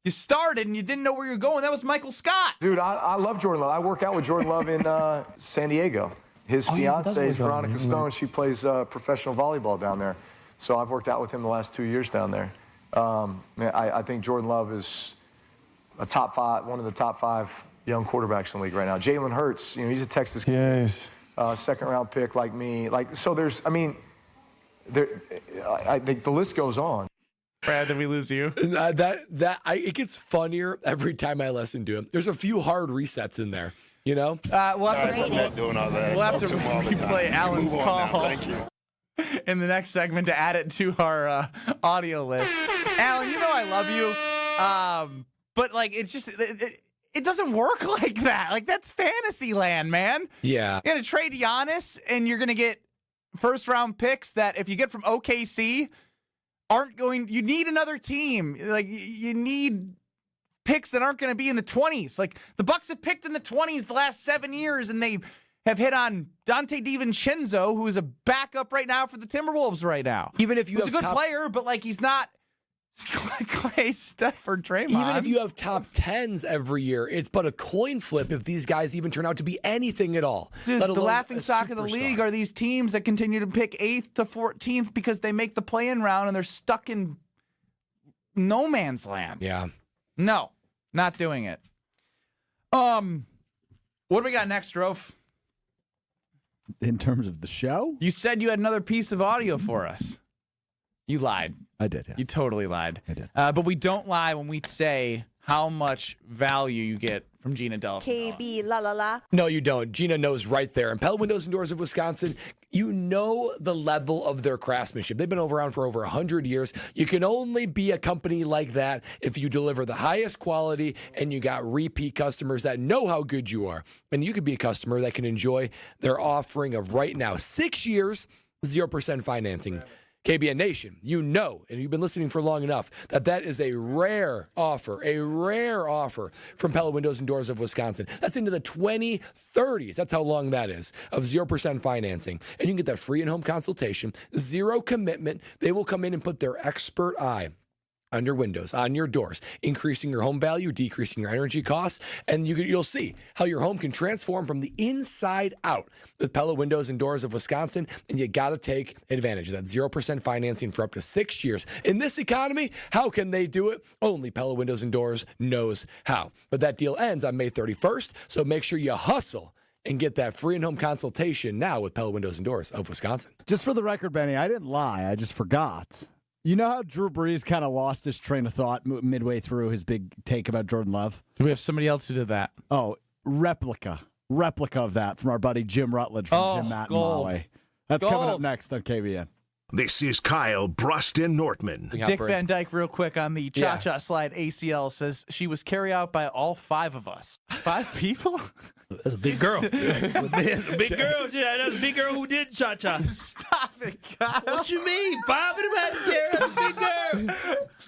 You started and you didn't know where you were going. That was Michael Scott. Dude, I love Jordan Love. I work out with Jordan Love in San Diego. His fiance is Veronica Stone. She plays professional volleyball down there. So I've worked out with him the last 2 years down there. I think Jordan Love is one of the top five young quarterbacks in the league right now. Jalen Hurts, he's a Texas kid, second-round pick like me. I think the list goes on. Brad, did we lose you? It gets funnier every time I listen to him. There's a few hard resets in there. We'll have to replay Alan's call. Thank you. in the next segment to add it to our audio list. Alan, you know I love you, but like it's just it doesn't work like that. Like that's fantasy land, man. Yeah. You're gonna trade Giannis, and you're gonna get first round picks that if you get from OKC aren't going. You need another team. Like you need picks that aren't going to be in the 20s. Like the Bucks have picked in the 20s the last 7 years, and they have hit on Dante DiVincenzo, who is a backup right now for the Timberwolves right now. Even if you He's have a good player, but like he's not Clay, Steph, or Draymond. Even if you have top 10s every year, it's but a coin flip if these guys even turn out to be anything at all. Dude, the laughing stock of the league are these teams that continue to pick 8th to 14th because they make the play-in round and they're stuck in no man's land. Yeah. No, not doing it. What do we got next, Drof? In terms of the show? You said you had another piece of audio for us. You lied. I did, yeah. You totally lied. I did. But we don't lie when we say how much value you get from Gina Delafinola. KB, la la la. No, you don't. Gina knows right there. And Pella Windows and Doors of Wisconsin, you know the level of their craftsmanship. They've been around for over 100 years. You can only be a company like that if you deliver the highest quality and you got repeat customers that know how good you are. And you could be a customer that can enjoy their offering of right now 6 years, 0% financing. KBN Nation, you know, and you've been listening for long enough, that is a rare offer from Pella Windows and Doors of Wisconsin. That's into the 2030s. That's how long that is, of 0% financing. And you can get that free in-home consultation, zero commitment. They will come in and put their expert eye on your windows, on your doors, increasing your home value, decreasing your energy costs, and you'll see how your home can transform from the inside out with Pella Windows and Doors of Wisconsin, and you got to take advantage of that 0% financing for up to 6 years. In this economy, how can they do it? Only Pella Windows and Doors knows how. But that deal ends on May 31st, so make sure you hustle and get that free in-home consultation now with Pella Windows and Doors of Wisconsin. Just for the record, Benny, I didn't lie. I just forgot. You know how Drew Brees kind of lost his train of thought midway through his big take about Jordan Love? Do we have somebody else who did that? Oh, replica of that from our buddy Jim Rutledge from Jim Matt and Molly. That's coming up next on KBN. This is Kyle, Brust, and Nortman. Dick Van Dyke, real quick on the Cha-Cha Slide ACL, says she was carried out by all 5 of us. 5 people? That's a big girl. That's a big girl. Yeah, that's a big girl who did Cha-Cha. Stop it, Kyle. What you mean? 5 of them had to carry. That's a big girl.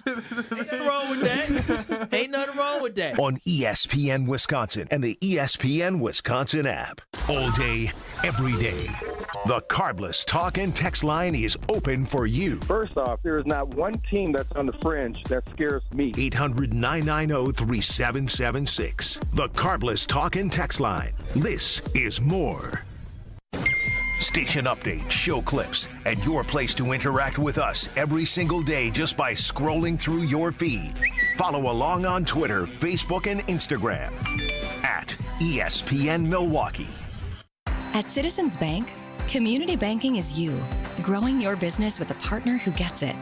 Ain't nothing wrong with that. Ain't nothing wrong with that. On ESPN Wisconsin and the ESPN Wisconsin app. All day, every day. The Carbless talk and text line is open for you. First off, there is not one team that's on the fringe that scares me. 800-990-3776. The Carbless talk and text line. This is more. Station updates, show clips, and your place to interact with us every single day just by scrolling through your feed. Follow along on Twitter, Facebook, and Instagram at ESPN Milwaukee. At Citizens Bank, community banking is you, growing your business with a partner who gets it.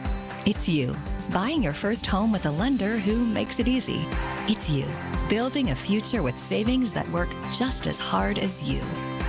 It's you, buying your first home with a lender who makes it easy. It's you, building a future with savings that work just as hard as you.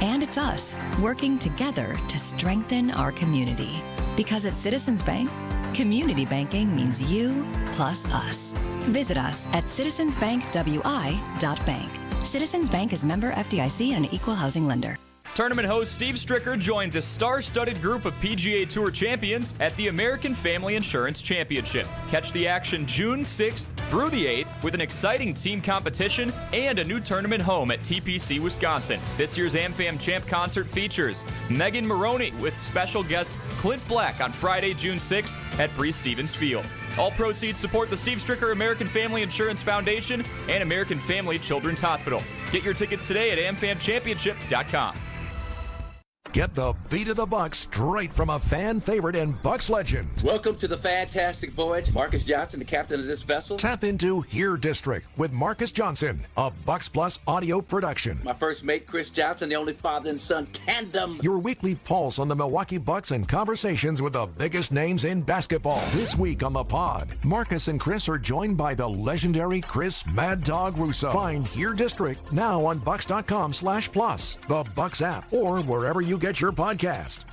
And it's us, working together to strengthen our community. Because at Citizens Bank, community banking means you plus us. Visit us at citizensbankwi.bank. Citizens Bank is member FDIC and an equal housing lender. Tournament host Steve Stricker joins a star-studded group of PGA Tour champions at the American Family Insurance Championship. Catch the action June 6th through the 8th with an exciting team competition and a new tournament home at TPC Wisconsin. This year's AmFam Champ concert features Megan Maroney with special guest Clint Black on Friday, June 6th at Brees Stevens Field. All proceeds support the Steve Stricker American Family Insurance Foundation and American Family Children's Hospital. Get your tickets today at amfamchampionship.com. Get the beat of the Bucks straight from a fan favorite and Bucks legend. Welcome to the fantastic voyage. Marcus Johnson, the captain of this vessel. Tap into Here District with Marcus Johnson, a Bucks Plus audio production. My first mate, Chris Johnson, the only father and son tandem. Your weekly pulse on the Milwaukee Bucks and conversations with the biggest names in basketball. This week on the pod, Marcus and Chris are joined by the legendary Chris Mad Dog Russo. Find Here District now on Bucks.com/plus, the Bucks app, or wherever you get your podcast.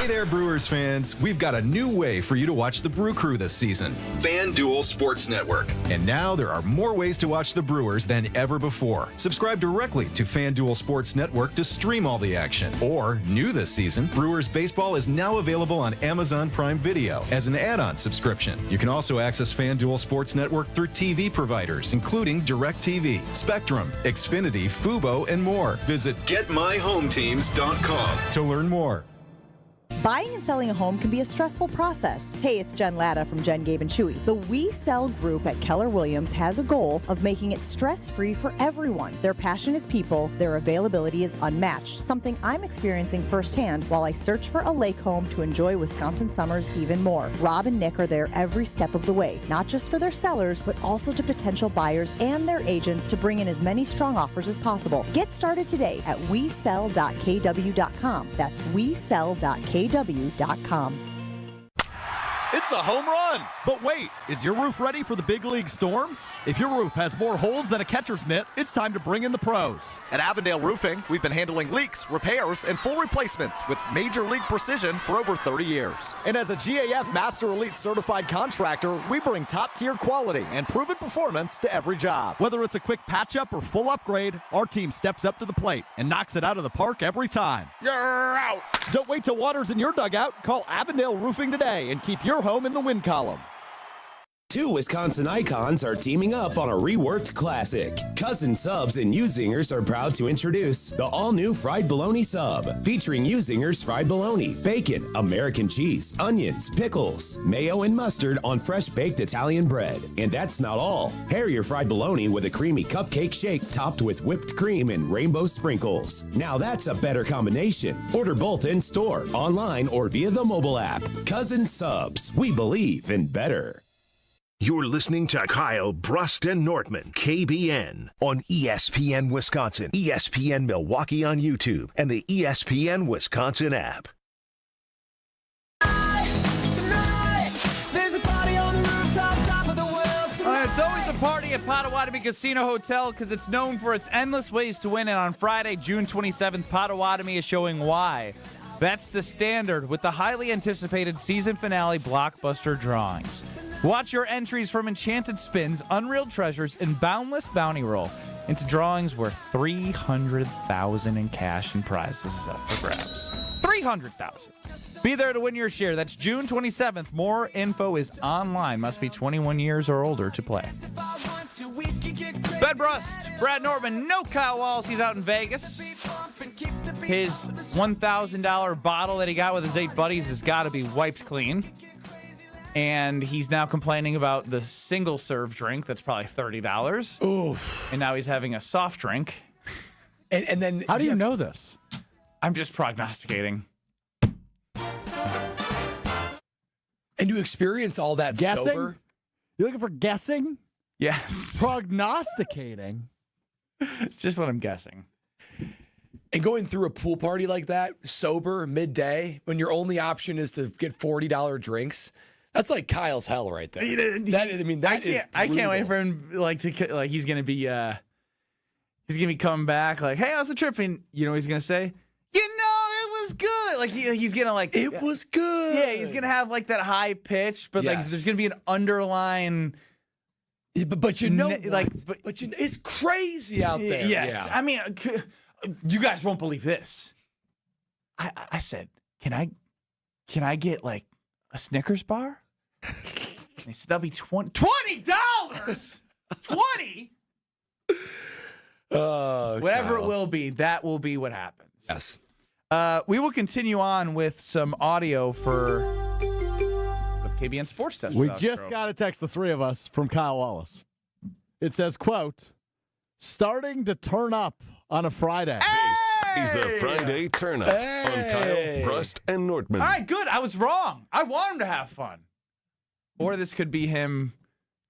Hey there, Brewers fans. We've got a new way for you to watch the Brew Crew this season. FanDuel Sports Network. And now there are more ways to watch the Brewers than ever before. Subscribe directly to FanDuel Sports Network to stream all the action. Or, new this season, Brewers Baseball is now available on Amazon Prime Video as an add-on subscription. You can also access FanDuel Sports Network through TV providers, including DirecTV, Spectrum, Xfinity, Fubo, and more. Visit GetMyHomeTeams.com to learn more. Buying and selling a home can be a stressful process. Hey, it's Jen Latta from Jen, Gabe, and Chewy. The We Sell group at Keller Williams has a goal of making it stress-free for everyone. Their passion is people, their availability is unmatched, something I'm experiencing firsthand while I search for a lake home to enjoy Wisconsin summers even more. Rob and Nick are there every step of the way, not just for their sellers, but also to potential buyers and their agents to bring in as many strong offers as possible. Get started today at wesell.kw.com. That's wesell.kw.com. It's a home run! But wait, is your roof ready for the big league storms? If your roof has more holes than a catcher's mitt, it's time to bring in the pros. At Avondale Roofing, we've been handling leaks, repairs, and full replacements with major league precision for over 30 years. And as a GAF Master Elite certified contractor, we bring top-tier quality and proven performance to every job. Whether it's a quick patch-up or full upgrade, our team steps up to the plate and knocks it out of the park every time. You're out! Don't wait till water's in your dugout. Call Avondale Roofing today and keep your home in the win column. Two Wisconsin icons are teaming up on a reworked classic. Cousin Subs and U-Zingers are proud to introduce the all-new Fried Bologna Sub, featuring U-Zingers fried bologna, bacon, American cheese, onions, pickles, mayo, and mustard on fresh-baked Italian bread. And that's not all. Pair your fried bologna with a creamy cupcake shake topped with whipped cream and rainbow sprinkles. Now that's a better combination. Order both in-store, online, or via the mobile app. Cousin Subs. We believe in better. You're listening to Kyle, Brust, and Nortman, KBN, on ESPN Wisconsin, ESPN Milwaukee on YouTube, and the ESPN Wisconsin app. It's always a party at Potawatomi Casino Hotel because it's known for its endless ways to win. And on Friday, June 27th, Potawatomi is showing why. That's the standard with the highly anticipated season finale blockbuster drawings. Watch your entries from Enchanted Spins, Unreal Treasures, and Boundless Bounty Roll into drawings worth $300,000 in cash and prizes is up for grabs. $300,000. Be there to win your share. That's June 27th. More info is online. Must be 21 years or older to play. Ben Brust, Brad Nortman, no Kyle Wallace. He's out in Vegas. His $1,000 bottle that he got with his 8 buddies has got to be wiped clean. And he's now complaining about the single serve drink that's probably $30. Oof. And now he's having a soft drink. And then how do you know this? I'm just prognosticating. And you experience all that guessing? sober? You're looking for guessing? Yes. Prognosticating. It's just what I'm guessing. And going through a pool party like that, sober, midday, when your only option is to get $40 drinks, that's like Kyle's hell right there. I can't wait for him he's gonna be coming back like, hey, how's the trip? And you know what he's gonna say? You know, it was good. Like he's gonna like it was good. Yeah, he's gonna have like that high pitch, but like there's gonna be an underlying. But you know, it's crazy out there. Yes, yeah. I mean, you guys won't believe this. I said, can I get like a Snickers bar? They said that'll be $20. $20. Whatever it will be, that will be what happens. Yes. We will continue on with some audio for the KBN Sports Test. We just got a text, the three of us, from Kyle Wallace. It says, quote, starting to turn up on a Friday. He's the Friday turn up on Kyle, Brust, and Nortman. All right, good. I was wrong. I want him to have fun. Or this could be him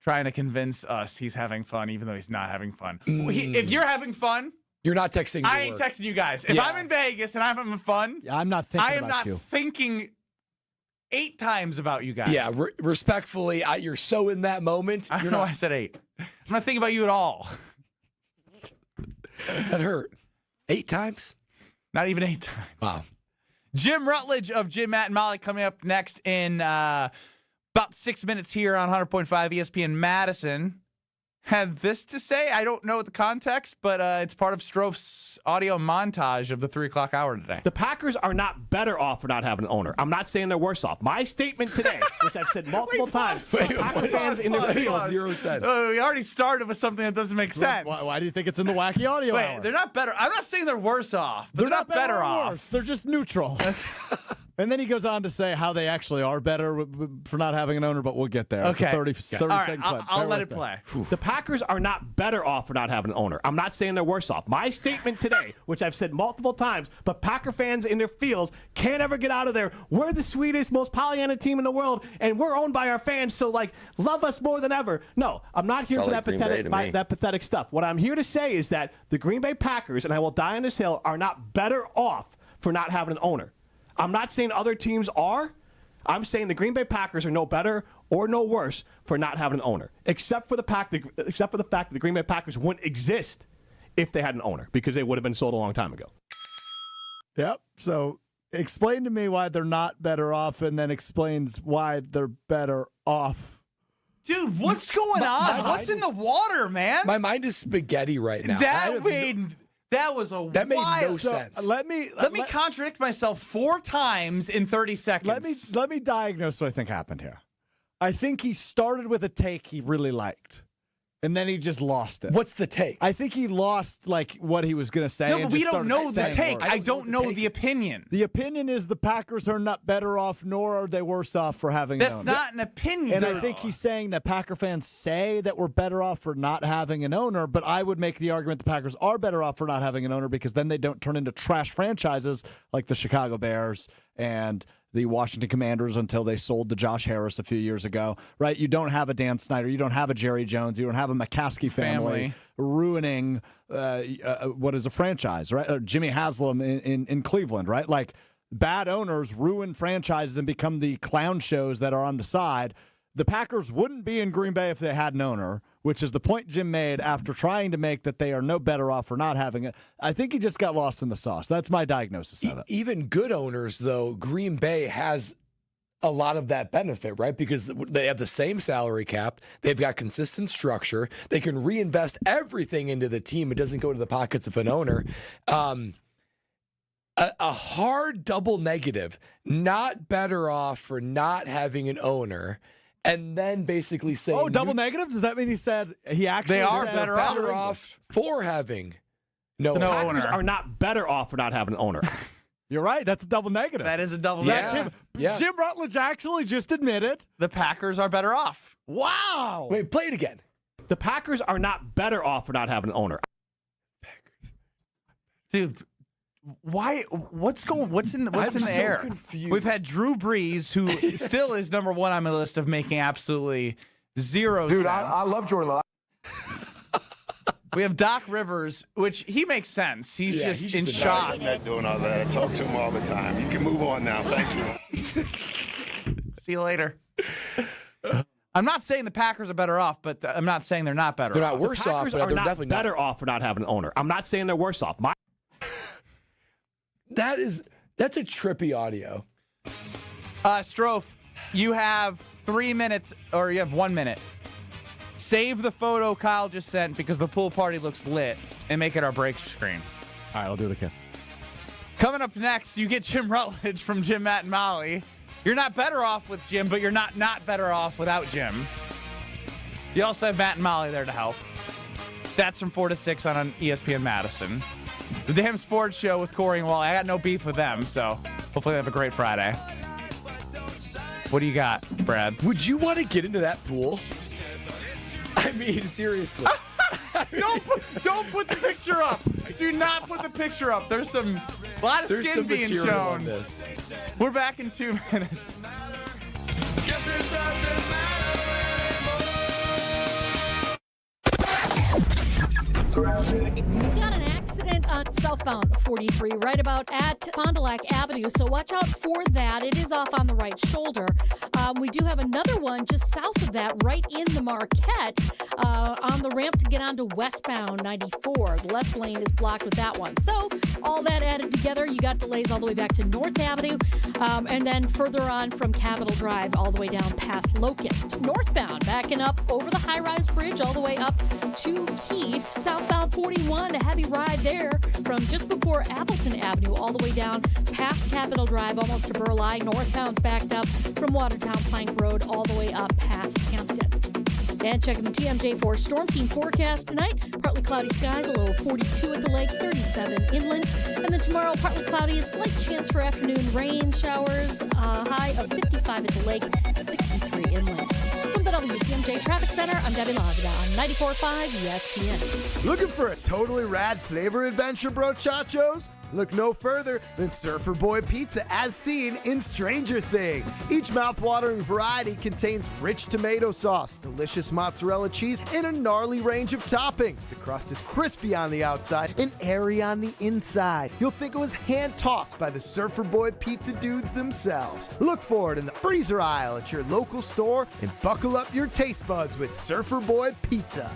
trying to convince us he's having fun, even though he's not having fun. If you're having fun, you're not texting. I ain't texting you guys. If I'm in Vegas and I'm having fun, I'm not thinking I am about not you. thinking 8 times about you guys. Yeah, respectfully, you're so in that moment. I don't know why I said 8. I'm not thinking about you at all. That hurt. 8 times? Not even 8 times. Wow. Jim Rutledge of Jim, Matt, and Molly coming up next in about 6 minutes here on 100.5 ESPN Madison. Had this to say. I don't know the context, but it's part of Strof's audio montage of the 3 o'clock hour today. The Packers are not better off for not having an owner. I'm not saying they're worse off. My statement today, which I've said multiple times, Packer fans in their field, 0 cents. We already started with something that doesn't make sense. Why do you think it's in the wacky audio hour? They're not better. I'm not saying they're worse off, but they're not better or off. worse. They're just neutral. And then he goes on to say how they actually are better for not having an owner, but we'll get there. Okay. It's a 30-second clip. I'll let it play. The Packers are not better off for not having an owner. I'm not saying they're worse off. My statement today, which I've said multiple times, but Packer fans in their fields can't ever get out of there. We're the sweetest, most Pollyanna team in the world, and we're owned by our fans, so, love us more than ever. No, I'm not here for that pathetic stuff. What I'm here to say is that the Green Bay Packers, and I will die on this hill, are not better off for not having an owner. I'm not saying other teams are. I'm saying the Green Bay Packers are no better or no worse for not having an owner, except for the fact that the Green Bay Packers wouldn't exist if they had an owner, because they would have been sold a long time ago. Yep. So explain to me why they're not better off, and then explains why they're better off. Dude, what's going on? What's in the water, man? My mind is spaghetti right now. That made no sense. Let me contradict myself 4 times in 30 seconds. Let me diagnose what I think happened here. I think he started with a take he really liked, and then he just lost it. What's the take? I think he lost what he was going to say. No, but we don't know the take. I don't know the opinion. The opinion is the Packers are not better off, nor are they worse off for having an owner. That's not an opinion. And I think he's saying that Packer fans say that we're better off for not having an owner, but I would make the argument the Packers are better off for not having an owner, because then they don't turn into trash franchises like the Chicago Bears and the Washington Commanders until they sold to Josh Harris a few years ago, right? You don't have a Dan Snyder. You don't have a Jerry Jones. You don't have a McCaskey family ruining what is a franchise, right? Or Jimmy Haslam in Cleveland, right? Bad owners ruin franchises and become the clown shows that are on the side. The Packers wouldn't be in Green Bay if they had an owner, which is the point Jim made after trying to make that they are no better off for not having it. I think he just got lost in the sauce. That's my diagnosis of it. Even good owners, though, Green Bay has a lot of that benefit, right? Because they have the same salary cap. They've got consistent structure. They can reinvest everything into the team. It doesn't go to the pockets of an owner. A hard double negative, not better off for not having an owner. And then basically saying, double negative? Does that mean he said he actually they are said better off for having no The owner? Packers are not better off for not having an owner. You're right. That's a double negative. That is a double negative. Jim Rutledge actually just admitted the Packers are better off. Wow. Wait, play it again. The Packers are not better off for not having an owner. Dude, why? What's in the air? Confused. We've had Drew Brees, who still is number one on my list of making absolutely zero sense. Dude, I love Jordan Love. We have Doc Rivers, which he makes sense. He's just in shock. I'm not doing all that. I talk to him all the time. You can move on now. Thank you. See you later. I'm not saying the Packers are better off, but I'm not saying they're not better. They're off. not worse off, but they're definitely better off for not having an owner. I'm not saying they're worse off. That's a trippy audio. Strofe, you have 3 minutes, or you have 1 minute. Save the photo Kyle just sent because the pool party looks lit, and make it our break screen. All right, I'll do it again. Coming up next, you get Jim Rutledge from Jim, Matt, and Molly. You're not better off with Jim, but you're not better off without Jim. You also have Matt and Molly there to help. That's from 4 to 6 on ESPN Madison. The Damn Sports Show with Corey and Wally. I got no beef with them, so hopefully they have a great Friday. What do you got, Brad? Would you want to get into that pool? I mean, seriously. Don't put the picture up. Do not put the picture up. There's a lot of skin being shown. On this. We're back in 2 minutes. We got an accident on southbound 43 right about at Fond du Lac Avenue, so watch out for that. It is off on the right shoulder. We do have another one just south of that, right in the Marquette, on the ramp to get onto westbound 94. The left lane is blocked with that one. So all that added together, you got delays all the way back to North Avenue, and then further on from Capitol Drive all the way down past Locust. Northbound, backing up over the high-rise bridge all the way up to Keefe. Southbound 41, a heavy ride there from just before Appleton Avenue all the way down past Capitol Drive, almost to Burleigh. Northbound's backed up from Watertown Plank Road all the way up past Hampton. And checking the TMJ4 Storm Team forecast tonight. Partly cloudy skies, a low of 42 at the lake, 37 inland. And then tomorrow, partly cloudy, a slight chance for afternoon rain showers, high of 55 at the lake, 63 inland. From the WTMJ Traffic Center, I'm Debbie Lazada on 94.5 ESPN. Looking for a totally rad flavor adventure, brochachos? Look no further than Surfer Boy Pizza as seen in Stranger Things. Each mouth-watering variety contains rich tomato sauce, delicious mozzarella cheese, and a gnarly range of toppings. The crust is crispy on the outside and airy on the inside. You'll think it was hand-tossed by the Surfer Boy Pizza dudes themselves. Look for it in the freezer aisle at your local store and buckle up your taste buds with Surfer Boy Pizza.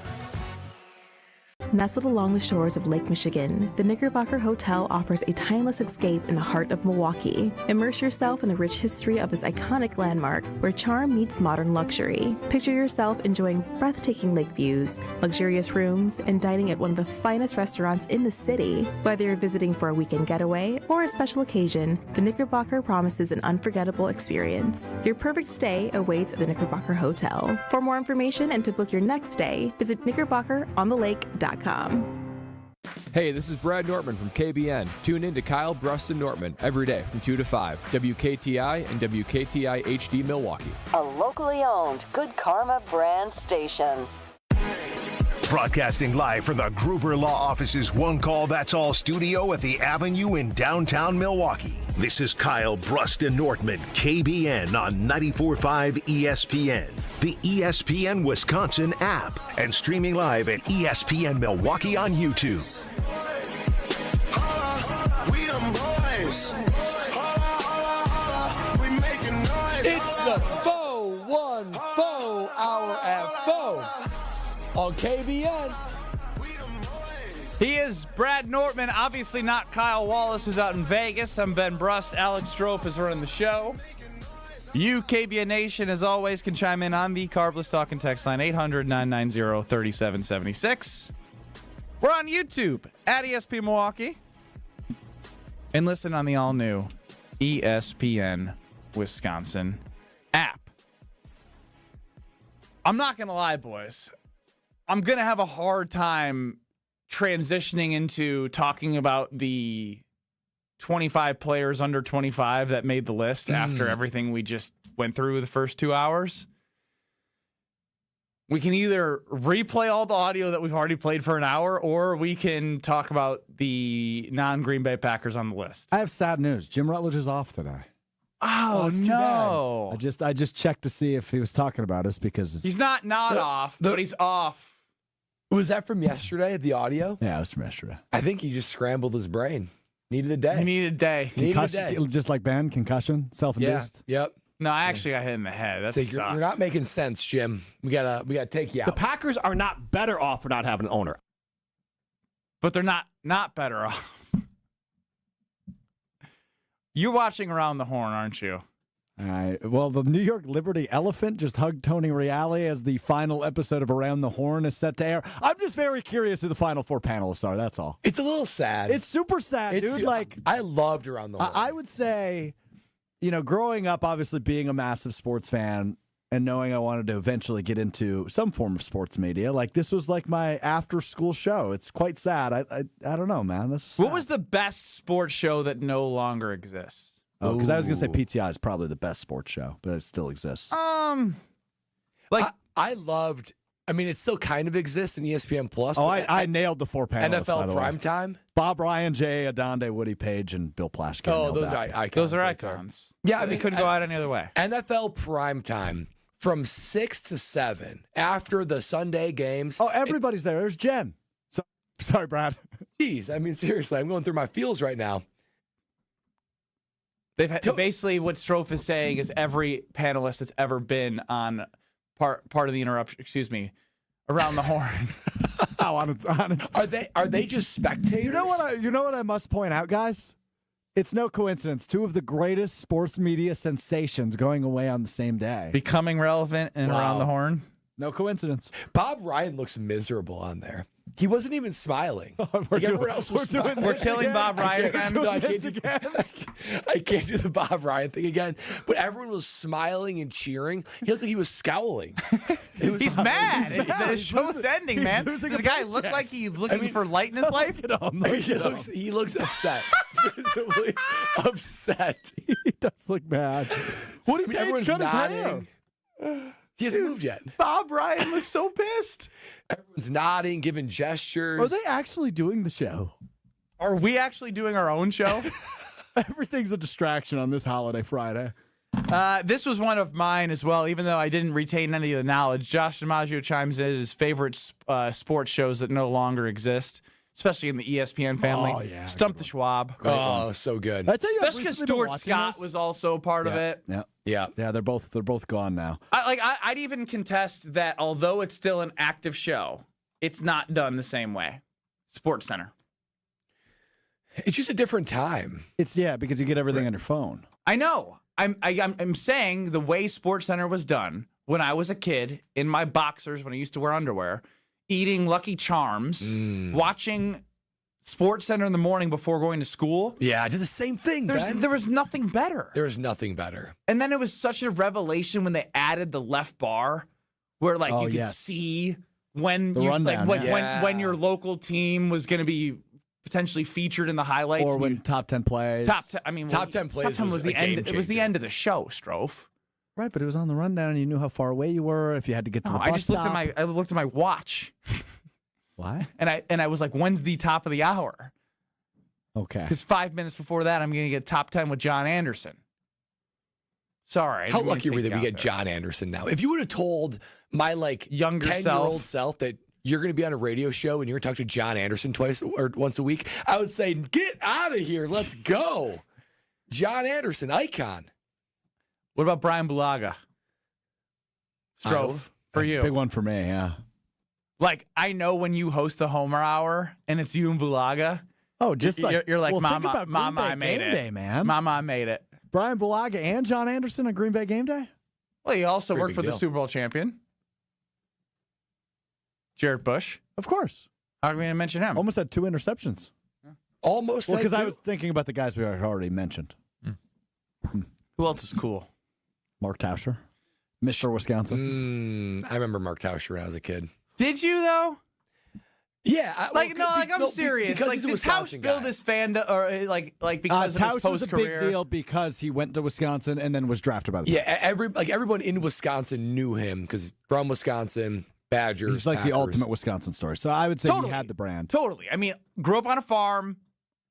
Nestled along the shores of Lake Michigan, the Knickerbocker Hotel offers a timeless escape in the heart of Milwaukee. Immerse yourself in the rich history of this iconic landmark where charm meets modern luxury. Picture yourself enjoying breathtaking lake views, luxurious rooms, and dining at one of the finest restaurants in the city. Whether you're visiting for a weekend getaway or a special occasion, the Knickerbocker promises an unforgettable experience. Your perfect stay awaits at the Knickerbocker Hotel. For more information and to book your next stay, visit knickerbockeronthelake.com. Hey, this is Brad Nortman from KBN. Tune in to Kyle, Brust, and Nortman every day from 2 to 5. WKTI and WKTI HD Milwaukee. A locally owned Good Karma brand station. Broadcasting live from the Gruber Law Office's One Call That's All studio at the Avenue in downtown Milwaukee. This is Kyle, Brust, and Nortman, KBN on 94.5 ESPN, the ESPN Wisconsin app, and streaming live at ESPN Milwaukee on YouTube. It's the Bo One Bo Hour at Bo on KBN. He is Brad Nortman, obviously not Kyle Wallace, who's out in Vegas. I'm Ben Brust. Alex Strofe is running the show. You, KBN Nation, as always, can chime in on the Carbless Talk and Text line 800-990-3776. We're on YouTube at ESPN Milwaukee. And listen on the all-new ESPN Wisconsin app. I'm not going to lie, boys. I'm going to have a hard time transitioning into talking about the 25 players under 25 that made the list after everything we just went through the first 2 hours. We can either replay all the audio that we've already played for an hour, or we can talk about the non-Green Bay Packers on the list. I have sad news. Jim Rutledge is off today. Oh, no. I just checked to see if he was talking about us because he's not off, but he's off. Was that from yesterday, the audio? Yeah, it was from yesterday. I think he just scrambled his brain. Needed a day. He needed a day. Concussion, just like Ben, concussion, self-induced. Yeah. Yep. No, I actually got hit in the head. That sucks. You're not making sense, Jim. We gotta take you out. The Packers are not better off for not having an owner. But they're not better off. You're watching Around the Horn, aren't you? All right. Well, the New York Liberty Elephant just hugged Tony Reale as the final episode of Around the Horn is set to air. I'm just very curious who the final four panelists are. That's all. It's a little sad. It's super sad, dude. Like, I loved Around the Horn. I would say, growing up, obviously being a massive sports fan and knowing I wanted to eventually get into some form of sports media, like this was like my after-school show. It's quite sad. I don't know, man. This is sad. What was the best sports show that no longer exists? Oh, because I was going to say PTI is probably the best sports show, but it still exists. I loved. I mean, it still kind of exists in ESPN Plus. Oh, I nailed the four panelists. NFL Primetime. Bob Ryan, Jay Adonde, Woody Page, and Bill Plaschke. Oh, those are icons. Those are icons. Yeah, I mean, couldn't go out any other way. NFL Primetime from 6 to 7 after the Sunday games. Oh, everybody's there. There's Jen. Sorry, Brad. Jeez, I mean, seriously, I'm going through my feels right now. Basically what Strofe is saying is every panelist that's ever been on part of the interruption, around the horn. Are they just spectators? You know what I must point out, guys? It's no coincidence. Two of the greatest sports media sensations going away on the same day. Becoming relevant and around the horn. No coincidence. Bob Ryan looks miserable on there. He wasn't even smiling. Everyone else was smiling. We're killing Bob Ryan again. I can't do the Bob Ryan thing again. But everyone was smiling and cheering. He looked like he was scowling. He's mad. The show's ending, man. Does the guy look like he's looking for light in his life? He looks upset. Visibly upset. He does look mad. What did everyone's cut his nodding. hair? He hasn't moved yet. Bob Ryan looks so pissed. Everyone's nodding, giving gestures. Are they actually doing the show? Are we actually doing our own show? Everything's a distraction on this holiday Friday. This was one of mine as well, even though I didn't retain any of the knowledge. Josh DiMaggio chimes in his favorite sports shows that no longer exist, especially in the ESPN family. Oh, yeah. Stump the Schwab. So good. I tell you, Especially because Stuart Scott was also part of it. Yeah. They're both gone now. I'd even contest that although it's still an active show, it's not done the same way. Sports Center. It's just a different time. It's because you get everything on your phone. I know. I'm saying the way Sports Center was done when I was a kid in my boxers when I used to wear underwear, eating Lucky Charms, watching Sports Center in the morning before going to school. Yeah, I did the same thing. There was nothing better. There was nothing better. And then it was such a revelation when they added the left bar, where you could see when when your local team was going to be potentially featured in the highlights, or when top 10 plays. Top 10 plays. Top 10 was the end. It was the end of the show, Strofe. Right, but it was on the rundown, and you knew how far away you were if you had to get to the bus stop. I looked at my watch. Why? And I was like, when's the top of the hour? Okay. Because 5 minutes before that, I'm going to get top 10 with John Anderson. Sorry. How lucky are we that we get John Anderson now? If you would have told my younger 10-year-old self that you're going to be on a radio show and you're going to talk to John Anderson twice or once a week, I would say, get out of here. Let's go. John Anderson, icon. What about Brian Bulaga? Strofe, for you. Big one for me, yeah. I know when you host the Homer Hour and it's you and Bulaga. Oh, just you're like, well, Mama, I made it. Day, man. Mama, I made it. Brian Bulaga and John Anderson on Green Bay Game Day? Well, he also worked for the Super Bowl champion, Jared Bush. Of course. How are we going to mention him? Almost had 2 interceptions. Yeah. Almost. Well, because I was thinking about the guys we had already mentioned. Who else is cool? Mark Tauscher, Mr. Wisconsin. I remember Mark Tauscher when I was a kid. Did you, though? Yeah. I'm serious. Because did Tausch build his fan or because of his post-career? Tausch was a big deal because he went to Wisconsin and then was drafted by the Packers. Everyone in Wisconsin knew him because from Wisconsin, Badgers. He's like Packers. the ultimate Wisconsin story. So I would say he had the brand. Totally. I mean, grew up on a farm,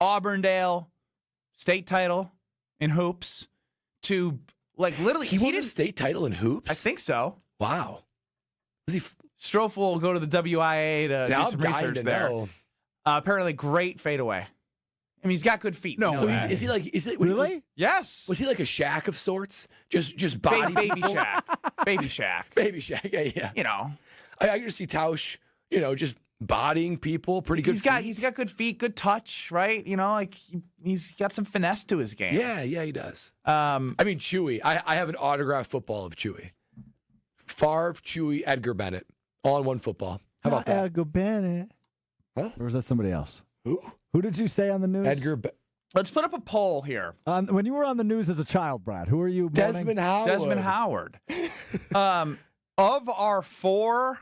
Auburndale, state title in hoops, to literally. He won a state title in hoops? I think so. Wow. Was he? Strofe will go to the WIA to do some research there. Apparently, great fadeaway. I mean, he's got good feet. No, so is he really? Yes. Was he like a Shaq of sorts? Just body baby Shaq, baby Shaq, baby Shaq. Yeah. You know, I just see Tausch. just bodying people. Pretty good. He's got good feet, good touch, right? He's got some finesse to his game. Yeah, he does. I mean, Chewy. I have an autographed football of Chewy. Favre, Chewy, Edgar Bennett. All in one football. How about that? Edgar Bennett. Huh? Or was that somebody else? Who did you say on the news? Let's put up a poll here. When you were on the news as a child, Brad, who are you? Desmond Howard. Desmond Howard. Of our 4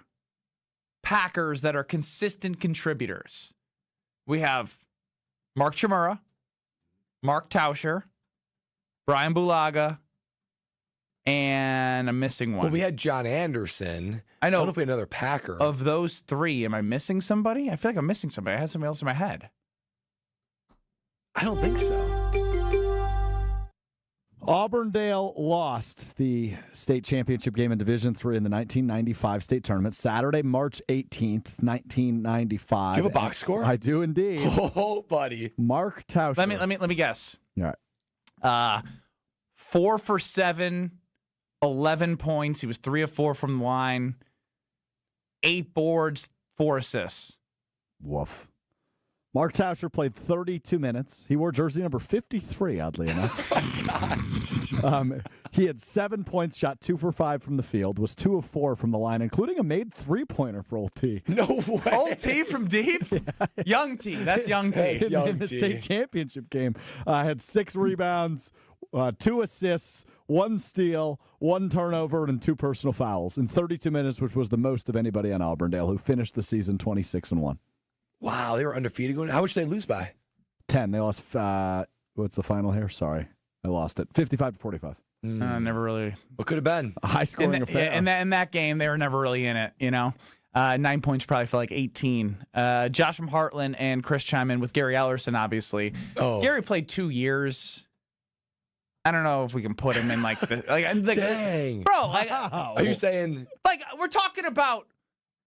Packers that are consistent contributors, we have Mark Chmura, Mark Tauscher, Brian Bulaga, and I'm missing one. Well, we had John Anderson. I know. I don't know if we had another Packer. Of those 3, am I missing somebody? I feel like I'm missing somebody. I had somebody else in my head. I don't think so. Auburndale lost the state championship game in Division III in the 1995 state tournament, Saturday, March 18th, 1995. Do you have a box score? I do indeed. Oh, buddy. Mark Tauscher. Let me guess. All right. 4 for 7, 11 points. He was 3 of 4 from the line, 8 boards, 4 assists. Woof. Mark Tauscher played 32 minutes. He wore jersey number 53, oddly enough. He had 7 points, shot 2 for 5 from the field, was 2 of 4 from the line, including a made three-pointer for Old T. No way. Old T from deep? Yeah. Young T. That's Young T. In the state championship game. Had 6 rebounds, 2 assists, 1 steal, 1 turnover, and 2 personal fouls in 32 minutes, which was the most of anybody on Auburndale, who finished the season 26-1. Wow, they were undefeated going. How much did they lose by? 10. They lost, what's the final here? Sorry. I lost it. 55-45. Never really. What could have been? A high-scoring affair. Yeah, in that game, they were never really in it, 9 points probably for like 18. Josh from Heartland and Chris chime in with Gary Ellerson, obviously. Oh. Gary played 2 years. I don't know if we can put him in like the... Dang. Bro, like... Are you saying... Like, we're talking about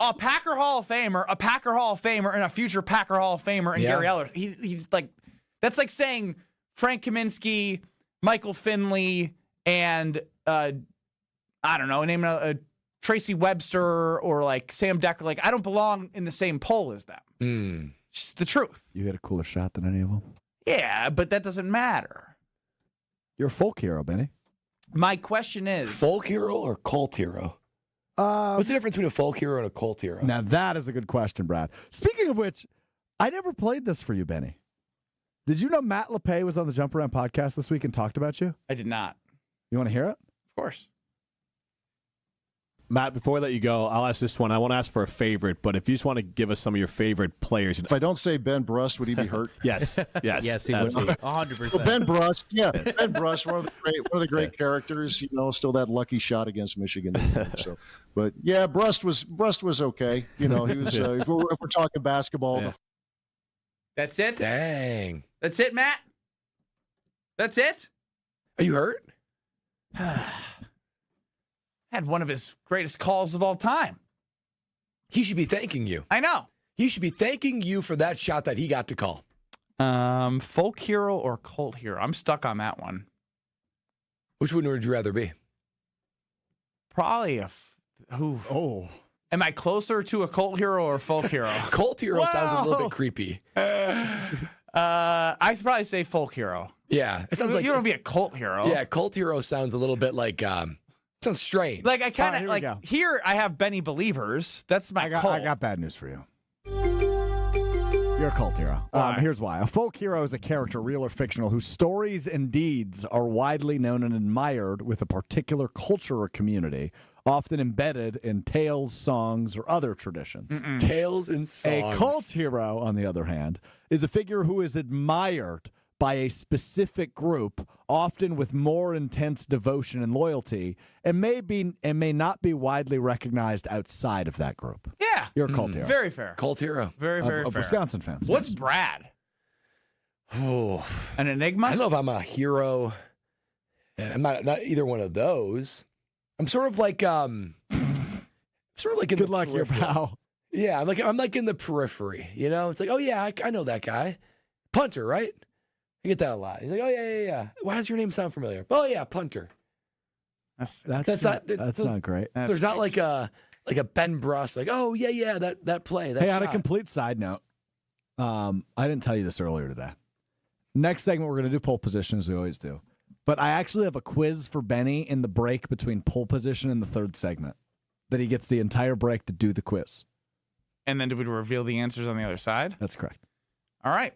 a Packer Hall of Famer, and a future Packer Hall of Famer, and Gary Ellerson. He's like... That's like saying Frank Kaminsky, Michael Finley, and... I don't know, name a Tracy Webster or like Sam Decker. Like, I don't belong in the same poll as them. It's just the truth. You had a cooler shot than any of them. Yeah, but that doesn't matter. You're a folk hero, Benny. My question is... Folk hero or cult hero? What's the difference between a folk hero and a cult hero? Now, that is a good question, Brad. Speaking of which, I never played this for you, Benny. Did you know Matt LePay was on the Jump Around podcast this week and talked about you? I did not. You want to hear it? Of course. Matt, before I let you go, I'll ask this one. I want to ask for a favorite, but if you just want to give us some of your favorite players. If I don't say Ben Brust, would he be hurt? Yes. Yes, he would. 100%. Well, Ben Brust, Ben Brust, one of the great characters. Still that lucky shot against Michigan. So, but yeah, Brust was okay. He was. If we're talking basketball, That's it. Dang. That's it, Matt. That's it. Are you hurt? Had one of his greatest calls of all time. He should be thanking you. I know. He should be thanking you for that shot that he got to call. Folk hero or cult hero? I'm stuck on that one. Which one would you rather be? Probably who? Am I closer to a cult hero or a folk hero? Cult hero sounds a little bit creepy. I'd probably say folk hero. Yeah, it sounds like you don't be a cult hero. Yeah, cult hero sounds a little bit like sounds strange. Like I kind of like here. I have Benny Believers. That's my cult. I got bad news for you. You're a cult hero. Here's why. A folk hero is a character, real or fictional, whose stories and deeds are widely known and admired with a particular culture or community, often embedded in tales, songs, or other traditions. Tales and songs. A cult hero, on the other hand, is a figure who is admired by a specific group, often with more intense devotion and loyalty, and may not be widely recognized outside of that group. Yeah. You're a cult hero. Very fair. Cult hero. Very fair. Of Wisconsin fans. What's Brad? Oh, an enigma? I don't know if I'm a hero. I'm not either one of those. I'm sort of like in Good luck here, pal. Yeah, I'm like in the periphery. It's like, oh yeah, I know that guy. Punter, right? You get that a lot. He's like, oh yeah. Why does your name sound familiar? Oh yeah, punter. That's not great. There's not like a Ben Brust, like, oh yeah, that play. That Hey, shot. on a complete side note, I didn't tell you this earlier today. Next segment, we're going to do pole position as we always do. But I actually have a quiz for Benny in the break between pole position and the third segment that he gets the entire break to do the quiz. And then do we reveal the answers on the other side? That's correct. All right.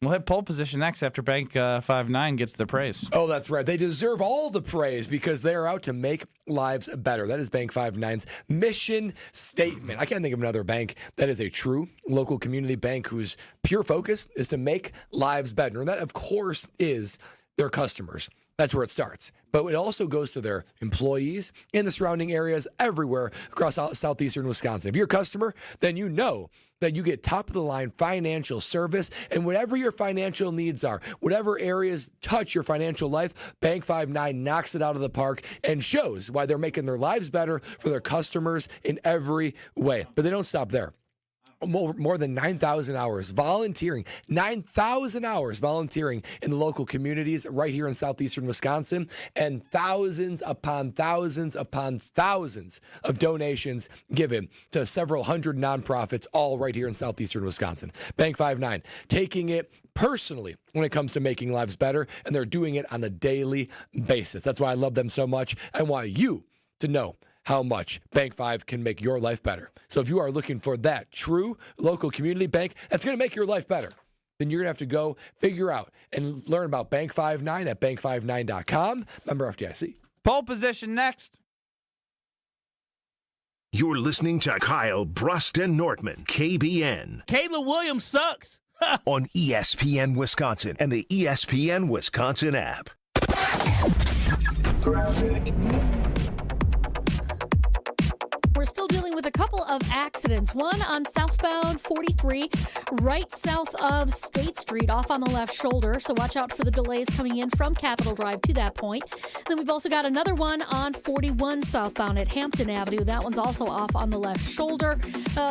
We'll hit pole position next after Bank 5-9 gets the praise. Oh, that's right. They deserve all the praise because they are out to make lives better. That is Bank 5-9's mission statement. I can't think of another bank that is a true local community bank whose pure focus is to make lives better. And that, of course, is their customers. That's where it starts. But it also goes to their employees in the surrounding areas everywhere across southeastern Wisconsin. If you're a customer, then you know that you get top-of-the-line financial service, and whatever your financial needs are, whatever areas touch your financial life, Bank 5-9 knocks it out of the park and shows why they're making their lives better for their customers in every way. But they don't stop there. more than 9,000 hours volunteering, 9,000 hours volunteering in the local communities right here in southeastern Wisconsin, and thousands upon thousands upon thousands of donations given to several hundred nonprofits, all right here in southeastern Wisconsin. Bank 5-9, taking it personally when it comes to making lives better, and they're doing it on a daily basis. That's why I love them so much. I want you to know how much Bank 5 can make your life better. So if you are looking for that true local community bank that's going to make your life better, then you're going to have to go figure out and learn about Bank 5-9 at bank59.com. Member FDIC. Pole position next. You're listening to Kyle, Brust, and Nortman, KBN. Kayla Williams sucks. On ESPN Wisconsin and the ESPN Wisconsin app. We're still dealing with a couple of accidents. One on southbound 43, right south of State Street, off on the left shoulder. So watch out for the delays coming in from Capitol Drive to that point. Then we've also got another one on 41 southbound at Hampton Avenue. That one's also off on the left shoulder.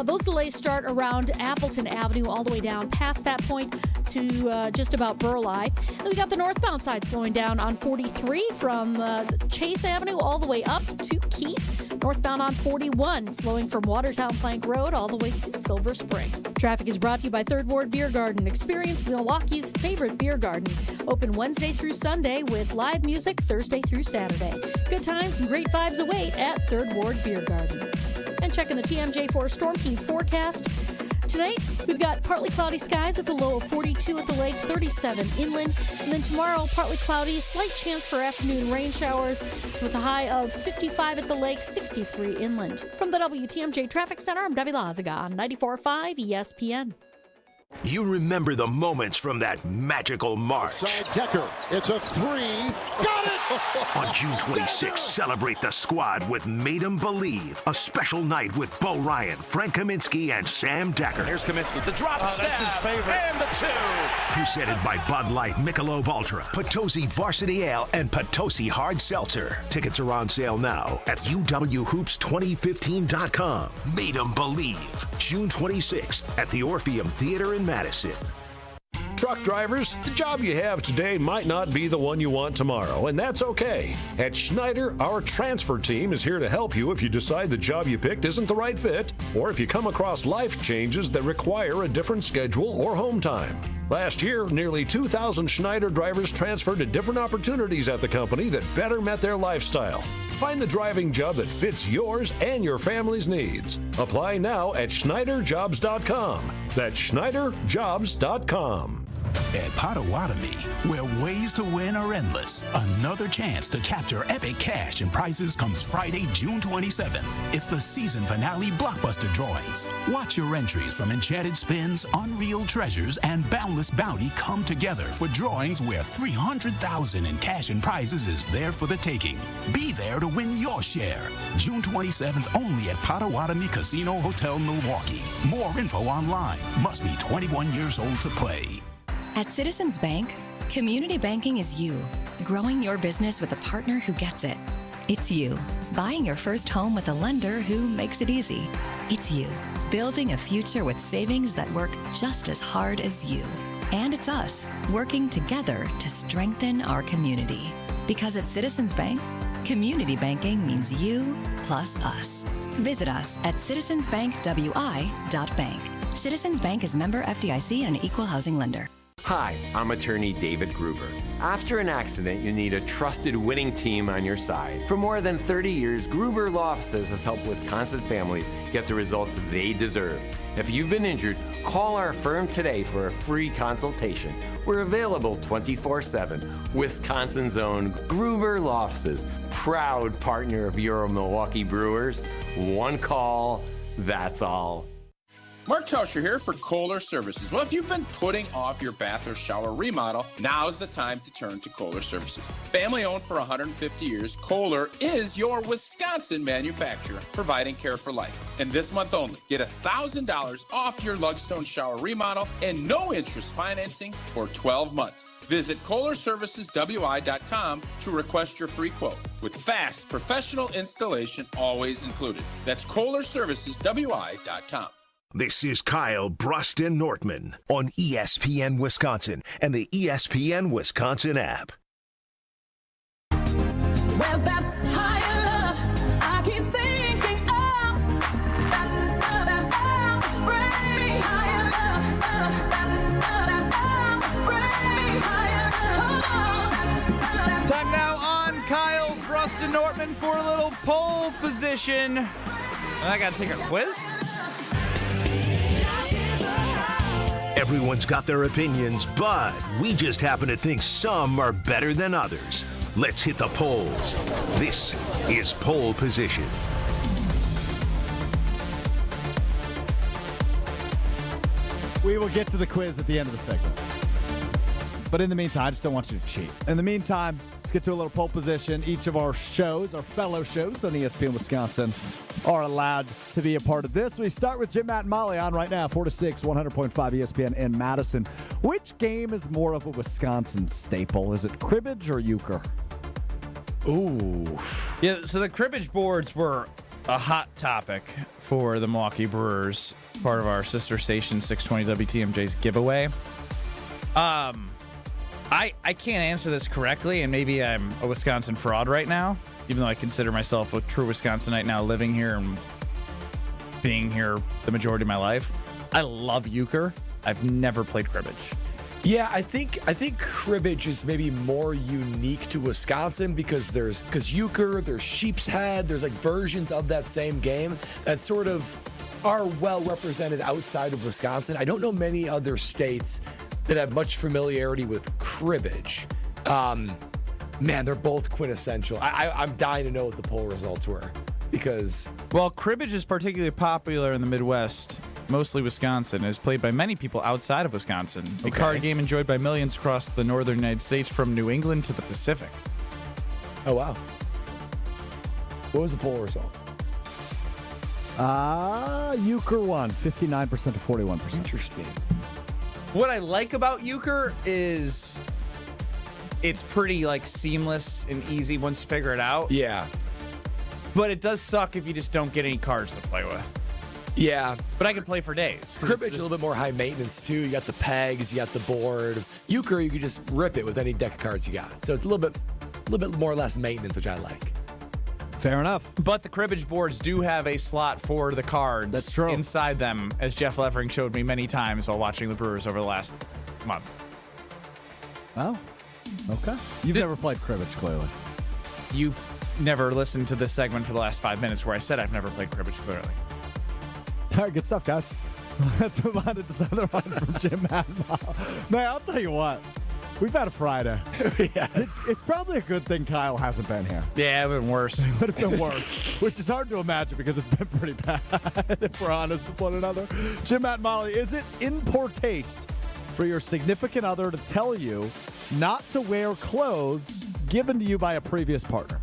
Those delays start around Appleton Avenue all the way down past that point to just about Burleigh. Then we got the northbound side slowing down on 43 from Chase Avenue all the way up to Keith. Northbound on 41, slowing from Watertown Plank Road all the way to Silver Spring. Traffic is brought to you by Third Ward Beer Garden. Experience Milwaukee's favorite beer garden. Open Wednesday through Sunday with live music Thursday through Saturday. Good times and great vibes await at Third Ward Beer Garden. And checking the TMJ4 Storm King forecast. Tonight, we've got partly cloudy skies with a low of 42 at the lake, 37 inland. And then tomorrow, partly cloudy, slight chance for afternoon rain showers with a high of 55 at the lake, 63 inland. From the WTMJ Traffic Center, I'm Debbie Lazaga on 94.5 ESPN. You remember the moments from that magical March. Side Decker, it's a three. Got it! On June 26th, celebrate the squad with Made 'em Believe, a special night with Bo Ryan, Frank Kaminsky, and Sam Decker. Here's Kaminsky, the drop stab, that's his favorite. And the two. Presented by Bud Light, Michelob Ultra, Potosi Varsity Ale, and Potosi Hard Seltzer. Tickets are on sale now at uwhoops2015.com. Made 'em Believe, June 26th at the Orpheum Theater in Madison. Truck drivers, the job you have today might not be the one you want tomorrow, and that's okay. At Schneider, our transfer team is here to help you if you decide the job you picked isn't the right fit, or if you come across life changes that require a different schedule or home time. Last year, nearly 2,000 Schneider drivers transferred to different opportunities at the company that better met their lifestyle. Find the driving job that fits yours and your family's needs. Apply now at SchneiderJobs.com. That's SchneiderJobs.com. At Potawatomi, where ways to win are endless, another chance to capture epic cash and prizes comes Friday, June 27th. It's the season finale blockbuster drawings. Watch your entries from Enchanted Spins, Unreal Treasures, and Boundless Bounty come together for drawings where $300,000 in cash and prizes is there for the taking. Be there to win your share. June 27th only at Potawatomi Casino Hotel, Milwaukee. More info online. Must be 21 years old to play. At Citizens Bank, community banking is you, growing your business with a partner who gets it. It's you, buying your first home with a lender who makes it easy. It's you, building a future with savings that work just as hard as you. And it's us, working together to strengthen our community. Because at Citizens Bank, community banking means you plus us. Visit us at citizensbankwi.bank. Citizens Bank is member FDIC and an equal housing lender. Hi, I'm attorney David Gruber. After an accident, you need a trusted winning team on your side. For more than 30 years, Gruber Law Offices has helped Wisconsin families get the results they deserve. If you've been injured, call our firm today for a free consultation. We're available 24/7. Wisconsin's own Gruber Law Offices, proud partner of your Milwaukee Brewers. One call, that's all. Mark Tauscher here for Kohler Services. Well, if you've been putting off your bath or shower remodel, now's the time to turn to Kohler Services. Family owned for 150 years, Kohler is your Wisconsin manufacturer, providing care for life. And this month only, get $1,000 off your Lugstone shower remodel and no interest financing for 12 months. Visit KohlerServicesWI.com to request your free quote, with fast, professional installation always included. That's KohlerServicesWI.com. This is Kyle, Brust, and Nortman on ESPN Wisconsin and the ESPN Wisconsin app. Where's that higher love? I keep thinking of that bring me higher love, Time now on Kyle, Brust, and Nortman for a little pole position. And I got to take a quiz. Everyone's got their opinions, but we just happen to think some are better than others. Let's hit the polls. This is Pole Position. We will get to the quiz at the end of the segment. But in the meantime, I just don't want you to cheat. In the meantime, let's get to a little pole position. Each of our shows, our fellow shows on ESPN Wisconsin, are allowed to be a part of this. We start with Jim, Matt, and Molly on right now, 4 to 6, 100.5 ESPN in Madison. Which game is more of a Wisconsin staple? Is it cribbage or euchre? Ooh. Yeah, so the cribbage boards were a hot topic for the Milwaukee Brewers, part of our sister station 620 WTMJ's giveaway. I can't answer this correctly, and maybe I'm a Wisconsin fraud right now, even though I consider myself a true Wisconsinite now, living here and being here the majority of my life. I love euchre. I've never played cribbage. Yeah, I think cribbage is maybe more unique to Wisconsin because euchre, there's sheep's head, there's like versions of that same game that sort of are well represented outside of Wisconsin. I don't know many other states that have much familiarity with cribbage. Man, they're both quintessential. I'm dying to know what the poll results were because... Well, cribbage is particularly popular in the Midwest, mostly Wisconsin. It is played by many people outside of Wisconsin. A card game enjoyed by millions across the northern United States from New England to the Pacific. Oh, wow. What was the poll result? Euchre won, 59% to 41%. Interesting. What I like about euchre is it's pretty like seamless and easy once you figure it out. Yeah. But it does suck if you just don't get any cards to play with. Yeah. But I can play for days. Cribbage is a little bit more high maintenance too. You got the pegs, you got the board. Euchre, you can just rip it with any deck of cards you got. So it's a little bit more or less maintenance, which I like. Fair enough. But the cribbage boards do have a slot for the cards. That's true. Inside them, as Jeff Levering showed me many times while watching the Brewers over the last month. Oh, okay. You've never played cribbage, clearly. You never listened to this segment for the last 5 minutes where I said I've never played cribbage, clearly. All right, good stuff, guys. Let's move on to this other one from Jim Madden. Man, I'll tell you what. We've had a Friday. Yes. It's probably a good thing Kyle hasn't been here. Yeah, it would have been worse. It would have been worse, which is hard to imagine because it's been pretty bad, if we're honest with one another. Jim, Matt, and Molly, is it in poor taste for your significant other to tell you not to wear clothes given to you by a previous partner?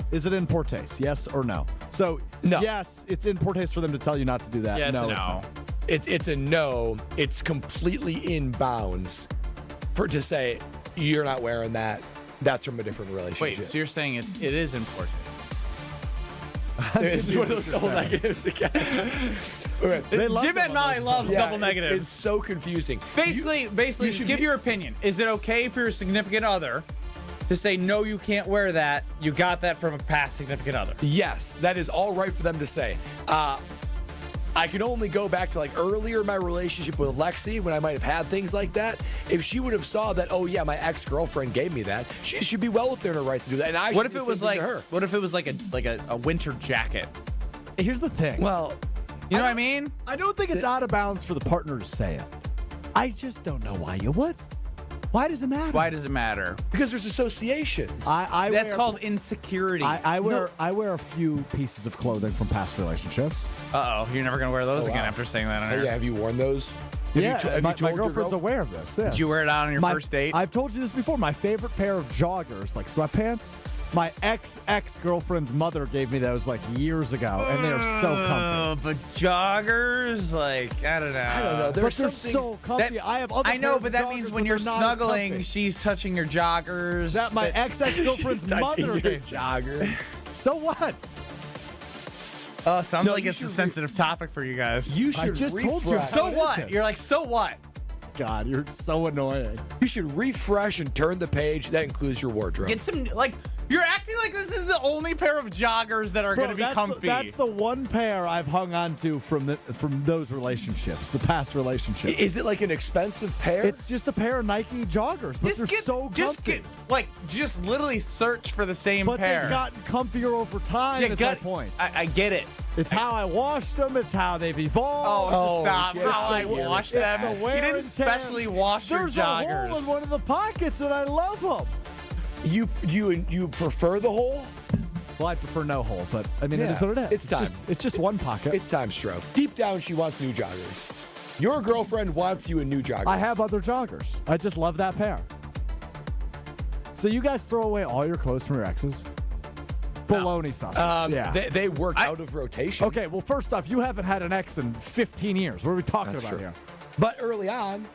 Is it in poor taste, yes or no? So, no. Yes, it's in poor taste for them to tell you not to do that. Yeah, no, it's a no. It's a no. It's completely in bounds to say you're not wearing that. That's from a different relationship. Wait, so you're saying it is important? It's one of those double negatives again. Jim and Molly loves double negatives. It's so confusing. Basically, just give your opinion. Is it okay for your significant other to say, no, you can't wear that? You got that from a past significant other. Yes, that is all right for them to say. I can only go back to like earlier in my relationship with Lexi when I might have had things like that. If she would have saw that, oh yeah, my ex-girlfriend gave me that, she should be well within her rights to do that. And I what if it was like a winter jacket? Here's the thing. Well, you know what I mean? I don't think it's out of bounds for the partner to say it. I just don't know why you would. Why does it matter? Why does it matter? Because there's associations. That's called insecurity. I wear a few pieces of clothing from past relationships. Uh-oh, you're never going to wear those again after saying that on air. Yeah, have you worn those? My girlfriend's aware of this. Yes. Did you wear it out on your first date? I've told you this before. My favorite pair of joggers, like sweatpants, my ex-girlfriend's mother gave me those like years ago, and they're so comfy. The joggers, like, I don't know. They're so comfy. I have other I know, but that joggers, means when but you're they're not as snuggling, comfy. she's touching your joggers. That my ex-girlfriend's mother gave joggers. So what? Oh, sounds No, like you it's a should sensitive topic for you guys. You should I just told you. refresh. So How is what? it? You're like, so what? God, you're so annoying. You should refresh and turn the page. That includes your wardrobe. Get some, like, you're acting like this is the only pair of joggers that are going to be comfy. That's the one pair I've hung on to from those relationships, the past relationships. Is it like an expensive pair? It's just a pair of Nike joggers, but they're so comfy. Just literally search for the same But pair. they've gotten comfier over time, is my point. I get it. It's how I washed them. It's how they've evolved. Oh, stop. it's How I the- washed it's them. the You wear didn't and tear. specially wash your There's a hole joggers. in one of the pockets, and I love them. You prefer the hole? Well, I prefer no hole, but I mean, it Yeah, is what it is. it's time. It's just one pocket. It's time, Stroh. Deep down, she wants new joggers. Your girlfriend wants you a new jogger. I have other joggers. I just love that pair. So you guys throw away all your clothes from your exes? Baloney sauce. Yeah. They work out of rotation. Okay, well, first off, you haven't had an ex in 15 years. What are we talking That's about true. here? But early on,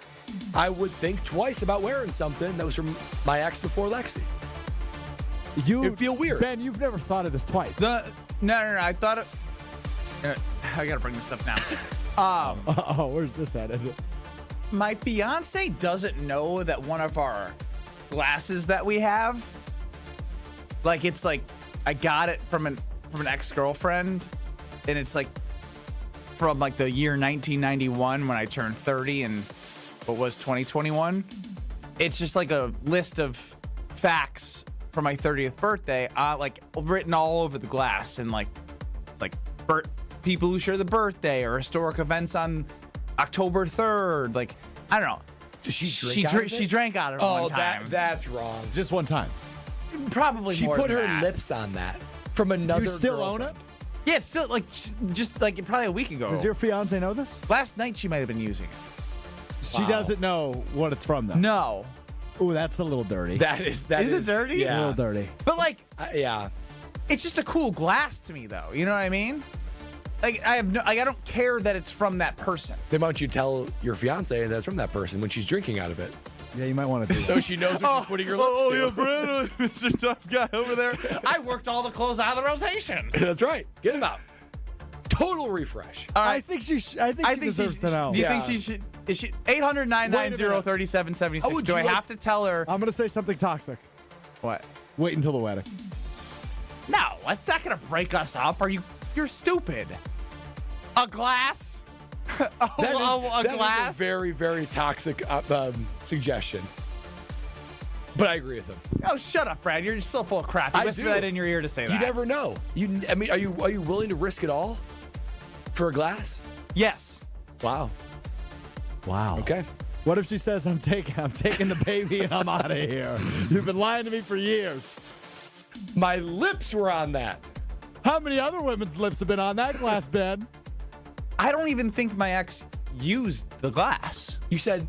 I would think twice about wearing something that was from my ex before Lexi. It'd feel weird. Ben, you've never thought of this twice. No. I thought it. I gotta bring this up now. Where's this at? Is it? My fiance doesn't know that one of our glasses that we have, like, it's like I got it from an ex-girlfriend, and it's like from like the year 1991 when I turned 30 and what was 2021. It's just like a list of facts for my 30th birthday, like written all over the glass, and like it's like people who share the birthday or historic events on October 3rd. Like, I don't know. Does she drink out of it? She drank out of it one time. That's wrong. Just one time. Probably She more put than her that. lips on that from another You still girlfriend. own it? Yeah, it's still like just like probably a week ago. Does your fiance know this? Last night she might have been using it. She doesn't know what it's from, though. No. Ooh, that's a little dirty. Is it dirty? A little dirty. But like, yeah, it's just a cool glass to me, though. You know what I mean? Like, I don't care that it's from that person. Then why don't you tell your fiance that's from that person when she's drinking out of it? Yeah, you might want to do that. So she knows what she's putting her lips to. yeah, Brandon, Mr. Tough Guy over there. I worked all the clothes out of the rotation. That's right. Get him out. Total refresh. All right. I think she deserves to know. Do you think she should? Is she 800-990-3776? Do I have to tell her? I'm going to say something toxic. What? Wait until the wedding. No, that's not gonna break us up. You're stupid. A glass? That is glass? a very, very toxic suggestion. But I agree with him. Oh, shut up, Brad. You're still full of crap. You whisper that in your ear to say that. You never know. I mean, are you willing to risk it all for a glass? Yes. Wow. Okay. What if she says, I'm taking the baby and I'm out of here? You've been lying to me for years. My lips were on that. How many other women's lips have been on that glass, Ben? I don't even think my ex used the glass. You said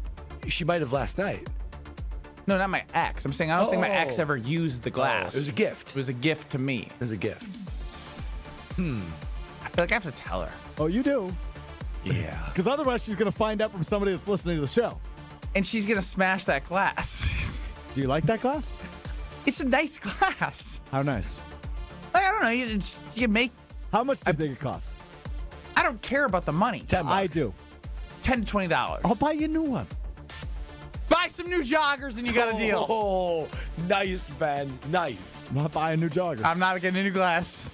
she might have last night. No, not my ex. I'm saying I don't think my ex ever used the glass. It was a gift. It was a gift to me. It was a gift. I feel like I have to tell her. Oh, you do? Yeah. Because otherwise she's going to find out from somebody that's listening to the show. And she's going to smash that glass. Do you like that glass? It's a nice glass. How nice? Like, I don't know. You make. How much do you think it costs? I don't care about the money. $10. I do. $10 to $20. I'll buy you a new one. Buy some new joggers and you got a deal. Oh, nice, Ben. Nice. I'm not buying new joggers. I'm not getting a new glass.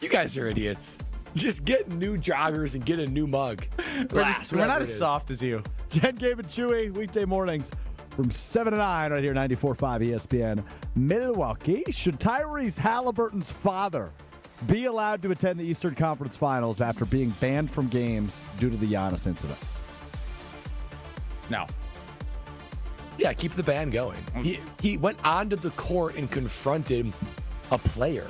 You guys are idiots. Just get new joggers and get a new mug. Glass, We're not whatever as it is. soft as you. Jen, Gabe, and Chewy, weekday mornings from 7 to 9 right here, 94.5 ESPN, Milwaukee. Should Tyrese Halliburton's father be allowed to attend the Eastern Conference Finals after being banned from games due to the Giannis incident? No. Yeah, keep the band going. He went onto the court and confronted a player.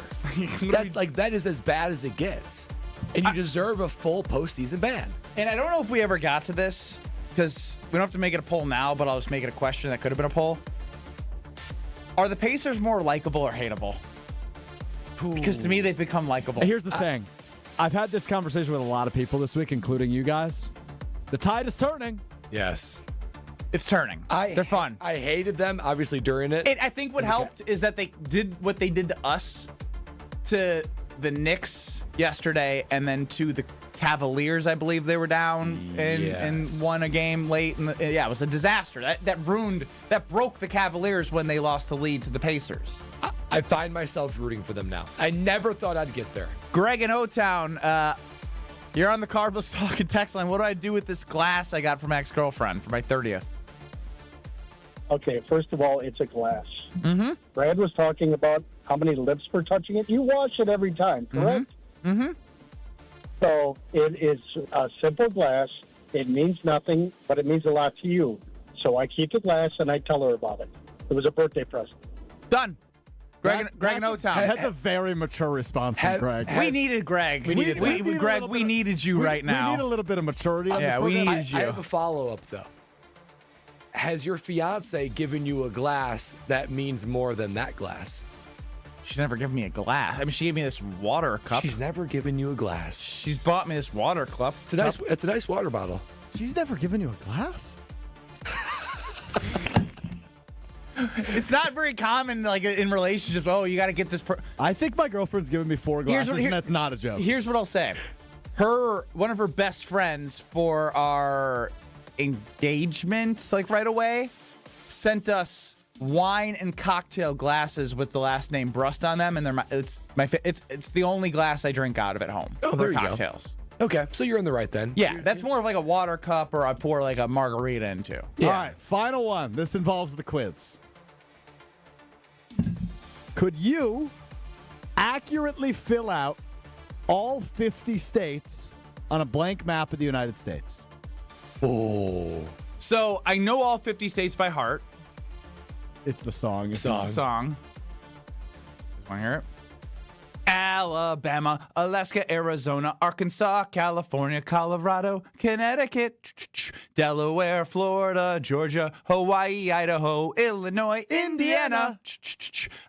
That is as bad as it gets. And you deserve a full postseason ban. And I don't know if we ever got to this because we don't have to make it a poll now, but I'll just make it a question that could have been a poll. Are the Pacers more likable or hateable? Because to me, they've become likable. Here's the thing. I've had this conversation with a lot of people this week, including you guys. The tide is turning. Yes. It's turning. They're fun. I hated them, obviously, during it. I think what helped is that they did what they did to us to the Knicks yesterday, and then to the Cavaliers, I believe they were down and won a game late. It was a disaster. That broke the Cavaliers when they lost the lead to the Pacers. I find myself rooting for them now. I never thought I'd get there. Greg in O-Town, you're on the Cardinals Talking text line. What do I do with this glass I got from my ex-girlfriend for my 30th? Okay, first of all, it's a glass. Mm-hmm. Brad was talking about how many lips were touching it. You wash it every time, correct? Mm-hmm. So it is a simple glass. It means nothing, but it means a lot to you. So I keep the glass, and I tell her about it. It was a birthday present. Done. Greg in O-Town. That's a very mature response from Greg. We needed Greg. We needed you right now. We need a little bit of maturity on this we program. needed you. I have a follow-up, though. Has your fiance given you a glass that means more than that glass? She's never given me a glass. I mean, she gave me this water cup. She's never given you a glass. She's bought me this water cup. It's a nice water bottle. She's never given you a glass? It's not very common, like in relationships. Oh, you got to get this. I think my girlfriend's given me 4 glasses, and that's not a joke. Here's what I'll say: one of her best friends for our engagement, like right away, sent us wine and cocktail glasses with the last name Brust on them, and it's the only glass I drink out of at home. Oh, there you cocktails. Go. Okay, so you're in the right then. Yeah, that's more of like a water cup, or I pour like a margarita into. Yeah. All right, final one. This involves the quiz. Could you accurately fill out all 50 states on a blank map of the United States? Oh. So I know all 50 states by heart. It's the song. It's the song. Want to hear it? Alabama, Alaska, Arizona, Arkansas, California, Colorado, Connecticut, Delaware, Florida, Georgia, Hawaii, Idaho, Illinois, Indiana,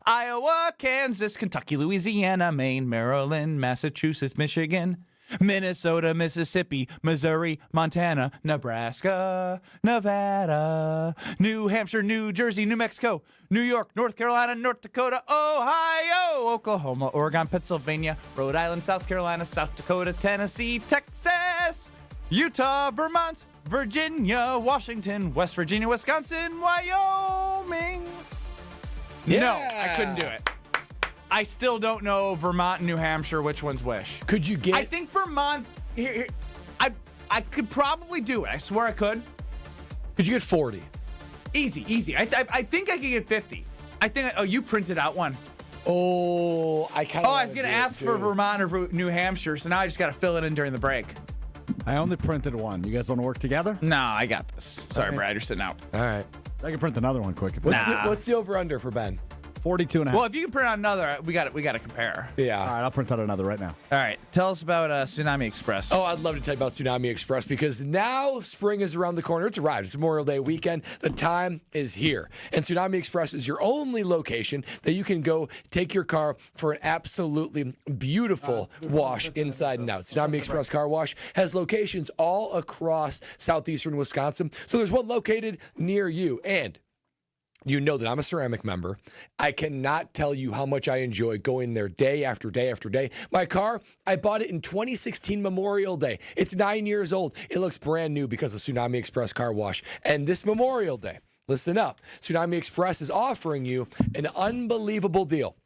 Iowa, Kansas, Kentucky, Louisiana, Maine, Maryland, Massachusetts, Michigan, Minnesota, Mississippi, Missouri, Montana, Nebraska, Nevada, New Hampshire, New Jersey, New Mexico, New York, North Carolina, North Dakota, Ohio, Oklahoma, Oregon, Pennsylvania, Rhode Island, South Carolina, South Dakota, Tennessee, Texas, Utah, Vermont, Virginia, Washington, West Virginia, Wisconsin, Wyoming. Yeah. No, I couldn't do it. I still don't know Vermont and New Hampshire, which one's which. Could you get... I think Vermont... I could probably do it. I swear I could. Could you get 40? Easy. I think I could get 50. I think... Oh, you printed out one. Oh, I kind of... Oh, I was going to ask for Vermont or for New Hampshire, so now I just got to fill it in during the break. I only printed one. You guys want to work together? No, I got this. Sorry, Brad, you're sitting out. All right. I can print another one quick. What's the over-under for Ben? 42.5. Well, if you can print out another, we got to compare. Yeah. All right, I'll print out another right now. All right. Tell us about Tsunami Express. Oh, I'd love to tell you about Tsunami Express because now spring is around the corner. It's arrived. It's Memorial Day weekend. The time is here. And Tsunami Express is your only location that you can go take your car for an absolutely beautiful wash inside and out. Tsunami Express Car Wash has locations all across southeastern Wisconsin. So there's one located near you. And you know that I'm a ceramic member. I cannot tell you how much I enjoy going there day after day after day. My car, I bought it in 2016 Memorial Day. It's 9 years old. It looks brand new because of Tsunami Express Car Wash. And this Memorial Day, listen up, Tsunami Express is offering you an unbelievable deal.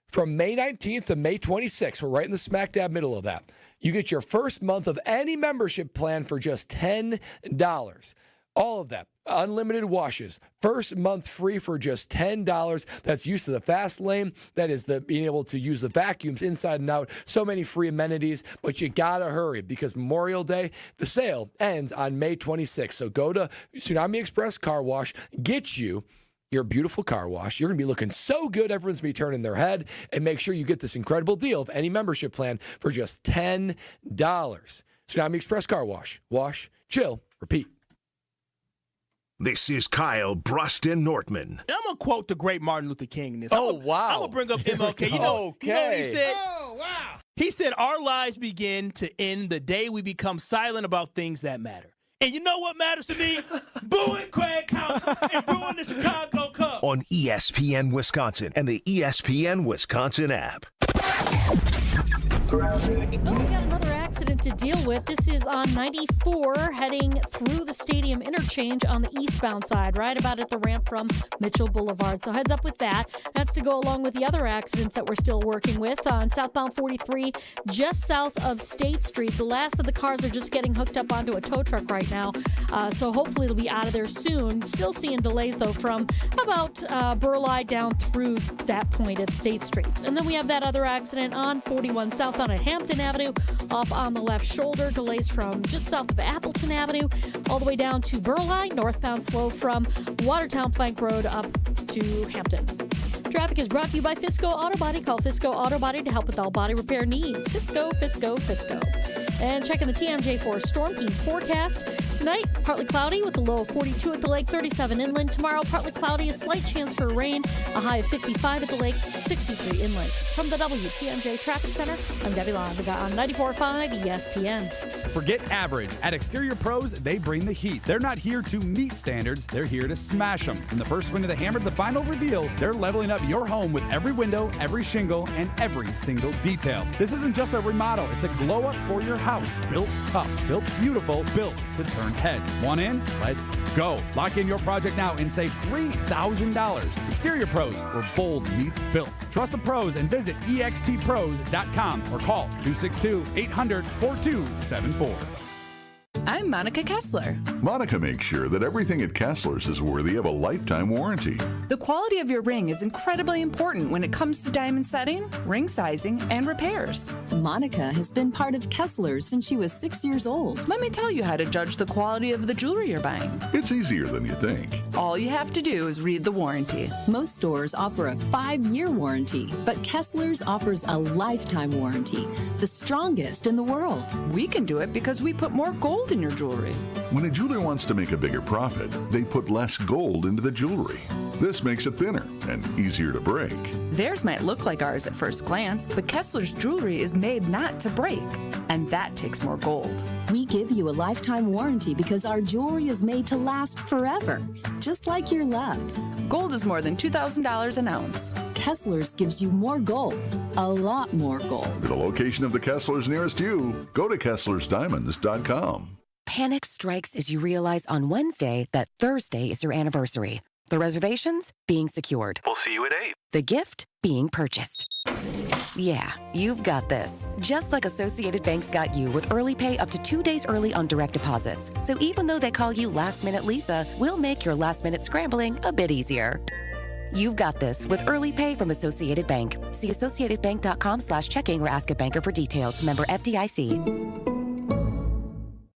From May 19th to May 26th, we're right in the smack dab middle of that. You get your first month of any membership plan for just $10. All of that. Unlimited washes. First month free for just $10. That's use of the fast lane. That is the being able to use the vacuums inside and out. So many free amenities, but you gotta hurry because Memorial Day, the sale ends on May 26th. So go to Tsunami Express Car Wash, get you your beautiful car wash. You're going to be looking so good, everyone's going to be turning their head, and make sure you get this incredible deal of any membership plan for just $10. Tsunami Express Car Wash. Wash, chill, repeat. This is Kyle, Brust, and Nortman. I'm going to quote the great Martin Luther King in this. Oh, wow. I'm going to bring up MLK. You know what he said? Oh, wow. He said, our lives begin to end the day we become silent about things that matter. And you know what matters to me? Booing Craig Counsell and booing the Chicago Cubs. On ESPN Wisconsin and the ESPN Wisconsin app. Oh, we got another accident to deal with. This is on 94 heading through the stadium interchange on the eastbound side, right about at the ramp from Mitchell Boulevard. So heads up with that. That's to go along with the other accidents that we're still working with on southbound 43, just south of State Street. The last of the cars are just getting hooked up onto a tow truck right now. So hopefully it'll be out of there soon. Still seeing delays, though, from about Burleigh down through that point at State Street. And then we have that other accident on 41 southbound at Hampton Avenue, off on the left shoulder. Delays from just south of Appleton Avenue all the way down to Burleigh. Northbound slow from Watertown Plank Road up to Hampton. Traffic is brought to you by Fisco Auto Body. Call Fisco Auto Body to help with all body repair needs. Fisco, Fisco, Fisco. And checking the TMJ4 Storm Team forecast. Tonight, partly cloudy with a low of 42 at the lake, 37 inland. Tomorrow, partly cloudy, a slight chance for rain, a high of 55 at the lake, 63 inland. From the WTMJ Traffic Center, I'm Debbie Lazaga on 94.5 ESPN. Forget average. At Exterior Pros, they bring the heat. They're not here to meet standards, they're here to smash them. From the first swing of the hammer to the final reveal, they're leveling up your home with every window, every shingle, and every single detail. This isn't just a remodel, it's a glow up for your house. Built tough, built beautiful, built to turn heads. Want in? Let's go. Lock in your project now and save $3,000. Exterior Pros, where bold meets built. Trust the pros and visit extpros.com or call 262-800-4274. I'm Monica Kessler. Monica makes sure that everything at Kessler's is worthy of a lifetime warranty. The quality of your ring is incredibly important when it comes to diamond setting, ring sizing, and repairs. Monica has been part of Kessler's since she was 6 years old. Let me tell you how to judge the quality of the jewelry you're buying. It's easier than you think. All you have to do is read the warranty. Most stores offer a 5-year warranty, but Kessler's offers a lifetime warranty, the strongest in the world. We can do it because we put more gold in your jewelry. When a jeweler wants to make a bigger profit, they put less gold into the jewelry. This makes it thinner and easier to break. Theirs might look like ours at first glance, but Kessler's jewelry is made not to break, and that takes more gold. We give you a lifetime warranty because our jewelry is made to last forever, just like your love. Gold is more than $2,000 an ounce. Kessler's gives you more gold, a lot more gold. For the location of the Kessler's nearest you, go to KesslersDiamonds.com. Panic strikes as you realize on Wednesday that Thursday is your anniversary. The reservations being secured. We'll see you at 8. The gift being purchased. Yeah, you've got this. Just like Associated Bank's got you with early pay up to 2 days early on direct deposits. So even though they call you Last Minute Lisa, we'll make your last minute scrambling a bit easier. You've got this with early pay from Associated Bank. See associatedbank.com/checking or ask a banker for details. Member FDIC.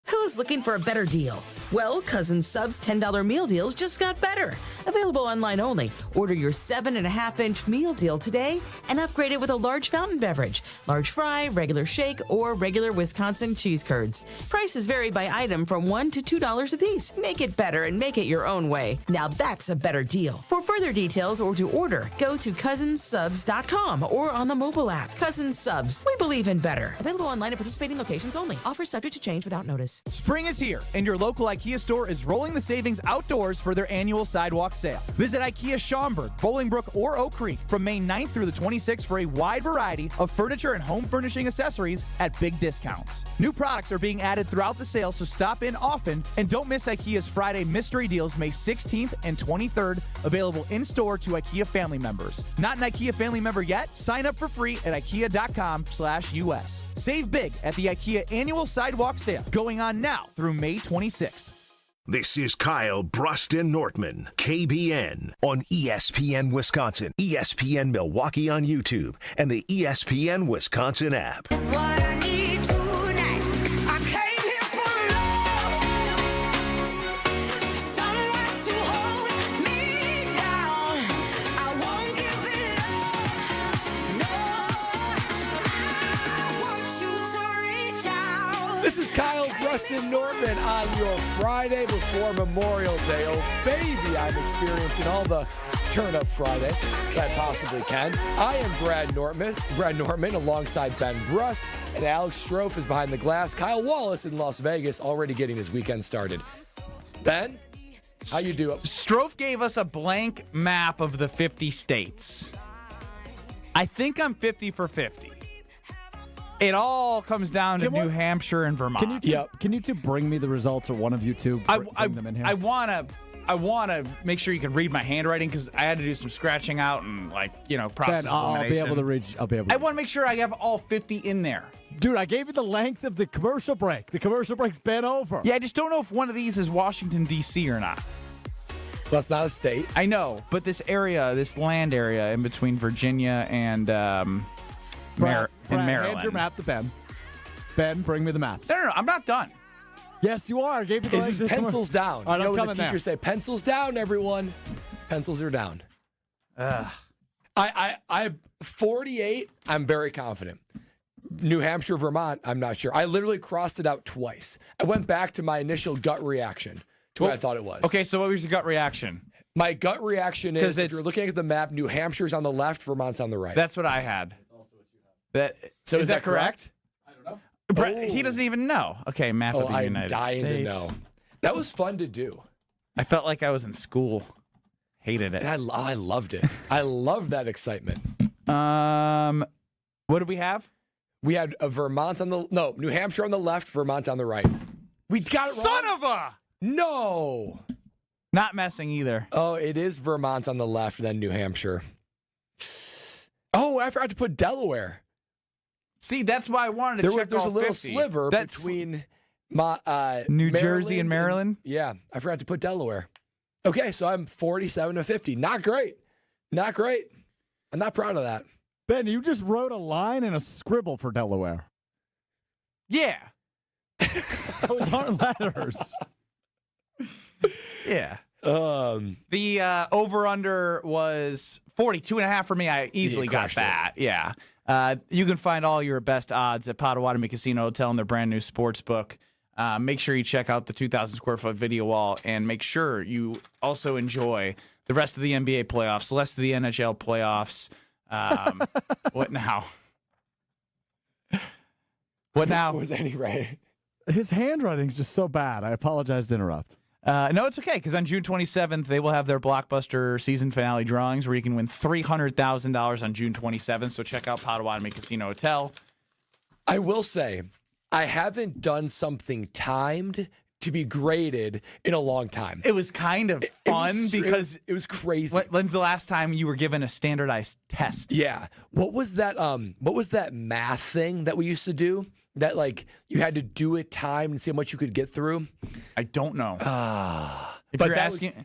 Who's looking for a better deal? Well, Cousin Sub's $10 meal deals just got better. Available online only. Order your 7.5-inch meal deal today and upgrade it with a large fountain beverage, large fry, regular shake, or regular Wisconsin cheese curds. Prices vary by item from $1 to $2 a piece. Make it better and make it your own way. Now that's a better deal. For further details or to order, go to cousinsubs.com or on the mobile app. Cousin Subs. We believe in better. Available online at participating locations only. Offers subject to change without notice. Spring is here, and your local IKEA store is rolling the savings outdoors for their annual sidewalk sale. Visit IKEA Schaumburg, Bolingbrook, or Oak Creek from May 9th through the 26th for a wide variety of furniture and home furnishing accessories at big discounts. New products are being added throughout the sale, so stop in often, and don't miss IKEA's Friday Mystery Deals May 16th and 23rd, available in-store to IKEA family members. Not an IKEA family member yet? Sign up for free at IKEA.com/US. Save big at the IKEA annual sidewalk sale, going on now through May 26th. This is Kyle, Brust, and Nortman, KBN, on ESPN Wisconsin, ESPN Milwaukee on YouTube, and the ESPN Wisconsin app. What I need tonight, I came here for love, someone to hold me down. I won't give it up, no, I want you to reach out. This is Kyle, Brust, and Nortman on your Friday before Memorial Day. Oh, baby, I'm experiencing all the turn-up Friday that I possibly can. I am Brad Nortman alongside Ben Brust, and Alex Strofe is behind the glass. Kyle Wallace in Las Vegas already getting his weekend started. Ben, how you doing? Strofe gave us a blank map of the 50 states. I think I'm 50 for 50. It all comes down to New Hampshire and Vermont. Can you two bring me the results, or one of you two bring them in here? I want to make sure you can read my handwriting because I had to do some scratching out and process Ben, I'll be able to read. I want to make sure I have all 50 in there. Dude, I gave you the length of the commercial break. The commercial break's been over. Yeah, I just don't know if one of these is Washington, D.C. or not. Well, it's not a state. I know, but this land area in between Virginia and Brad, Maryland. hand your map to Ben. Ben, bring me the maps. No, I'm not done. Yes, you are. I gave you the This is pencils down. All right, You know I'm when coming the teachers say, pencils down, everyone. Pencils are down. I 48, I'm very confident. New Hampshire, Vermont, I'm not sure. I literally crossed it out twice. I went back to my initial gut reaction to what I thought it was. Okay, so what was your gut reaction? My gut reaction is, if you're looking at the map, New Hampshire's on the left, Vermont's on the right. That's what I had. So is that correct? I don't know. He doesn't even know. Okay, map of the United dying States. to know. That was fun to do. I felt like I was in school. Hated it. And I loved it. I loved that excitement. What did we have? We had New Hampshire on the left, Vermont on the right. We got it wrong. Son of a! No. Not messing either. Oh, it is Vermont on the left, then New Hampshire. Oh, I forgot to put Delaware. See, that's why I wanted to check There's all a little 50. sliver That's between New Jersey and Maryland. Yeah, I forgot to put Delaware. Okay, so I'm 47 to 50. Not great. Not great. I'm not proud of that. Ben, you just wrote a line and a scribble for Delaware. Yeah. Those aren't letters. Yeah. The over-under was 42.5 for me. I easily got that. Yeah. You can find all your best odds at Potawatomi Casino Hotel in their brand new sports book. Make sure you check out the 2,000 square foot video wall, and make sure you also enjoy the rest of the NBA playoffs, the rest of the NHL playoffs. What now? What now? Was any right? His handwriting's just so bad. I apologize to interrupt. No, it's okay, because on June 27th, they will have their blockbuster season finale drawings where you can win $300,000 on June 27th. So check out Potawatomi Casino Hotel. I will say, I haven't done something timed to be graded in a long time. It was kind of fun because it was crazy. When's the last time you were given a standardized test? Yeah. What was that math thing that we used to do? That you had to do it timed and see how much you could get through? I don't know. If But you're that asking,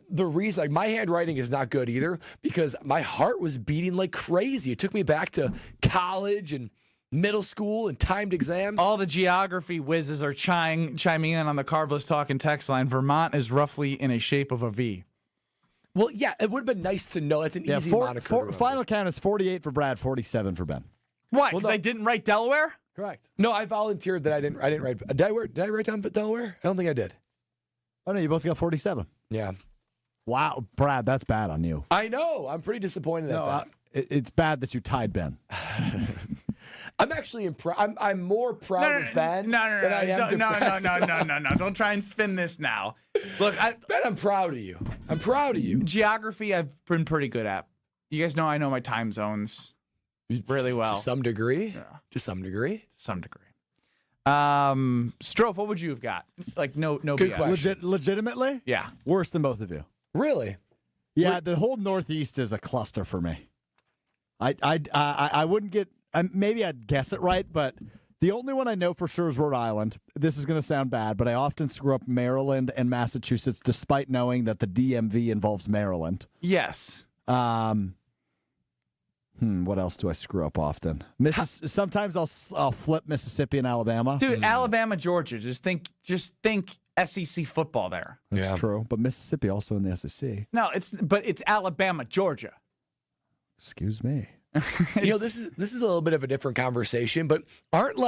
the reason my handwriting is not good either because my heart was beating like crazy. It took me back to college and middle school and timed exams. all the geography whizzes are chiming in on the Carbless Talking text line. Vermont is roughly in a shape of a V. Well, yeah, it would have been nice to know. That's an easy moniker. to remember. Final count is 48 for Brad, 47 for Ben. What? Because I didn't write Delaware? Correct. No, I volunteered that I didn't write. Did I write down Delaware? I don't think I did. Oh, no, you both got 47. Yeah. Wow, Brad, that's bad on you. I know. I'm pretty disappointed at that. It's bad that you tied Ben. I'm actually impressed. I'm more proud of Ben than I am depressed. No. Don't try and spin this now. Look, Ben, I'm proud of you. I'm proud of you. Geography, I've been pretty good at. You guys know I know my time zones really well. To some degree. Yeah. To some degree. Some degree. Strofe, what would you have got? No Good BS. question. Legitimately? Yeah. Worse than both of you. Really? Yeah, the whole Northeast is a cluster for me. I wouldn't get. Maybe I'd guess it right, but the only one I know for sure is Rhode Island. This is going to sound bad, but I often screw up Maryland and Massachusetts, despite knowing that the DMV involves Maryland. Yes. What else do I screw up often? Sometimes I'll flip Mississippi and Alabama. Dude, Alabama, Georgia. Just think SEC football there. That's true, but Mississippi also in the SEC. No, it's Alabama, Georgia. Excuse me. This is a little bit of a different conversation, but aren't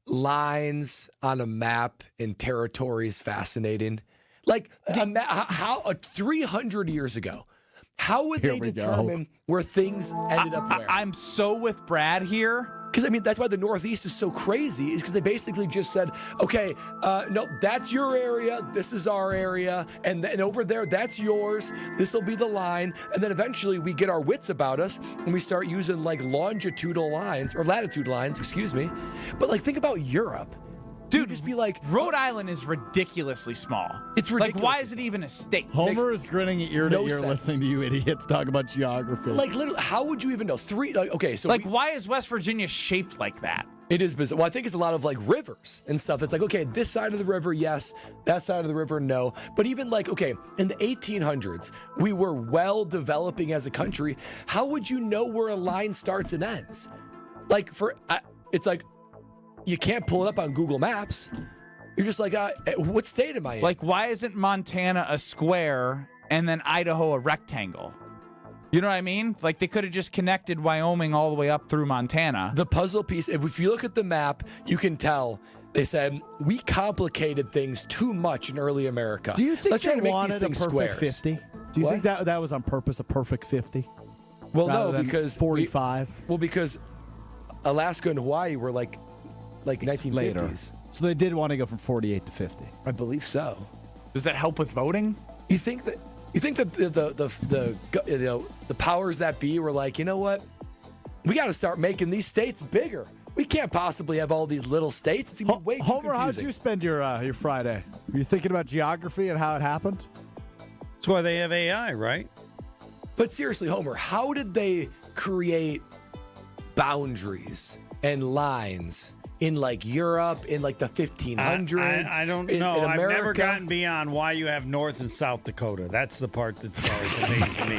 lines on a map in territories fascinating? How 300 years ago, how would they determine where things ended up where? I'm so with Brad here Because, I mean, that's why the Northeast is so crazy, is because they basically just said, okay, no, that's your area, this is our area, and over there, that's yours, this will be the line, and then eventually we get our wits about us, and we start using, like, longitudinal lines, or latitude lines, excuse me. But, like, think about Europe. Dude, just be like, Rhode Island is ridiculously small. It's ridiculous. Like, why is it even a state? Homer is grinning ear to no ear sense. listening to you idiots talk about geography. Like, literally, how would you even know? Why is West Virginia shaped like that? It is bizarre. Well, I think it's a lot of like rivers and stuff. It's like, okay, this side of the river, yes. That side of the river, no. But even like, okay, in the 1800s, we were well developing as a country. How would you know where a line starts and ends? Like, it's like, you can't pull it up on Google Maps. You're just like, what state am I in? Like, why isn't Montana a square and then Idaho a rectangle? You know what I mean? Like, they could have just connected Wyoming all the way up through Montana. The puzzle piece, if you look at the map, you can tell they said, we complicated things too much in early America. Do you think Let's try they to make wanted these a things perfect squares. 50? Do you think that was on purpose, a perfect 50? Well, rather no, than because 45. Because Alaska and Hawaii were like 1950s. Later. So they did want to go from 48 to 50. I believe so. Does that help with voting? You think that the powers that be were like, you know what? We got to start making these states bigger. We can't possibly have all these little states. It's gonna be way too Homer, how'd confusing. you spend your Friday? Were you thinking about geography and how it happened? That's why they have AI, right? But seriously, Homer, how did they create boundaries and lines in like Europe in like the 1500s? I don't in know. I've America? never gotten beyond why you have North and South Dakota. That's the part that's always amazed me.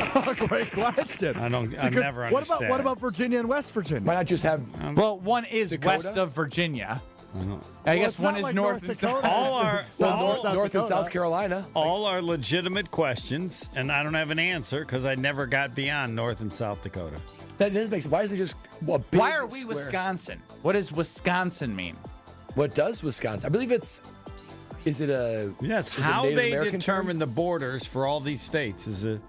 Great question. I never What understand. about Virginia and West Virginia? Why not just have? Well, one is Dakota? west of Virginia. Well, guess it's one not is like north and Dakota. south. All our North and South Carolina. All are legitimate questions, and I don't have an answer because I never got beyond North and South Dakota. That does make sense. Why is it just a big Why are we square? Wisconsin? What does Wisconsin mean? What does Wisconsin? I believe it's. Is it a? Yes, is it how Native they American determine the borders for all these states is a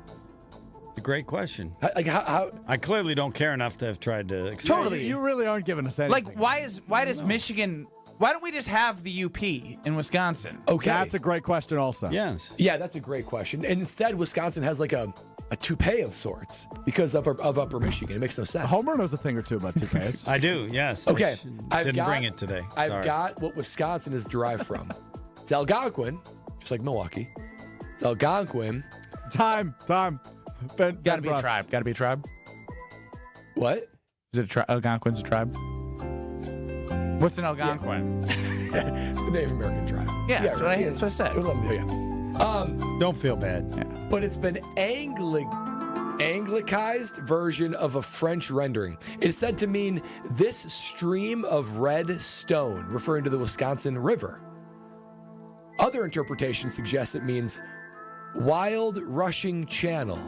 great question. Like how? I clearly don't care enough to have tried to explain. Totally. You really aren't giving us anything. Like, why does Michigan? Why don't we just have the UP in Wisconsin? Okay, That's a great question also. Yes. Yeah, that's a great question. And instead, Wisconsin has like a toupee of sorts because of Upper Michigan. It makes no sense. Homer knows a thing or two about toupees. I do, yes. Okay, I didn't bring it today. I've Sorry. got what Wisconsin is derived from. It's Algonquin, just like Milwaukee. It's Algonquin. Time. Ben, Gotta be a Brust. tribe. Gotta be a tribe. What? Is it a tribe? Algonquin's a tribe. What's an Algonquin? It's a Native American tribe. Yeah, that's what I said. Don't feel bad. Yeah. But it's been anglicized version of a French rendering. It is said to mean this stream of red stone, referring to the Wisconsin River. Other interpretations suggest it means wild rushing channel,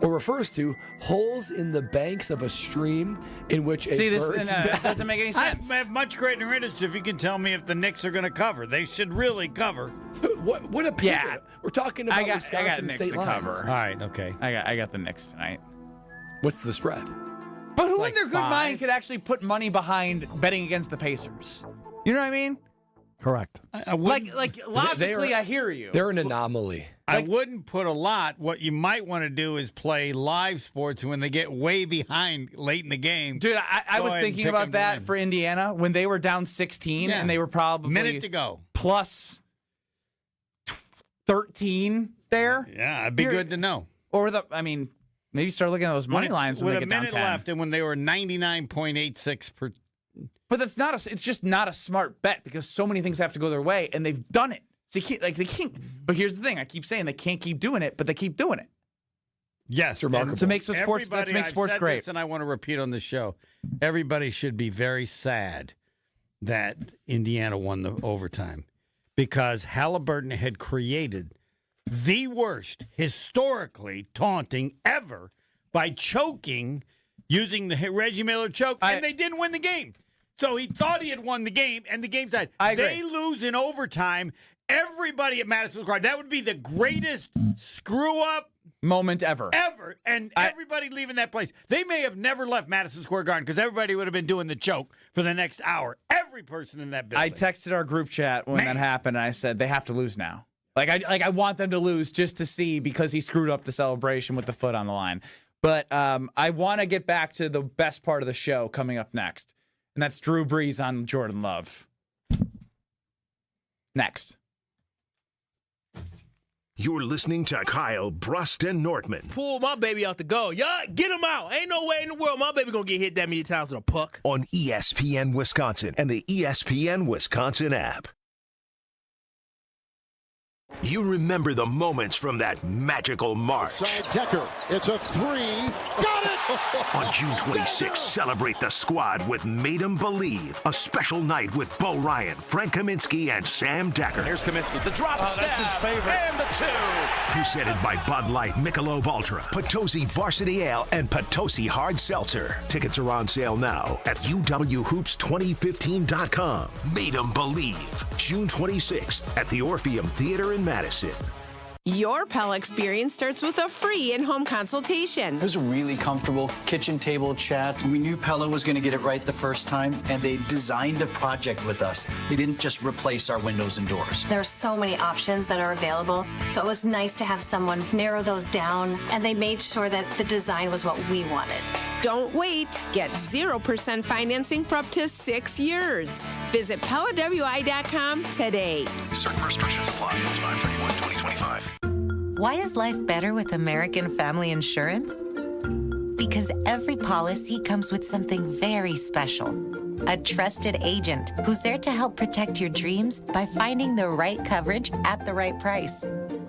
or refers to holes in the banks of a stream in which a bird's that doesn't make any sense. I have much greater interest if you can tell me if the Knicks are going to cover. They should really cover. What a pivot. We're talking about Wisconsin Knicks state to lines. cover. All right, okay. I got the Knicks tonight. What's the spread? But who Like in their good 5? mind could actually put money behind betting against the Pacers? You know what I mean? Correct. Like logically, I hear you. They're an anomaly. I wouldn't put a lot. What you might want to do is play live sports when they get way behind late in the game. Dude, I Go was ahead and thinking pick about them to that win. for Indiana when they were down 16 Yeah. and they were probably Minute to go. plus 13 there. Yeah, it'd be good to know. Or maybe start looking at those money lines when with they a get down minute 10. left, and when they were 99.86 per. But that's not it's just not a smart bet because so many things have to go their way and they've done it. So they can't. But here's the thing: I keep saying they can't keep doing it, but they keep doing it. Yes, it's remarkable. To make sports, Everybody, that makes sports I've said great. This, and I want to repeat on the show: everybody should be very sad that Indiana won the overtime because Halliburton had created the worst historically taunting ever by choking using the Reggie Miller choke, and they didn't win the game. So he thought he had won the game, and the game's tied. They lose in overtime. Everybody at Madison Square Garden. That would be the greatest screw up moment ever. Ever. And everybody leaving that place. They may have never left Madison Square Garden because everybody would have been doing the choke for the next hour. Every person in that building. I texted our group chat when that happened, and I said, they have to lose now. I want them to lose just to see, because he screwed up the celebration with the foot on the line. But I want to get back to the best part of the show coming up next, and that's Drew Brees on Jordan Love. Next. You're listening to Kyle, Brust, and Nortman Pull my baby out the goal. Y'all, get him out. Ain't no way in the world my baby gonna get hit that many times with a puck. on ESPN Wisconsin and the ESPN Wisconsin app. You remember the moments from that magical March. Side Decker. It's a 3. Got it! On June 26th, celebrate the squad with Made 'em Believe, a special night with Bo Ryan, Frank Kaminsky, and Sam Decker. Here's Kaminsky. The drop stab. That's his favorite. And the 2. Presented by Bud Light, Michelob Ultra, Potosi Varsity Ale, and Potosi Hard Seltzer. Tickets are on sale now at uwhoops2015.com. Made 'em Believe, June 26th at the Orpheum Theater in Madison. Your Pell experience starts with a free in-home consultation. It was a really comfortable kitchen table chat. We knew Pella was going to get it right the first time, and they designed a project with us. They didn't just replace our windows and doors. There are so many options that are available, so it was nice to have someone narrow those down, and they made sure that the design was what we wanted. Don't wait. Get 0% financing for up to 6 years. Visit PellaWI.com today. Certain restrictions apply. It's 5/31/2025. Why is life better with American Family Insurance? Because every policy comes with something very special. A trusted agent who's there to help protect your dreams by finding the right coverage at the right price.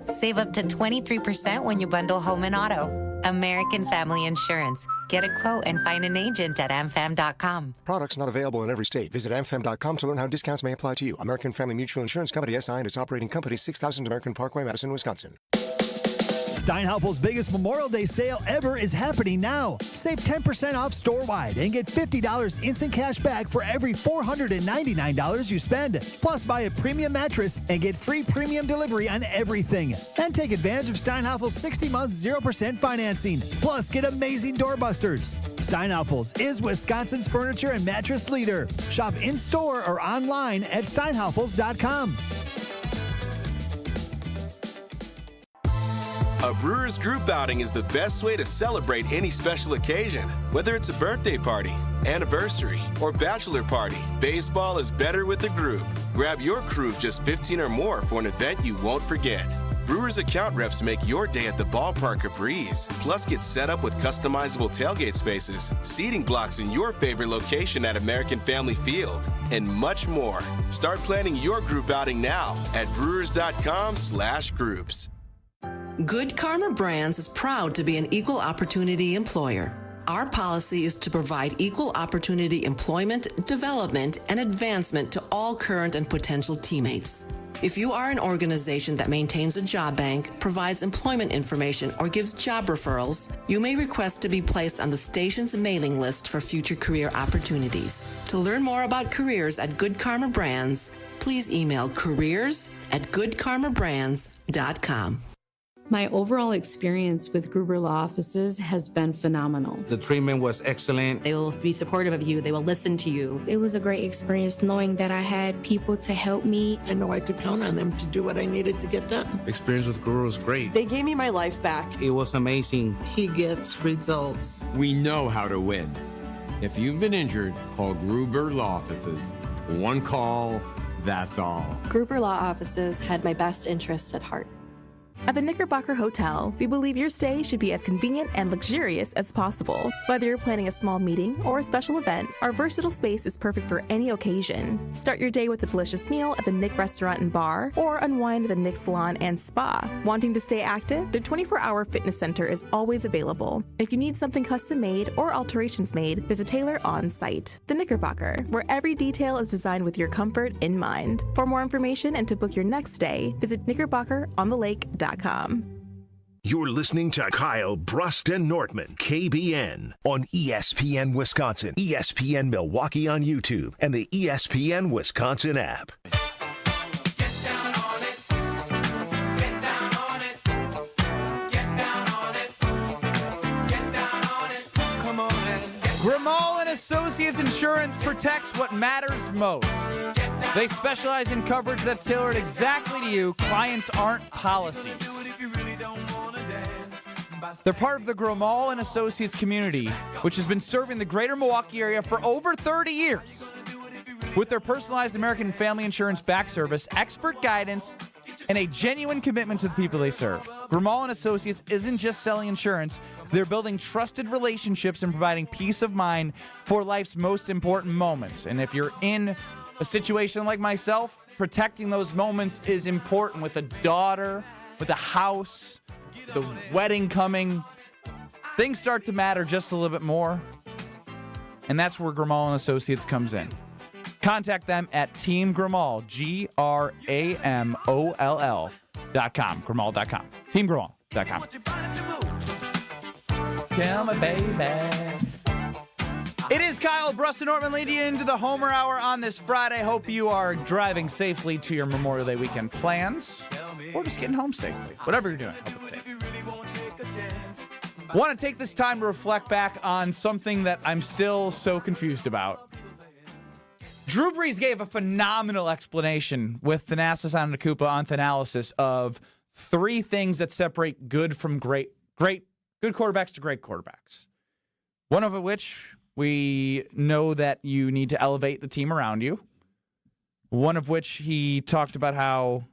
Save up to 23% when you bundle home and auto. American Family Insurance. Get a quote and find an agent at amfam.com. Products not available in every state. Visit amfam.com to learn how discounts may apply to you. American Family Mutual Insurance Company, SI, and its operating company, 6000 American Parkway, Madison, Wisconsin. Steinhaufel's biggest Memorial Day sale ever is happening now. Save 10% off store-wide and get $50 instant cash back for every $499 you spend. Plus, buy a premium mattress and get free premium delivery on everything. And take advantage of Steinhaufel's 60-month 0% financing. Plus, get amazing doorbusters. Steinhaufel's is Wisconsin's furniture and mattress leader. Shop in-store or online at steinhaufels.com. A Brewers group outing is the best way to celebrate any special occasion. Whether it's a birthday party, anniversary, or bachelor party, baseball is better with a group. Grab your crew of just 15 or more for an event you won't forget. Brewers account reps make your day at the ballpark a breeze. Plus, get set up with customizable tailgate spaces, seating blocks in your favorite location at American Family Field, and much more. Start planning your group outing now at brewers.com/groups. Good Karma Brands is proud to be an equal opportunity employer. Our policy is to provide equal opportunity employment, development, and advancement to all current and potential teammates. If you are an organization that maintains a job bank, provides employment information, or gives job referrals, you may request to be placed on the station's mailing list for future career opportunities. To learn more about careers at Good Karma Brands, please email careers@goodkarmabrands.com. My overall experience with Gruber Law Offices has been phenomenal. The treatment was excellent. They will be supportive of you. They will listen to you. It was a great experience knowing that I had people to help me. I know I could count on them to do what I needed to get done. Experience with Gruber was great. They gave me my life back. It was amazing. He gets results. We know how to win. If you've been injured, call Gruber Law Offices. One call, that's all. Gruber Law Offices had my best interests at heart. At the Knickerbocker Hotel, we believe your stay should be as convenient and luxurious as possible. Whether you're planning a small meeting or a special event, our versatile space is perfect for any occasion. Start your day with a delicious meal at the Nick Restaurant and Bar, or unwind at the Nick Salon and Spa. Wanting to stay active? Their 24-hour fitness center is always available. If you need something custom made or alterations made, there's a tailor on site. The Knickerbocker, where every detail is designed with your comfort in mind. For more information and to book your next stay, visit knickerbockeronthelake.com. You're listening to Kyle, Brust, and Nortman, KBN, on ESPN Wisconsin, ESPN Milwaukee on YouTube, and the ESPN Wisconsin app. Get down on it. Get down on it. Get down Associates Insurance protects what matters most. They specialize in coverage that's tailored exactly to you. Clients aren't policies. They're part of the Grimal and Associates community, which has been serving the greater Milwaukee area for over 30 years. With their personalized American Family Insurance back service, expert guidance, and a genuine commitment to the people they serve. Grimal and Associates isn't just selling insurance. They're building trusted relationships and providing peace of mind for life's most important moments. And if you're in a situation like myself, protecting those moments is important with a daughter, with a house, the wedding coming. Things start to matter just a little bit more. And that's where Grimal and Associates comes in. Contact them at Team Grimal, GRAMOLL.com, Grimal.com, TeamGrimal.com. Tell me, baby. It is Kyle, Brust, and Nortman leading you into the Homer Hour on this Friday. Hope you are driving safely to your Memorial Day weekend plans, or just getting home safely. Whatever you're doing, hope it's safe. Want to take this time to reflect back on something that I'm still so confused about. Drew Brees gave a phenomenal explanation with Thanasis Antetokounmpo on Thanalysis of 3 things that separate good from good quarterbacks to great quarterbacks. One of which we know that you need to elevate the team around you. One of which he talked about how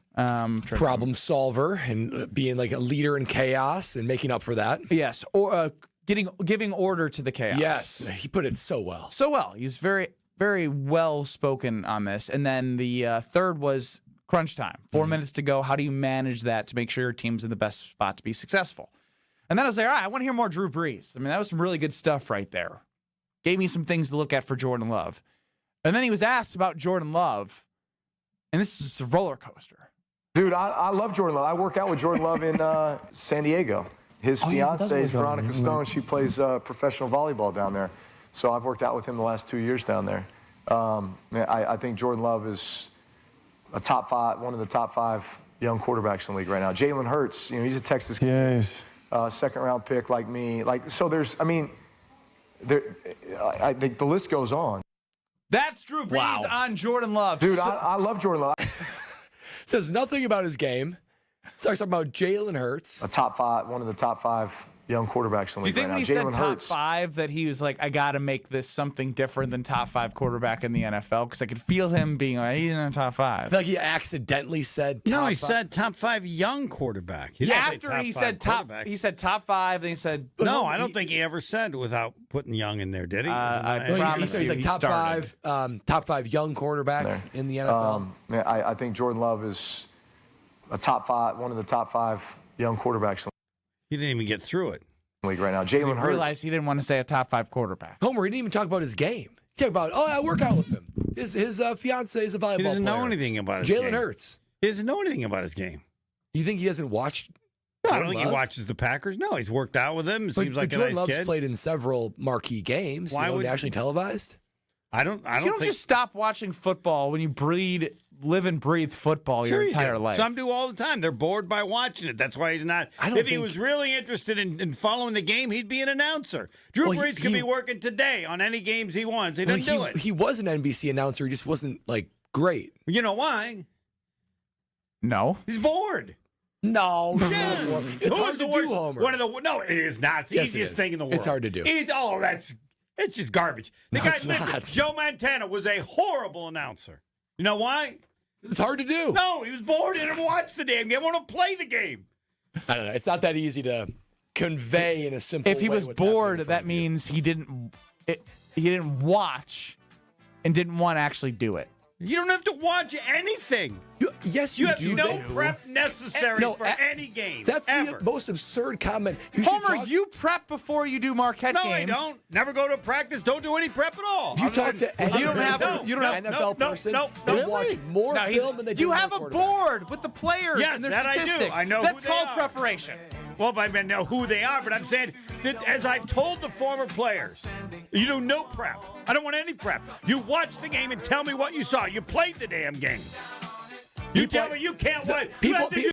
problem solver and being like a leader in chaos and making up for that. Yes, or giving order to the chaos. Yes, he put it so well. So well. He was very, very well spoken on this. And then the third was crunch time. 4 minutes to go. How do you manage that to make sure your team's in the best spot to be successful? And then I was like, all right, I want to hear more Drew Brees. I mean, that was some really good stuff right there. Gave me some things to look at for Jordan Love. And then he was asked about Jordan Love, and this is a roller coaster. Dude, I love Jordan Love. I work out with Jordan Love in San Diego. His fiance is Veronica Stone. She plays professional volleyball down there. So I've worked out with him the last 2 years down there. I think Jordan Love is one of the top 5 young quarterbacks in the league right now. Jalen Hurts, he's a Texas kid, second-round pick like me. I think the list goes on. That's Drew Brees on Jordan Love. Dude, I love Jordan Love. Says nothing about his game. Starts talking about Jalen Hurts. One of the top 5 young quarterbacks in the league right now. Do you think when he said top 5 that he was like, I got to make this something different than top 5 quarterback in the NFL? Because I could feel him being like, he's in the top 5. I feel like he accidentally said top 5. No, he said top 5 young quarterback. After he said top 5, then he said... No, I don't think he ever said without putting young in there, did he? I promise he's like top 5 young quarterback in the NFL. I think Jordan Love is one of the top 5 young quarterbacks. He didn't even get through it. League right now. Jalen Hurts. Realized he didn't want to say a top 5 quarterback. Homer, he didn't even talk about his game. He talked about, I work out with him. His fiance is a volleyball player. He doesn't know anything about his game. Jalen Hurts. He doesn't know anything about his game. You think he hasn't watched? No, I don't think he watches the Packers. No, he's worked out with them. It seems like a Jordan nice Love's kid. played in several marquee games. Why would nationally televised? I don't you don't think just stop watching football when you live and breathe football your entire life. Some do all the time. They're bored by watching it. That's why he's not. If he was really interested in following the game, he'd be an announcer. Drew Brees could be working today on any games he wants. He doesn't do it. He was an NBC announcer. He just wasn't great. You know why? No. He's bored. No. Yeah. It's hard to do, Homer. No, it is not. It's the easiest thing in the world. It's hard to do. It's just garbage. Joe Montana was a horrible announcer. You know why? It's hard to do. No, he was bored. He didn't watch the damn game. He want to play the game. I don't know. It's not that easy to convey in a simple way. If he was bored, that means he didn't watch and didn't want to actually do it. You don't have to watch anything. Yes, you have no prep necessary for any game. That's ever. the most absurd comment. Homer, you prep before you do Marquette games. No, I don't. Never go to practice. Don't do any prep at all. If you talk to any NFL person, they watch more film than they do. You have a board with the players and their statistics. I do. I know that's who they called are. preparation. Well, I mean, know who they are, but I'm saying that as I've told the former players, you do no prep. I don't want any prep. You watch the game and tell me what you saw. You played the damn game. You tell me you can't wait.